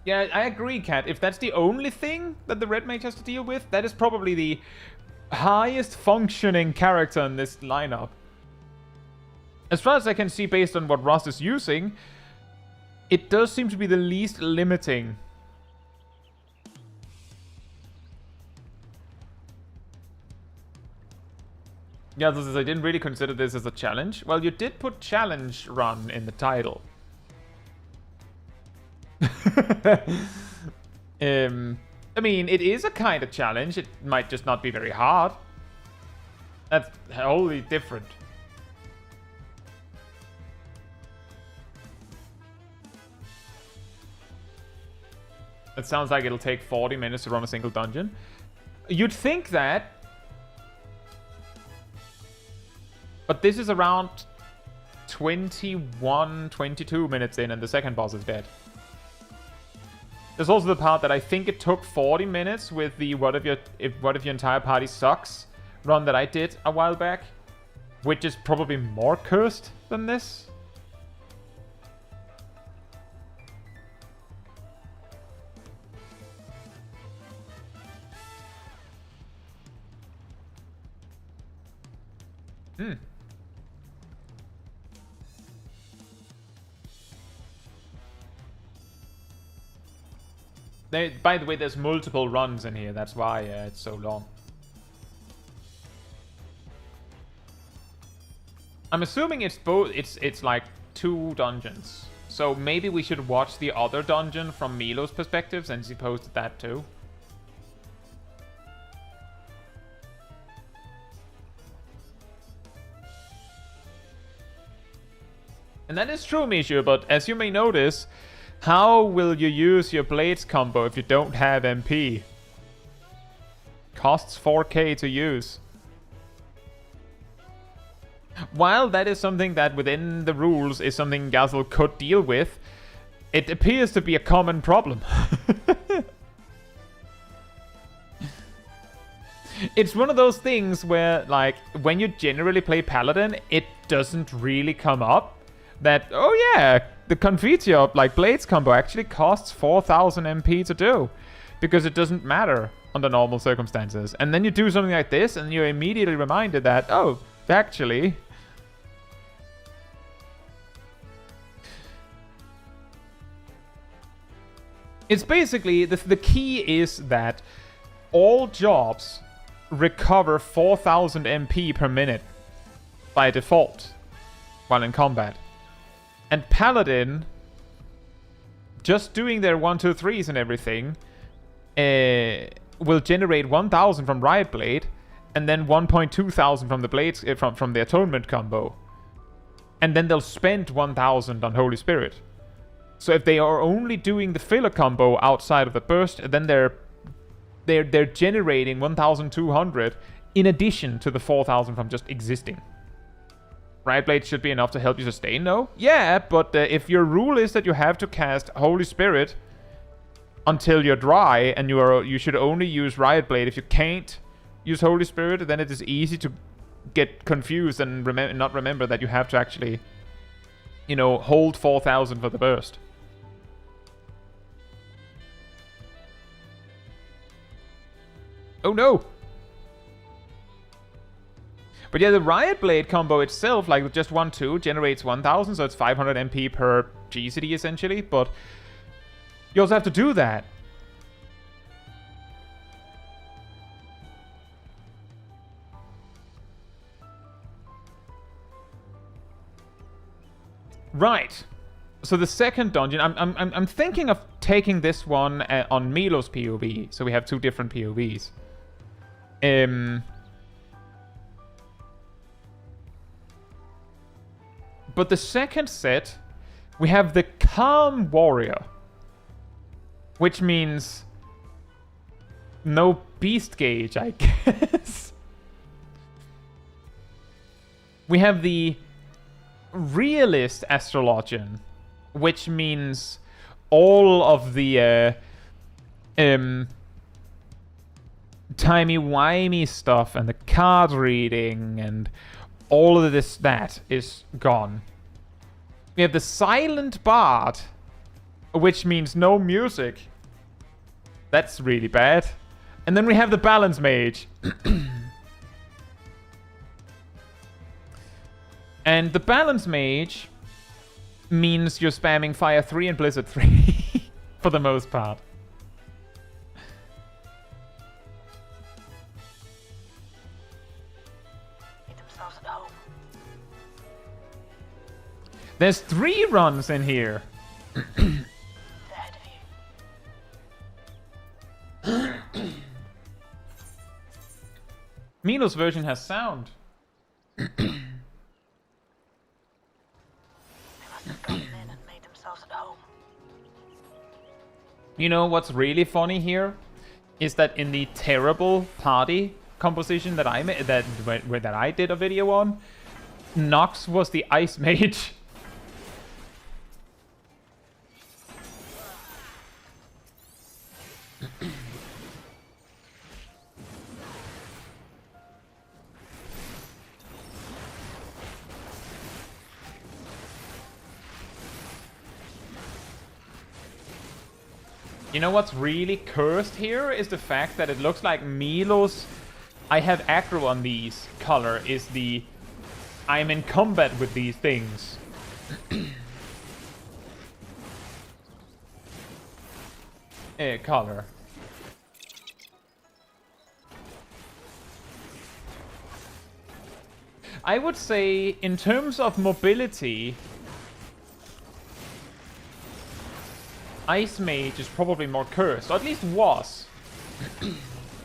Yeah, I agree, Kat. If that's the only thing that the Red Mage has to deal with, that is probably the highest functioning character in this lineup. As far as I can see, based on what Ross is using, it does seem to be the least limiting. Yeah, this is, I didn't really consider this as a challenge. Well, you did put challenge run in the title. I mean, it is a kind of challenge. It might just not be very hard. That's wholly different. It sounds like it'll take 40 minutes to run a single dungeon. You'd think that. But this is around 21, 22 minutes in and the second boss is dead. There's also the part that I think it took 40 minutes with the what if your entire party sucks run that I did a while back. Which is probably more cursed than this. By the way, there's multiple runs in here. That's why it's so long. I'm assuming it's both. It's like 2 dungeons. So maybe we should watch the other dungeon from Milo's perspective, since he posted that too. And that is true, Mishu, but as you may notice, how will you use your Blades combo if you don't have MP? Costs 4k to use. While that is something that within the rules is something Gazel could deal with, it appears to be a common problem. It's one of those things where, like, when you generally play Paladin, it doesn't really come up. That, oh yeah, the Confiteor, like, Blades combo actually costs 4000 MP to do. Because it doesn't matter under normal circumstances. And then you do something like this, and you're immediately reminded that, oh, actually... It's basically, the key is that all jobs recover 4000 MP per minute by default while in combat. And Paladin, just doing their 1, 2, 3s and everything, will generate 1000 from Riot Blade, and then 1,200 from the Blades from the Atonement combo. And then they'll spend 1000 on Holy Spirit. So if they are only doing the filler combo outside of the burst, then they're generating 1200 in addition to the 4000 from just existing. Riot Blade should be enough to help you sustain, no? Yeah, but if your rule is that you have to cast Holy Spirit until you're dry, and you should only use Riot Blade if you can't use Holy Spirit, then it is easy to get confused and not remember that you have to actually, you know, hold 4000 for the burst. Oh no! But yeah, the Riot Blade combo itself, like just 1-2, generates 1000, so it's 500 MP per GCD essentially, but you also have to do that. Right. So the second dungeon, I'm thinking of taking this one on Milo's POV, so we have two different POVs. But the second set, we have the Calm Warrior, which means no beast gauge, I guess. We have the Realist Astrologian, which means all of the timey-wimey stuff and the card reading and all of that is gone. We have the Silent Bard, which means no music. That's really bad. And then we have the Balance Mage. And the Balance Mage means you're spamming Fire 3 and Blizzard 3 for the most part. There's 3 runs in here. Milo's version has sound. You know what's really funny here is that in the terrible party composition that I made, that I did a video on, Nox was the Ice Mage. You know what's really cursed here is the fact that it looks like Milo's I have aggro on these color is the I'm in combat with these things. Color. I would say in terms of mobility, Ice Mage is probably more cursed, or at least was.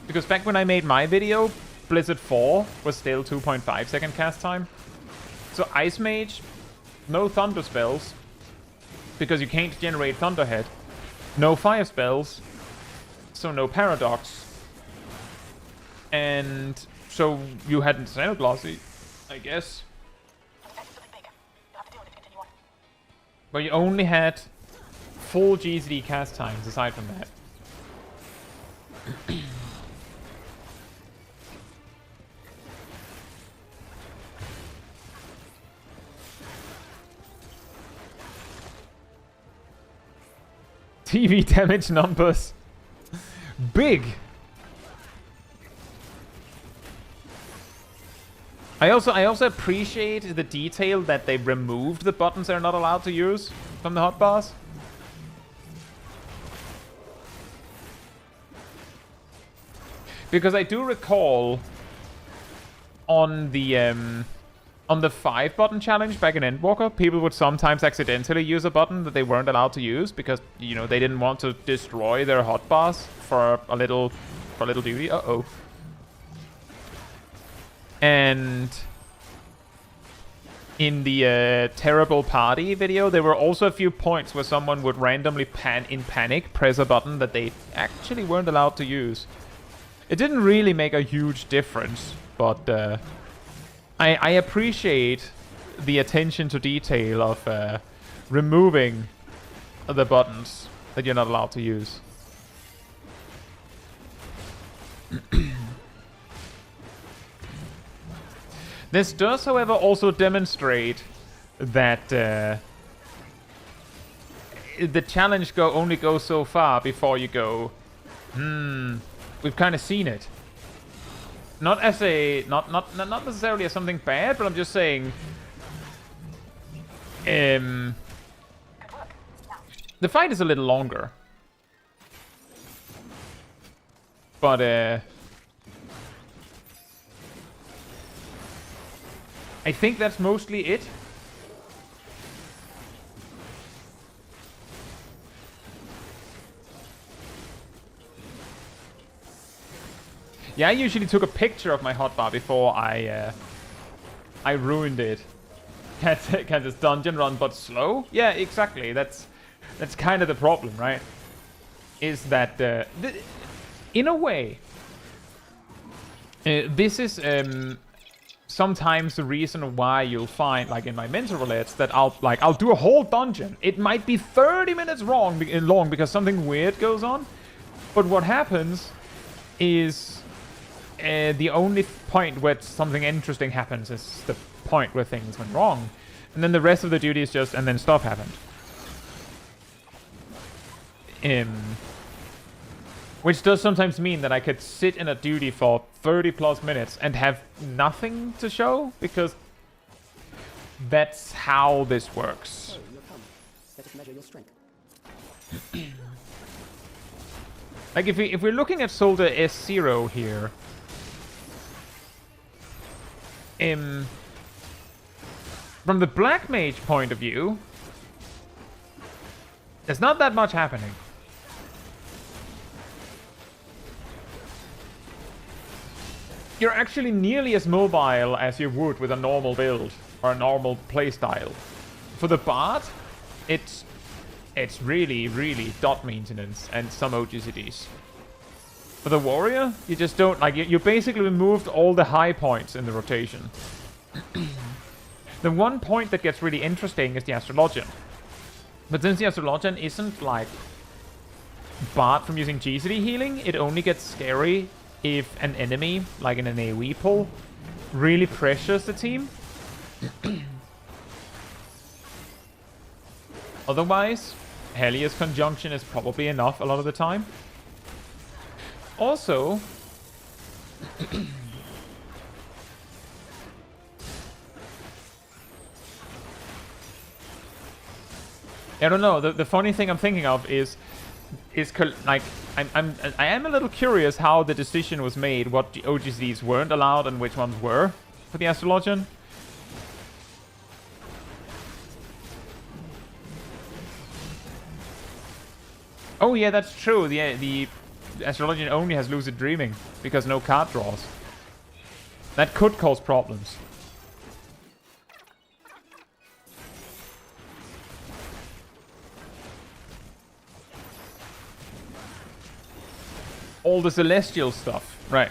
Because back when I made my video, Blizzard 4 was still 2.5 second cast time. So Ice Mage, no thunder spells, because you can't generate Thunderhead. No fire spells, so no Paradox. And so you had Xenoglossy, I guess. But you only had full GCD cast times aside from that. TV damage numbers. Big. I also appreciate the detail that they removed the buttons they're not allowed to use from the hotbars. Because I do recall on the 5-button challenge back in Endwalker, people would sometimes accidentally use a button that they weren't allowed to use because, you know, they didn't want to destroy their hotbars for a little duty. Uh-oh. And in the terrible party video, there were also a few points where someone would randomly in panic press a button that they actually weren't allowed to use. It didn't really make a huge difference, but I appreciate the attention to detail of removing the buttons that you're not allowed to use. This does, however, also demonstrate that the challenge only goes so far before you go, we've kind of seen it. Not as a not necessarily as something bad, but I'm just saying. The fight is a little longer, but I think that's mostly it. Yeah, I usually took a picture of my hotbar before I ruined it. Can't just dungeon run but slow? Yeah, exactly. That's kind of the problem, right? Is that in a way this is sometimes the reason why you'll find, like in my mental roulettes, that I'll do a whole dungeon. It might be 30 minutes long because something weird goes on, but what happens is the only point where something interesting happens is the point where things went wrong, and then the rest of the duty is just, and then stuff happened. Which does sometimes mean that I could sit in a duty for 30 plus minutes and have nothing to show, because that's how this works. Let us measure your strength. Like if we're looking at Soldier S0 here, from the Black Mage point of view, there's not that much happening. You're actually nearly as mobile as you would with a normal build or a normal playstyle. For the Bard, it's really, really dot maintenance and some OGCDs. For the Warrior, you just don't, like, you basically removed all the high points in the rotation. The one point that gets really interesting is the Astrologian. But since the Astrologian isn't, like, barred from using GCD healing, it only gets scary if an enemy, like in an AoE pull, really pressures the team. Otherwise, Helios Conjunction is probably enough a lot of the time. Also, I don't know. The funny thing I'm thinking of is like I am a little curious how the decision was made, what the OGCs weren't allowed and which ones were for the Astrologian. Oh yeah, that's true. The Astrologian only has Lucid Dreaming because no card draws. That could cause problems. All the celestial stuff, right?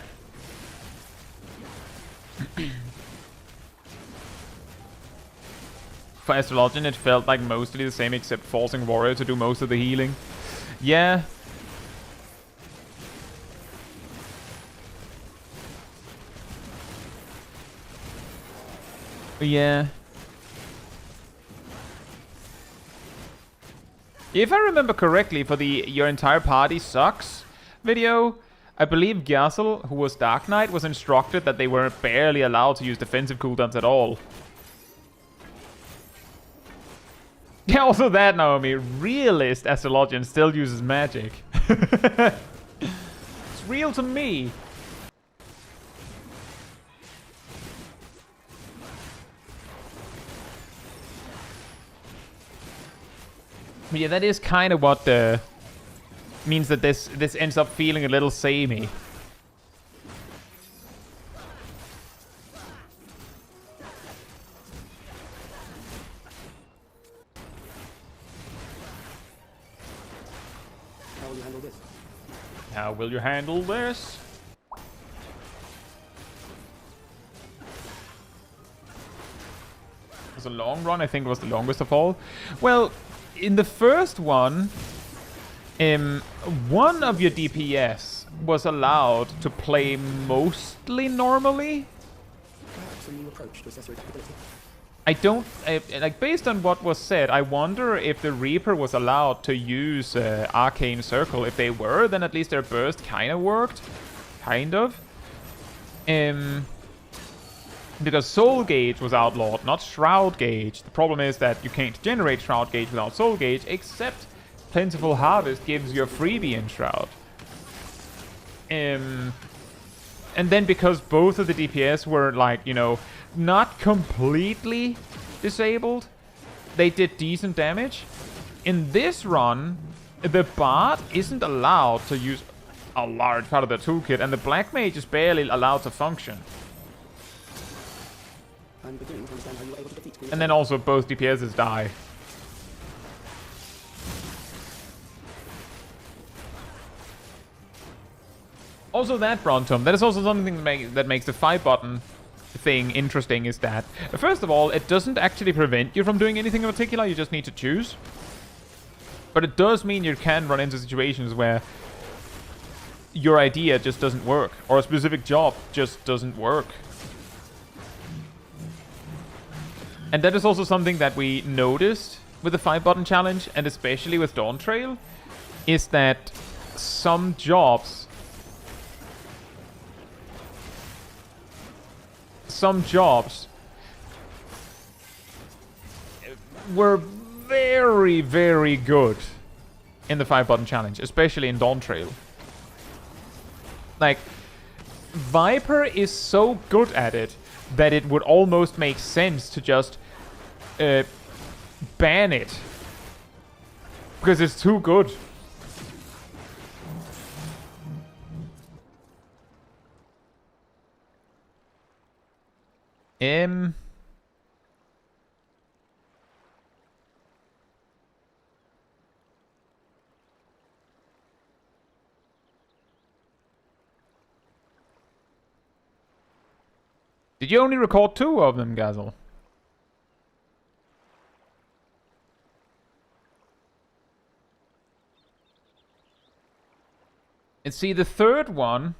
For Astrologian, it felt like mostly the same except forcing Warrior to do most of the healing. Yeah. Yeah. If I remember correctly, for the Your Entire Party Sucks video, I believe Gyasel, who was Dark Knight, was instructed that they were barely allowed to use defensive cooldowns at all. Yeah, also that, Naomi. Realist Astrologian still uses magic. It's real to me. But yeah, that is kind of what means that this ends up feeling a little samey. How will you handle this? How will you handle this? It was a long run. I think it was the longest of all. Well, in the first one, one of your DPS was allowed to play mostly normally. Perhaps a new approach to assess your adaptability. I don't, like, based on what was said, I wonder if the Reaper was allowed to use Arcane Circle. If they were, then at least their burst kind of worked. Kind of. Because Soul Gauge was outlawed, not Shroud Gauge. The problem is that you can't generate Shroud Gauge without Soul Gauge, except Plentiful Harvest gives you a freebie in Shroud. And then because both of the DPS were, like, you know, not completely disabled, they did decent damage. In this run, the Bard isn't allowed to use a large part of the toolkit, and the Black Mage is barely allowed to function. I'm beginning to understand how you were able to defeat Queen And then also both DPSs die. Also that Brontom, that is also something that makes the 5-button thing interesting, is that, first of all, it doesn't actually prevent you from doing anything in particular, you just need to choose. But it does mean you can run into situations where your idea just doesn't work, or a specific job just doesn't work. And that is also something that we noticed with the 5-button challenge, and especially with Dawntrail, is that some jobs were very, very good in the 5-button challenge, especially in Dawntrail. Like, Viper is so good at it that it would almost make sense to just ban it. Because it's too good. Did you only record 2 of them, Gazel? And see, the third one...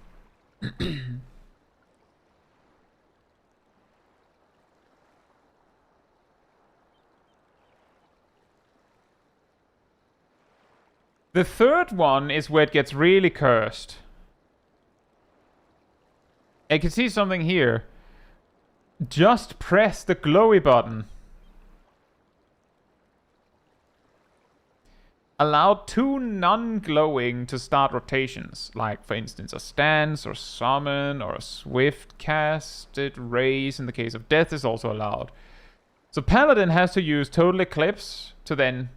The third one is where it gets really cursed. I can see something here. Just press the glowy button. Allow 2 non-glowing to start rotations. Like, for instance, a stance, or summon, or a swift casted raise in the case of death is also allowed. So Paladin has to use Total Eclipse to then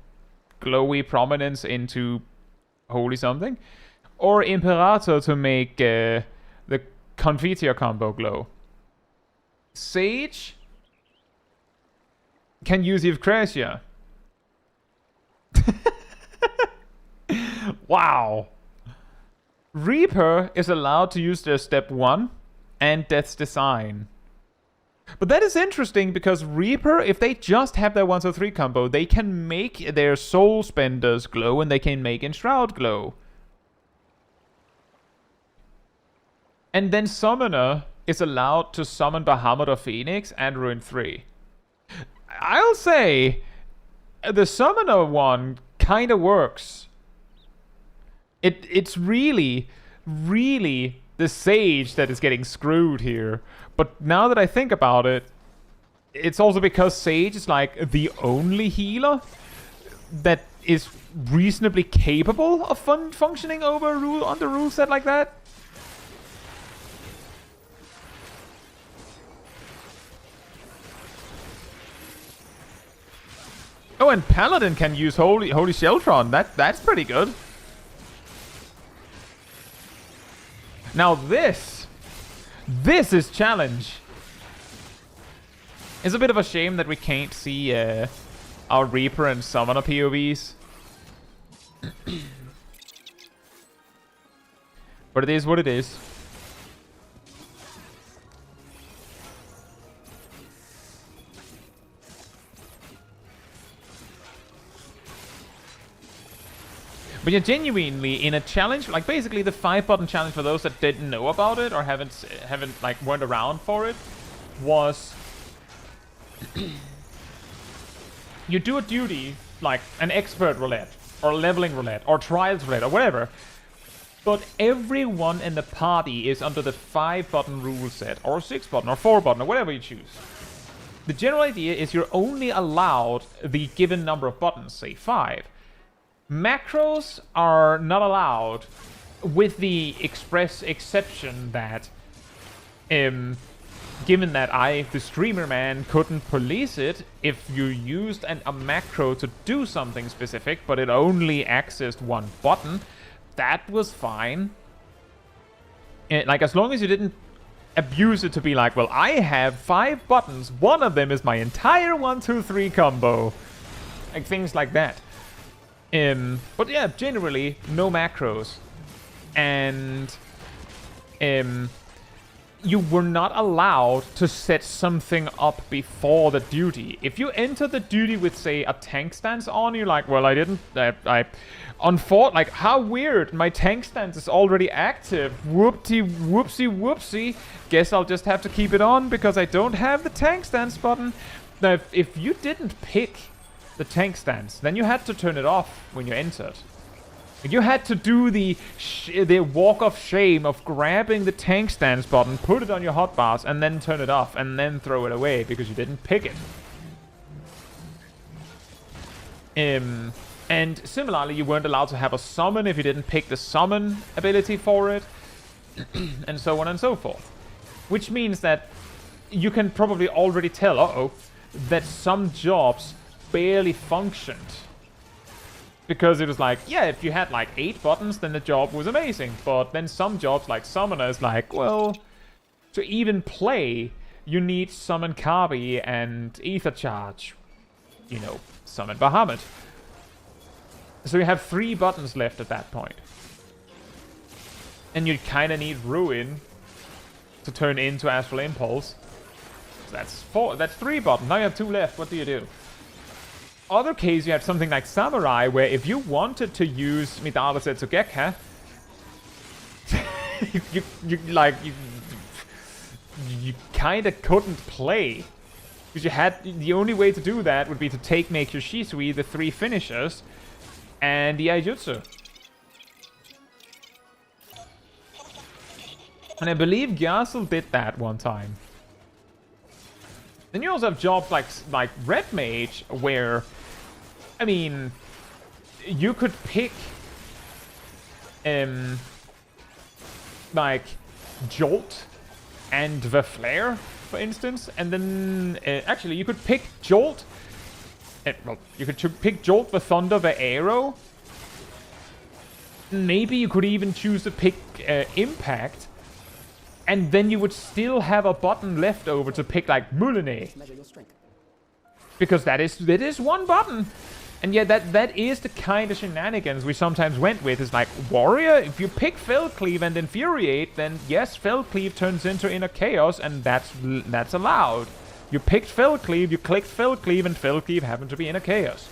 glowy prominence into holy something. Or Imperator to make the Confiteor combo glow. Sage can use Evcracia. Wow. Reaper is allowed to use their step 1 and Death's Design. But that is interesting because Reaper, if they just have their 1-3 combo, they can make their Soul Spenders glow and they can make Enshroud glow. And then Summoner is allowed to summon Bahamut or Phoenix and Ruin 3. I'll say the Summoner one kind of works. It's really, really the Sage that is getting screwed here. But now that I think about it, it's also because Sage is like the only healer that is reasonably capable of functioning over on the rule set like that. Oh, and Paladin can use Holy Sheltron. That's pretty good. Now this is challenge. It's a bit of a shame that we can't see our Reaper and Summoner POVs. But it is what it is. But yeah, genuinely, in a challenge, like basically the 5-button challenge for those that didn't know about it or haven't like weren't around for it, was you do a duty like an expert roulette or leveling roulette or trials roulette or whatever, But everyone in the party is under the 5-button rule set, or 6-button, or 4-button, or whatever you choose. The general idea is you're only allowed the given number of buttons, say 5. Macros are not allowed, with the express exception that, given that I, the streamer man, couldn't police it, if you used a macro to do something specific, but it only accessed one button, that was fine. Like, as long as you didn't abuse it to be like, well, I have 5 buttons, one of them is my entire 1, 2, 3 combo. Like, things like that. But yeah, generally, no macros. And, you were not allowed to set something up before the duty. If you enter the duty with, say, a tank stance on, you're like, well, I didn't, like, how weird, my tank stance is already active. Whoopsie. Guess I'll just have to keep it on because I don't have the tank stance button. Now, if you didn't pick the tank stance, then you had to turn it off when you entered. You had to do the walk of shame of grabbing the tank stance button, put it on your hotbars, and then turn it off, and then throw it away because you didn't pick it. And similarly, you weren't allowed to have a summon if you didn't pick the summon ability for it, and so on and so forth. Which means that you can probably already tell, that some jobs barely functioned. Because it was like, yeah, if you had like 8 buttons, then the job was amazing. But then some jobs, like Summoner, is like, well, to even play, you need Summon Kabi and Ether Charge. You know, Summon Bahamut. So you have 3 buttons left at that point. And you kind of need Ruin to turn into Astral Impulse. So that's 3 buttons. Now you have 2 left. What do you do? Other case, you have something like Samurai, where if you wanted to use Midara Setsugekka, you kind of couldn't play. Because you had, the only way to do that would be to make your Shisui the 3 finishers, and the Aijutsu. And I believe Gyasel did that one time. Then you also have jobs like Red Mage, where, I mean, you could pick, like, Jolt and the Flare, for instance, and then, actually, you could pick Jolt, well, you could pick Jolt, the Thunder, the Arrow. Maybe you could even choose to pick Impact, and then you would still have a button left over to pick, like, Moulinet. Because that is one button. And yeah, that is the kind of shenanigans we sometimes went with. It's like, Warrior, if you pick Fellcleave and Infuriate, then yes, Fellcleave turns into Inner Chaos, and that's allowed. You picked Fellcleave, you clicked Fellcleave, and Fellcleave happened to be Inner Chaos.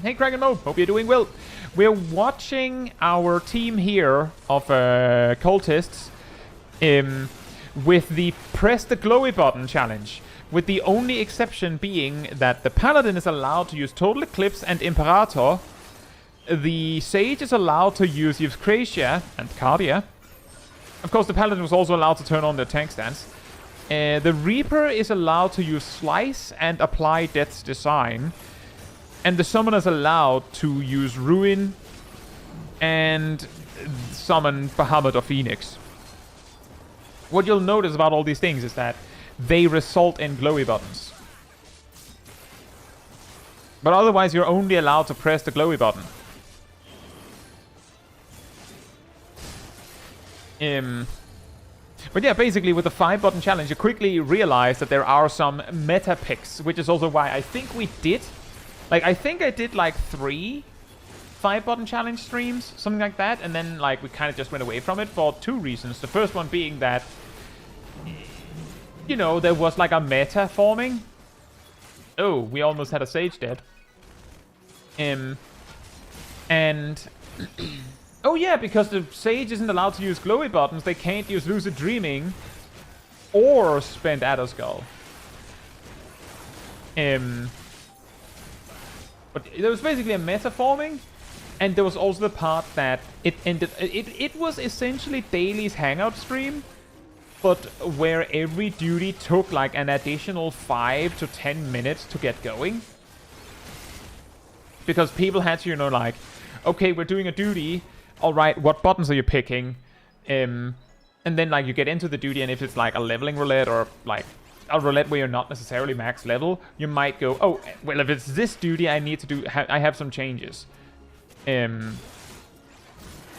Hey, Kraken Mo, hope you're doing well. We're watching our team here of cultists with the press the glowy button challenge, with the only exception being that the Paladin is allowed to use Total Eclipse and Imperator, the Sage is allowed to use Euthracia and Cardia. Of course, the Paladin was also allowed to turn on their tank stance. The Reaper is allowed to use Slice and apply Death's Design. And the Summoner is allowed to use Ruin and summon Bahamut or Phoenix. What you'll notice about all these things is that they result in glowy buttons. But otherwise, you're only allowed to press the glowy button. But yeah, basically with the 5-button challenge, you quickly realize that there are some meta picks, which is also why I think we did... Like, I think I did, like, 3 5-button challenge streams, something like that, and then, like, we kind of just went away from it for 2 reasons. The first one being that, you know, there was, like, a meta forming. Oh, we almost had a Sage dead. And... oh, yeah, because the Sage isn't allowed to use glowy buttons, they can't use Lucid Dreaming or spend Adderskull. But there was basically a meta forming, And there was also the part that it ended. It was essentially Daily's Hangout stream, but where every duty took like an additional 5 to 10 minutes to get going. Because people had to, you know, like, okay, we're doing a duty. All right, what buttons are you picking? And then like you get into the duty, and if it's like a leveling roulette or like a roulette where you're not necessarily max level, you might go, oh, well, if it's this duty, I need to do. I have some changes.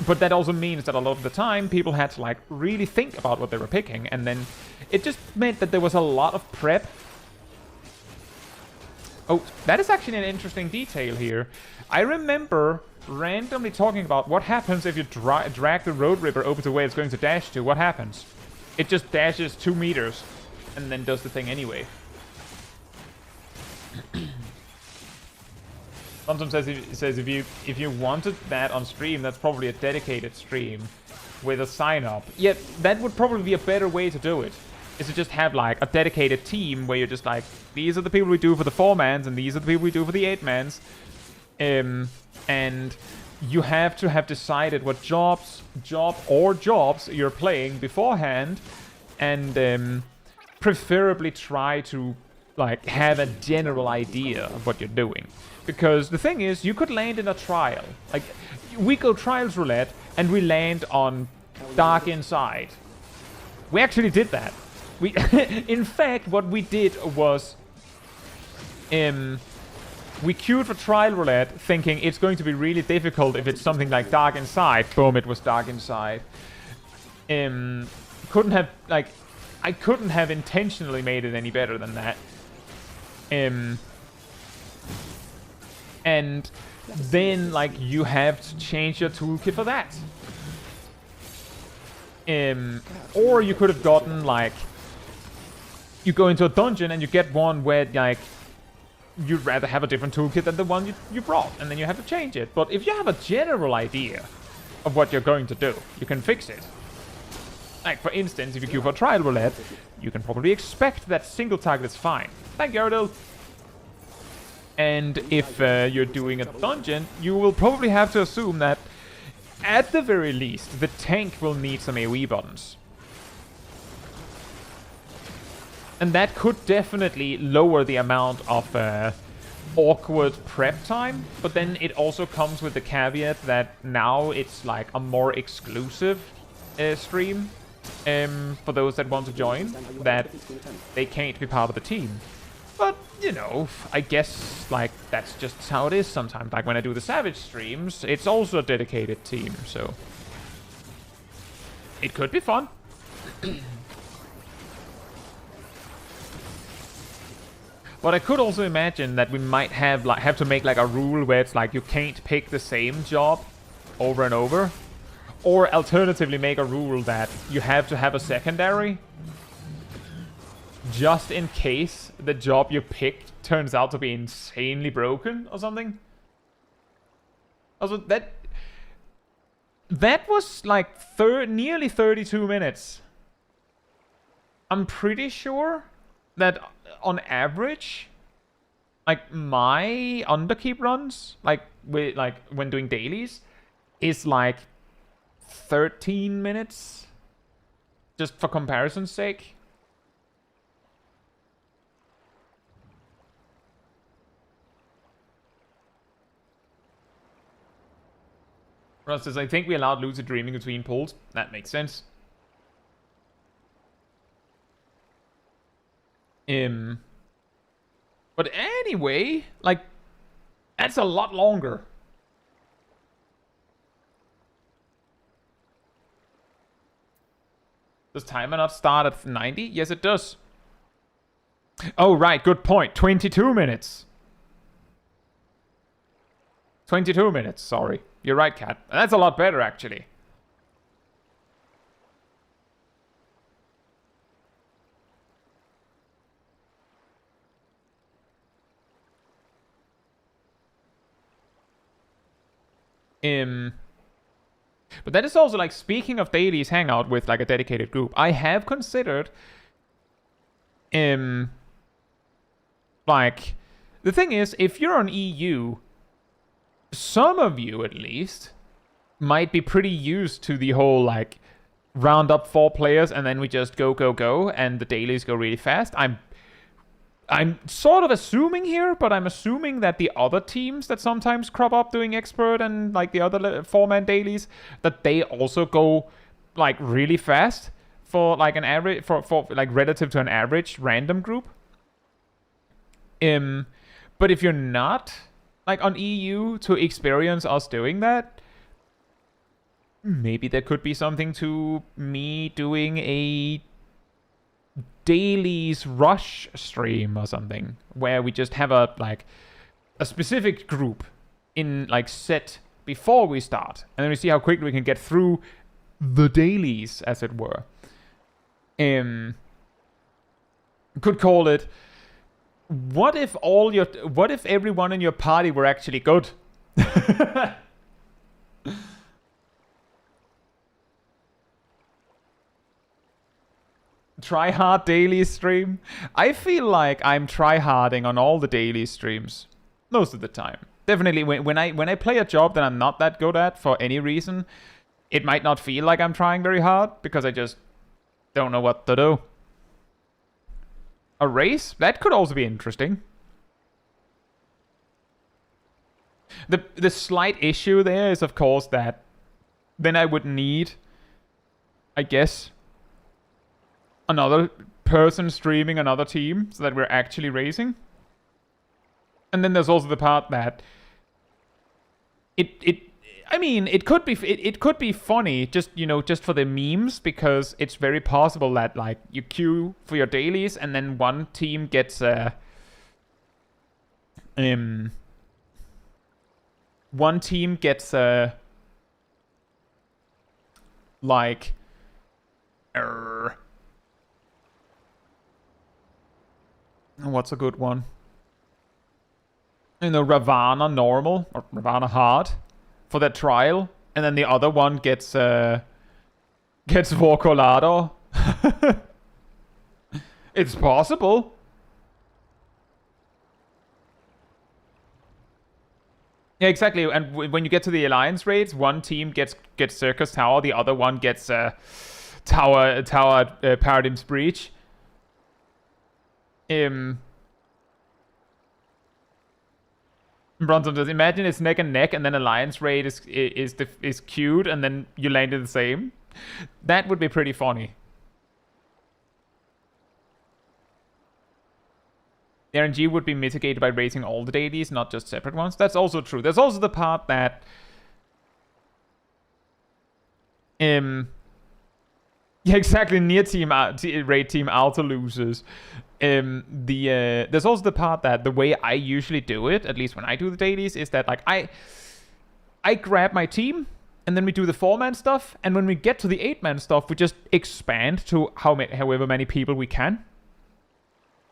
But that also means that a lot of the time people had to like really think about what they were picking, and then it just meant that there was a lot of prep. Oh, that is actually an interesting detail here. I remember randomly talking about what happens if you drag the Road Ripper over to where it's going to dash to. What happens? It just dashes 2 meters and then does the thing anyway. Sometimes says if you wanted that on stream, that's probably a dedicated stream with a sign up. Yeah, that would probably be a better way to do it. Is to just have like a dedicated team where you're just like, these are the people we do for the 4-mans and these are the people we do for the 8-mans. And you have to have decided what jobs you're playing beforehand, and preferably try to like have a general idea of what you're doing. Because the thing is, you could land in a trial. Like, we go trials roulette, and we land on Dark Inside. We actually did that. We, in fact, what we did was, we queued for trial roulette, thinking it's going to be really difficult if it's something like Dark Inside. Boom! It was Dark Inside. Couldn't have like, I couldn't have intentionally made it any better than that. And then, like, you have to change your toolkit for that. Or you could have gotten, like, you go into a dungeon and you get one where, like, you'd rather have a different toolkit than the one you brought, and then you have to change it. But if you have a general idea of what you're going to do, you can fix it. Like, for instance, if you queue for trial roulette, you can probably expect that single target is fine. Thank you, Ardell. And if you're doing a dungeon, you will probably have to assume that, at the very least, the tank will need some AoE buttons. And that could definitely lower the amount of awkward prep time, but then it also comes with the caveat that now it's like a more exclusive stream for those that want to join, that they can't be part of the team. But, you know, I guess, like, that's just how it is sometimes. Like, when I do the Savage streams, it's also a dedicated team, so it could be fun. But I could also imagine that we might have to make like a rule where it's like you can't pick the same job over and over. Or alternatively make a rule that you have to have a secondary just in case the job you picked turns out to be insanely broken or something. Also, that was like nearly 32 minutes. I'm pretty sure that on average, like, my underkeep runs, like when doing dailies, is like 13 minutes, just for comparison's sake. Russ says, I think we allowed lucid dreaming between pulls. That makes sense. But anyway, like, that's a lot longer. Does timer not start at 90? Yes, it does. Oh, right, good point. 22 minutes. 22 minutes, sorry. You're right, Kat. That's a lot better, actually. But that is also, like, speaking of dailies hangout with, like, a dedicated group, I have considered, like, the thing is, if you're on EU, some of you at least might be pretty used to the whole like round up 4 players and then we just go and the dailies go really fast. I'm sort of assuming here, but I'm assuming that the other teams that sometimes crop up doing expert and like the other 4-man dailies, that they also go like really fast for like an average, for like relative to an average random group. But if you're not like on EU to experience us doing that, maybe there could be something to me doing a dailies rush stream or something where we just have a specific group in like set before we start, and then we see how quickly we can get through the dailies, as it were. Could call it, what if everyone in your party were actually good? Try hard daily stream. I feel like I'm tryharding on all the daily streams most of the time. Definitely when I play a job that I'm not that good at for any reason, it might not feel like I'm trying very hard because I just don't know what to do. A race? That could also be interesting. The slight issue there is, of course, that then I would need, I guess, another person streaming another team so that we're actually racing. And then there's also the part that it could be funny just, you know, just for the memes, because it's very possible that like you queue for your dailies and then one team gets like what's a good one? You know, Ravana normal or Ravana hard for that trial, and then the other one gets Vorcolado. It's possible. Yeah, exactly. And when you get to the alliance raids, one team gets Circus Tower, the other one gets Tower Paradigm's Breach. Bronson does imagine it's neck and neck, and then alliance raid is queued, and then you landed the same. That would be pretty funny. The RNG would be mitigated by raising all the dailies, not just separate ones. That's also true. There's also the part that yeah, exactly, near team raid team auto loses. There's also the part that the way I usually do it, at least when I do the dailies, is that like I grab my team and then we do the 4-man stuff, and when we get to the 8-man stuff, we just expand to however many people we can,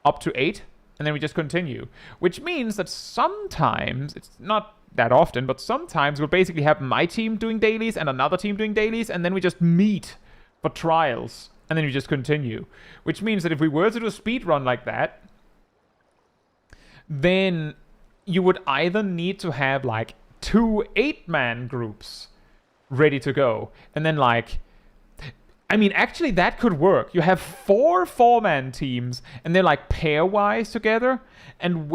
up to 8, and then we just continue. Which means that sometimes, it's not that often, but sometimes we'll basically have my team doing dailies and another team doing dailies, and then we just meet for trials, and then we just continue. Which means that if we were to do a speed run like that, then you would either need to have like 2 8-man groups ready to go, and then like, I mean, actually that could work. You have 4 4-man teams, and they're like pairwise together, and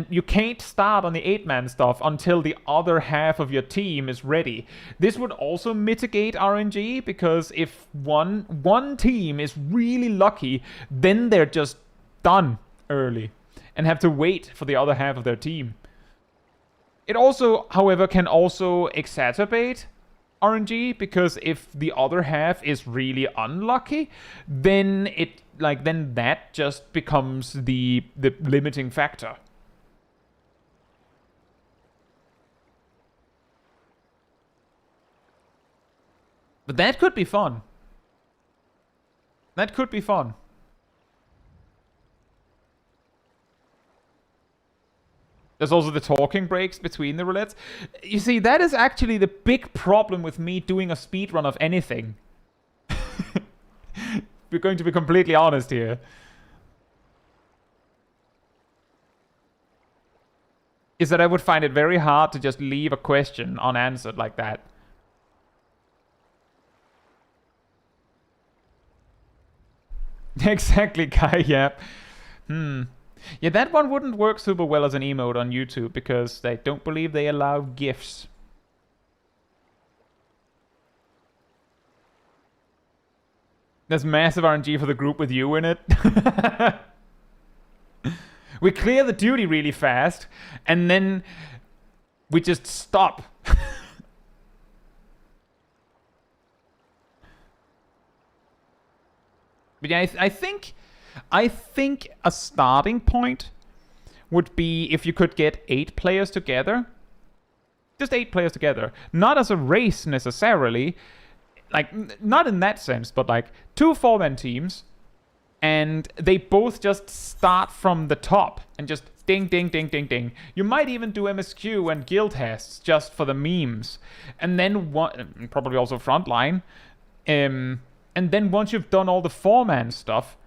you can't start on the 8-man stuff until the other half of your team is ready. This would also mitigate RNG, because if one team is really lucky, then they're just done early and have to wait for the other half of their team. It also, however, can also exacerbate RNG, because if the other half is really unlucky, then then that just becomes the limiting factor. But that could be fun. That could be fun. There's also the talking breaks between the roulettes. You see, that is actually the big problem with me doing a speedrun of anything. We're going to be completely honest here. is that I would find it very hard to just leave a question unanswered like that. Exactly, Kai, yeah. Yeah, that one wouldn't work super well as an emote on YouTube because they don't believe they allow GIFs. There's massive RNG for the group with you in it. We clear the duty really fast, and then we just stop. But yeah, I think a starting point would be if you could get 8 players together. Just 8 players together. Not as a race necessarily. Like, not in that sense, but like 2 4-man teams. And they both just start from the top and just ding, ding, ding, ding, ding. You might even do MSQ and guild tests just for the memes. And then, probably also frontline. And then once you've done all the 4-man stuff,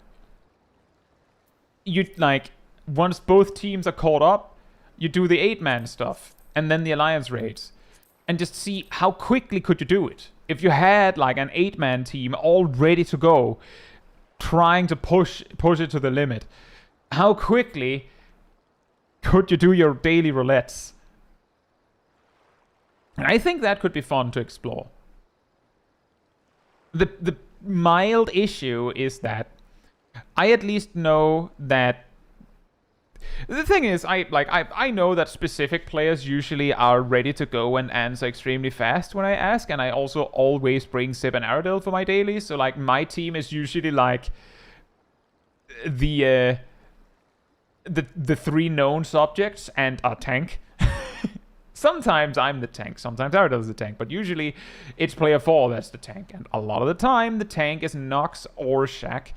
you like, once both teams are caught up, you do the 8-man stuff. And then the alliance raids. And just see how quickly could you do it. If you had like an 8-man team all ready to go, trying to push it to the limit, how quickly could you do your daily roulettes? And I think that could be fun to explore. The mild issue is that I at least know that the thing is, I know that specific players usually are ready to go and answer extremely fast when I ask, and I also always bring Sib and Aradil for my dailies. So like my team is usually like the 3 known subjects and a tank. Sometimes I'm the tank, sometimes Aradil is the tank, but usually it's player 4 that's the tank, and a lot of the time the tank is Nox or Shaq,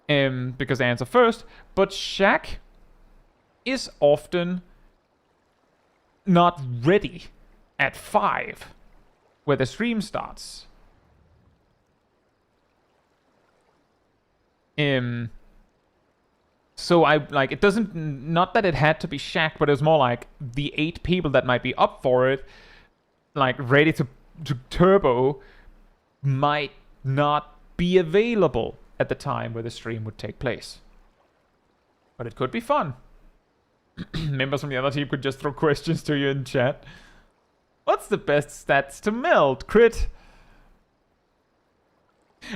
because they answer first. But Shaq is often not ready at 5 where the stream starts. So I like, it doesn't, not that it had to be Shaq, but it's more like the 8 people that might be up for it, like ready to turbo, might not be available at the time where the stream would take place. But it could be fun. Members from the other team could just throw questions to you in chat. What's the best stats to meld? Crit.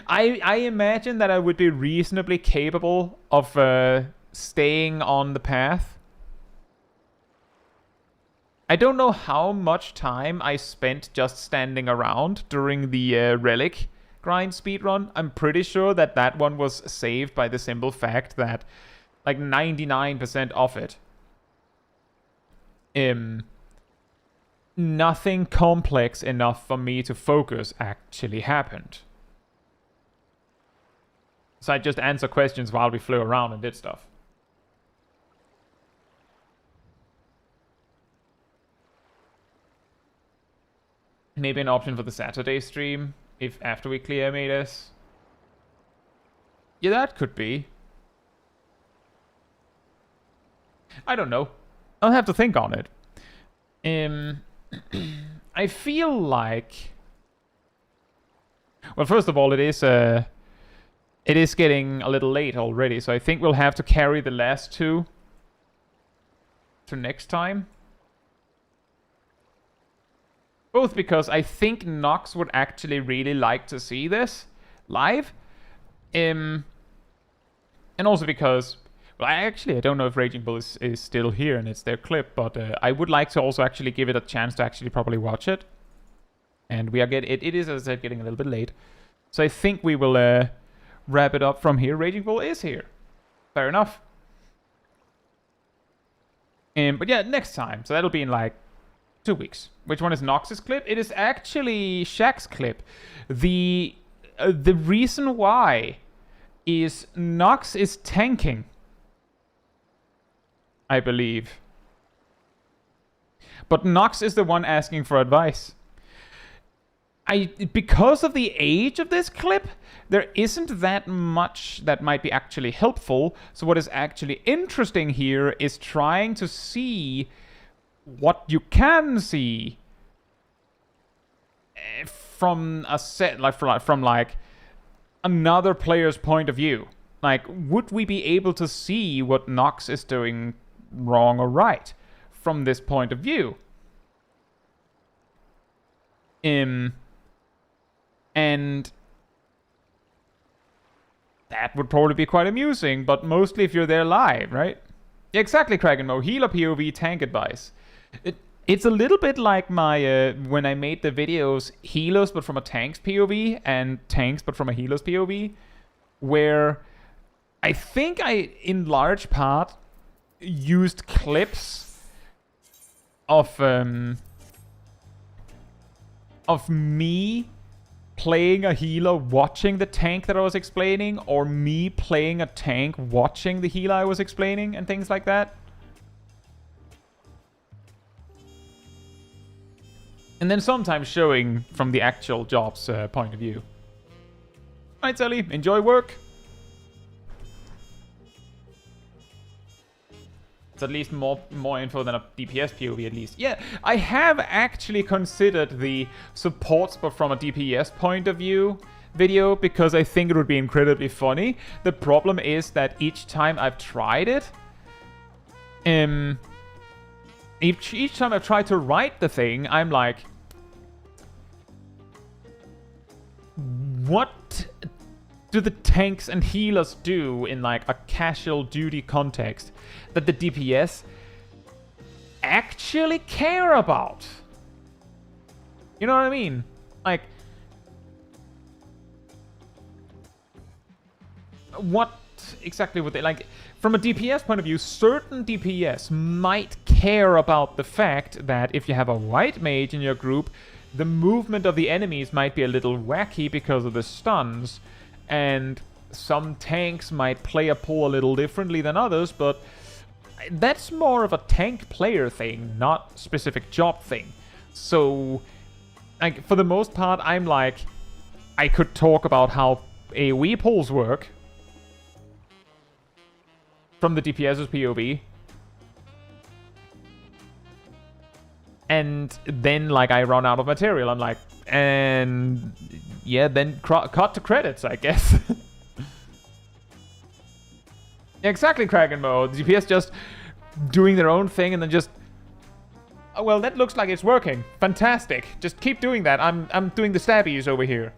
I imagine that I would be reasonably capable of staying on the path. I don't know how much time I spent just standing around during the relic grind speedrun. I'm pretty sure that that one was saved by the simple fact that like 99% of it, nothing complex enough for me to focus actually happened. So I just answer questions while we flew around and did stuff. Maybe an option for the Saturday stream, if after we clear Medes. Yeah, that could be. I don't know. I'll have to think on it. I feel like... Well, first of all, it is getting a little late already, so I think we'll have to carry the last 2 to next time. Both because I think Nox would actually really like to see this live. And also because... Well, I don't know if Raging Bull is still here and it's their clip, but I would like to also actually give it a chance to actually properly watch it. And we are it is, as I said, getting a little bit late. So I think we will wrap it up from here. Raging Bull is here. Fair enough. But yeah, next time. So that'll be in like 2 weeks. Which one is Nox's clip? It is actually Shaq's clip. The reason why is Nox is tanking, I believe. But Nox is the one asking for advice. because of the age of this clip, there isn't that much that might be actually helpful. So what is actually interesting here is trying to see what you can see from a set, from like another player's point of view. Like, would we be able to see what Nox is doing wrong or right from this point of view? And that would probably be quite amusing, but mostly if you're there live, right? Yeah, exactly, Krakenmo. Healer POV tank advice. It's a little bit like my when I made the videos healers but from a tank's POV and tanks but from a healer's POV, where I think I, in large part, used clips of me playing a healer watching the tank that I was explaining, or me playing a tank watching the healer I was explaining, and things like that. And then sometimes showing from the actual job's point of view. Alright, Sally, enjoy work. It's at least more info than a DPS POV, at least. Yeah, I have actually considered the supports but from a DPS point of view video, because I think it would be incredibly funny. The problem is that each time I've tried it, each time I've tried to write the thing, I'm like, what do the tanks and healers do in like a casual duty context that the DPS actually care about? You know what I mean? Like, what exactly would they like? From a DPS point of view, certain DPS might care about the fact that if you have a white mage in your group, the movement of the enemies might be a little wacky because of the stuns, and some tanks might play a pull a little differently than others, but that's more of a tank player thing, not specific job thing. So, like, for the most part, I'm like, I could talk about how AoE pulls work from the DPS's POV. And then, like, I run out of material. I'm like, and yeah, then cut to credits, I guess. Exactly, Kraken mode. The DPS just doing their own thing and then just, oh, well, that looks like it's working. Fantastic. Just keep doing that. I'm doing the stabbies over here.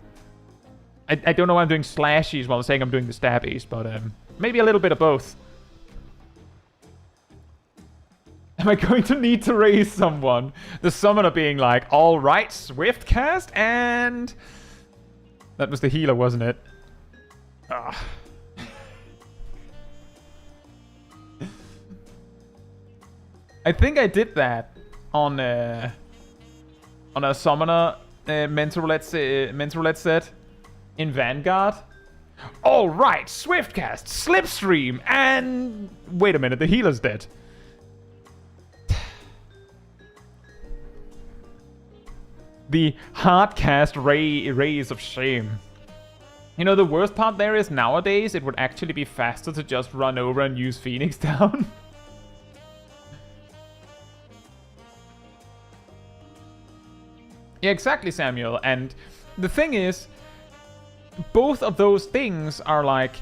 I don't know why I'm doing slashies while I'm saying I'm doing the stabbies, but maybe a little bit of both. Am I going to need to raise someone? The summoner being like, all right, swift cast, and that was the healer, wasn't it? Ah. I think I did that on a summoner mental roulette set in Vanguard. All right, swift cast, slipstream, and wait a minute, the healer's dead. The hardcast rays of shame. You know, the worst part there is nowadays it would actually be faster to just run over and use Phoenix down. Yeah, exactly, Samuel. And the thing is, both of those things are like,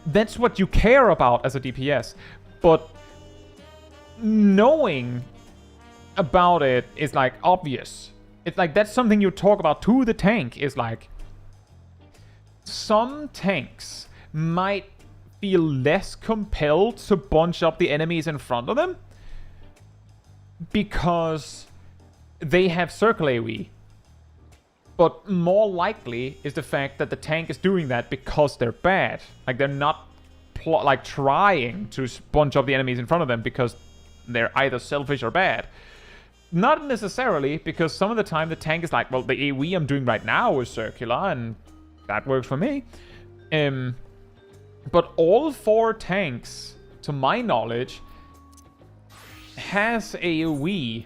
that's what you care about as a DPS. But knowing about it is like obvious. It's like, that's something you talk about to the tank, is like, some tanks might feel less compelled to bunch up the enemies in front of them because they have circle AoE. But more likely is the fact that the tank is doing that because they're bad. Like, they're not trying to bunch up the enemies in front of them because they're either selfish or bad. Not necessarily, because some of the time the tank is like, well, the AoE I'm doing right now is circular, and that works for me. But all 4 tanks, to my knowledge, has AoE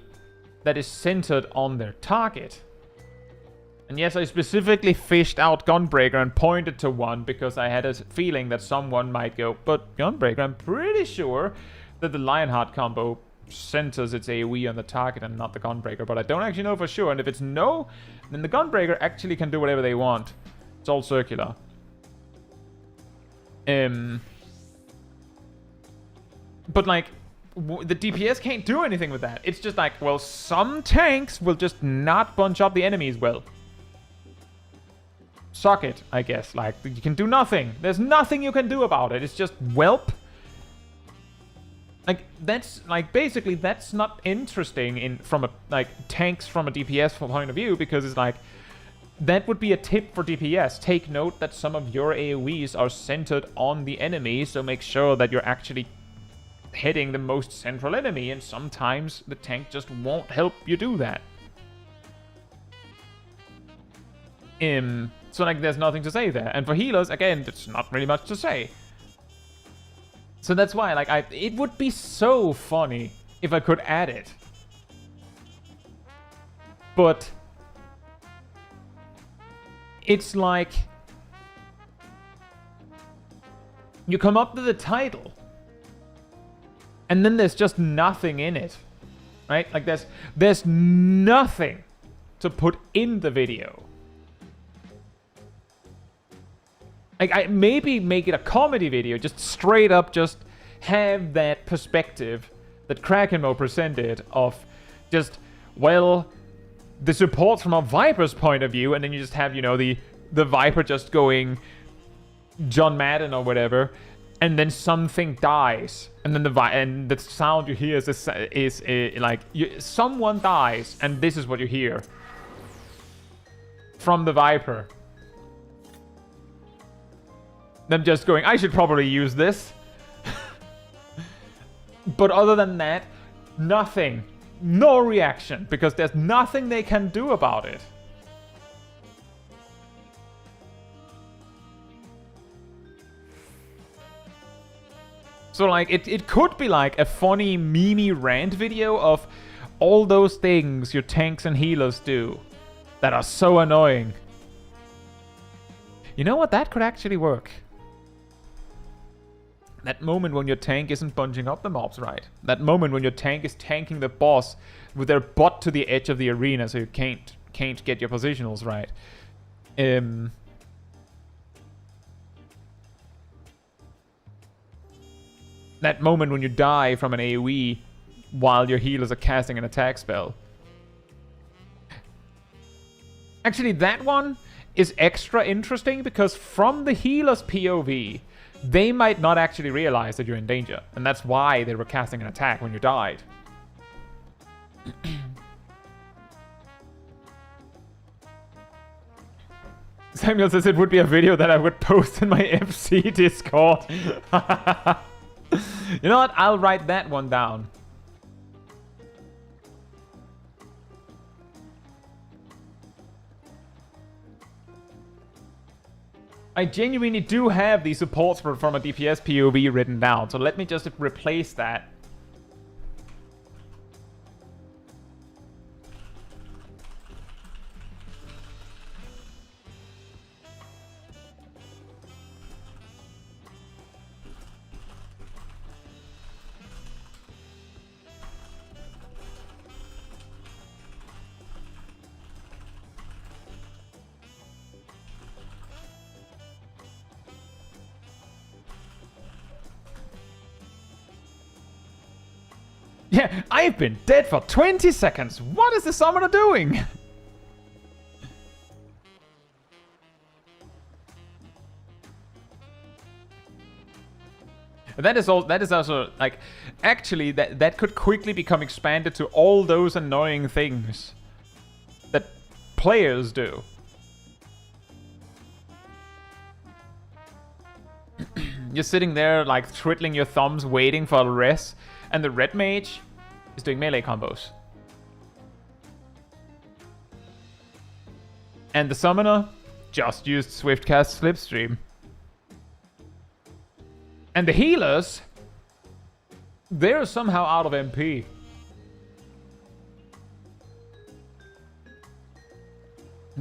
that is centered on their target. And yes, I specifically fished out Gunbreaker and pointed to one because I had a feeling that someone might go, but Gunbreaker, I'm pretty sure that the Lionheart combo centers its AoE on the target and not the Gunbreaker, but I don't actually know for sure. And if it's no, then the Gunbreaker actually can do whatever they want. It's all circular. But like, the DPS can't do anything with that. It's just like, well, some tanks will just not bunch up the enemies well. Suck it, I guess. Like, you can do nothing. There's nothing you can do about it. It's just whelp. Like, that's, like, basically, that's not interesting from a, like, tanks from a DPS point of view, because it's like, that would be a tip for DPS. Take note that some of your AoEs are centered on the enemy, so make sure that you're actually hitting the most central enemy, and sometimes the tank just won't help you do that. So like there's nothing to say there. And for healers, again, there's not really much to say. So that's why, like, it would be so funny if I could add it. But it's like you come up with a title and then there's just nothing in it, right? Like there's nothing to put in the video. Like, I maybe make it a comedy video, just straight up just have that perspective that Krakenmo presented of just, well, the support from a Viper's point of view, and then you just have, you know, the Viper just going John Madden or whatever, and then something dies, and then the sound you hear is like someone dies, and this is what you hear from the Viper. Them just going, I should probably use this. But other than that, nothing. No reaction, because there's nothing they can do about it. So like, it could be like a funny meme rant video of all those things your tanks and healers do that are so annoying. You know what? That could actually work. That moment when your tank isn't bunching up the mobs right. That moment when your tank is tanking the boss with their butt to the edge of the arena so you can't get your positionals right. That moment when you die from an AoE while your healers are casting an attack spell. Actually, that one is extra interesting because from the healer's POV, they might not actually realize that you're in danger. And that's why they were casting an attack when you died. Samuel says it would be a video that I would post in my FC Discord. You know what? I'll write that one down. I genuinely do have the supports from a DPS POV written down, so let me just replace that. Yeah, I've been dead for 20 seconds. What is the summoner doing? That is also like, actually that could quickly become expanded to all those annoying things that players do. You're sitting there like twiddling your thumbs waiting for a res, and the red mage is doing melee combos. And the summoner just used Swiftcast Slipstream. And the healers, they're somehow out of MP.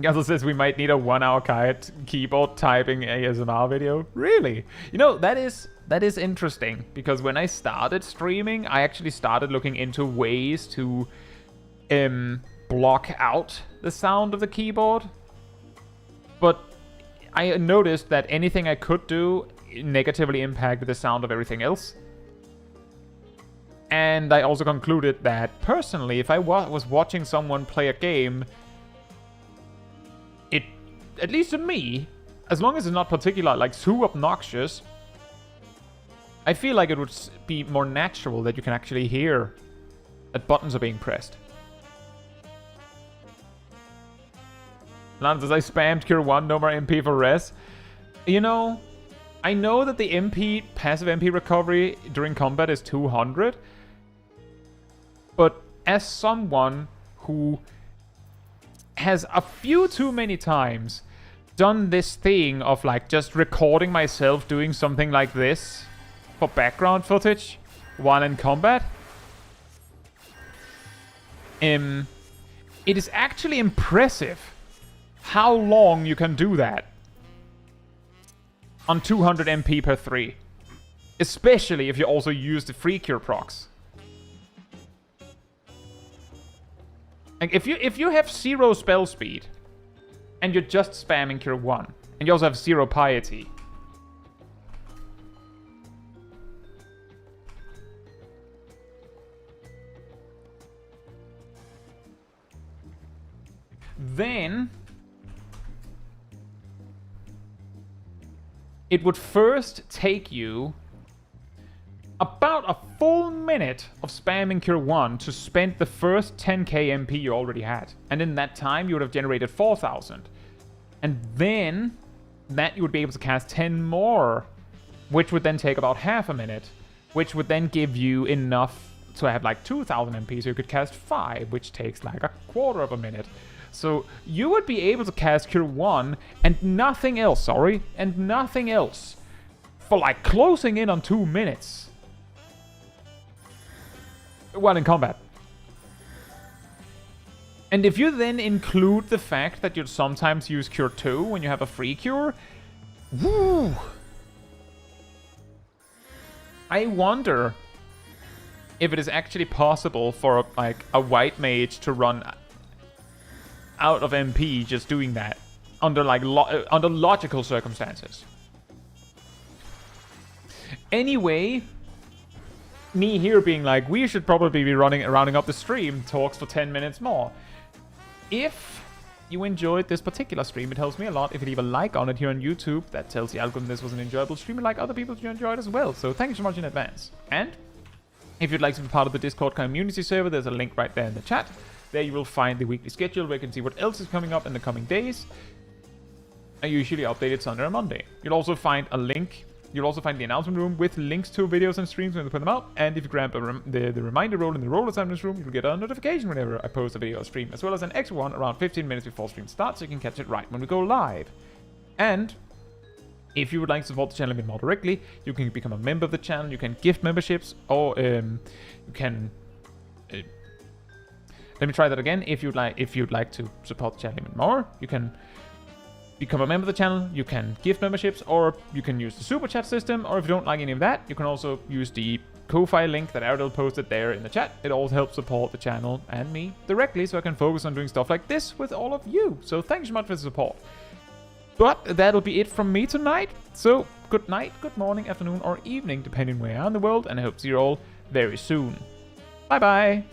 Gazel says we might need a 1-hour keyboard typing ASMR video. Really? You know, that is interesting, because when I started streaming, I actually started looking into ways to block out the sound of the keyboard. But I noticed that anything I could do negatively impacted the sound of everything else. And I also concluded that, personally, if I was watching someone play a game, it, at least to me, as long as it's not particular, like, too obnoxious, I feel like it would be more natural that you can actually hear that buttons are being pressed. Lance says, I spammed Cure 1, no more MP for res. You know, I know that the MP, passive MP recovery during combat is 200, but as someone who has a few too many times done this thing of like just recording myself doing something like this for background footage while in combat, it is actually impressive how long you can do that on 200 MP per 3. Especially if you also use the free cure procs. Like if you have 0 spell speed and you're just spamming cure 1, and you also have 0 piety, then it would first take you about a full minute of spamming Cure 1 to spend the first 10k MP you already had. And in that time, you would have generated 4,000. And then, that you would be able to cast 10 more, which would then take about half a minute, which would then give you enough to have like 2,000 MP, so you could cast 5, which takes like a quarter of a minute. So you would be able to cast Cure 1 and nothing else, and nothing else for like closing in on 2 minutes while in combat. And if you then include the fact that you'd sometimes use Cure 2 when you have a free cure, woo! I wonder if it is actually possible for like a white mage to run out of MP just doing that under like under logical circumstances. Anyway, me here being like, we should probably be rounding up the stream, talks for 10 minutes more. If you enjoyed this particular stream, it helps me a lot if you leave a like on it here on YouTube. That tells the algorithm this was an enjoyable stream and like other people to enjoy it as well. So thank you so much in advance. And if you'd like to be part of the Discord community server, there's a link right there in the chat. There you will find the weekly schedule where you can see what else is coming up in the coming days. I usually update it Sunday or Monday. You'll also find a link. You'll also find the announcement room with links to videos and streams when they put them out. And if you grab the reminder role in the role assignments room, you'll get a notification whenever I post a video or stream, as well as an extra one around 15 minutes before stream starts, so you can catch it right when we go live. And if you would like to support the channel a bit more directly, you can become a member of the channel. You can gift memberships, or you can. Let me try that again. If you'd like to support the channel a bit more, you can become a member of the channel, you can gift memberships, or you can use the super chat system, or if you don't like any of that, you can also use the Ko-Fi link that Ariel posted there in the chat. It also helps support the channel and me directly, so I can focus on doing stuff like this with all of you. So thanks so much for the support. But that'll be it from me tonight. So good night, good morning, afternoon, or evening, depending where you are in the world, and I hope to see you all very soon. Bye bye!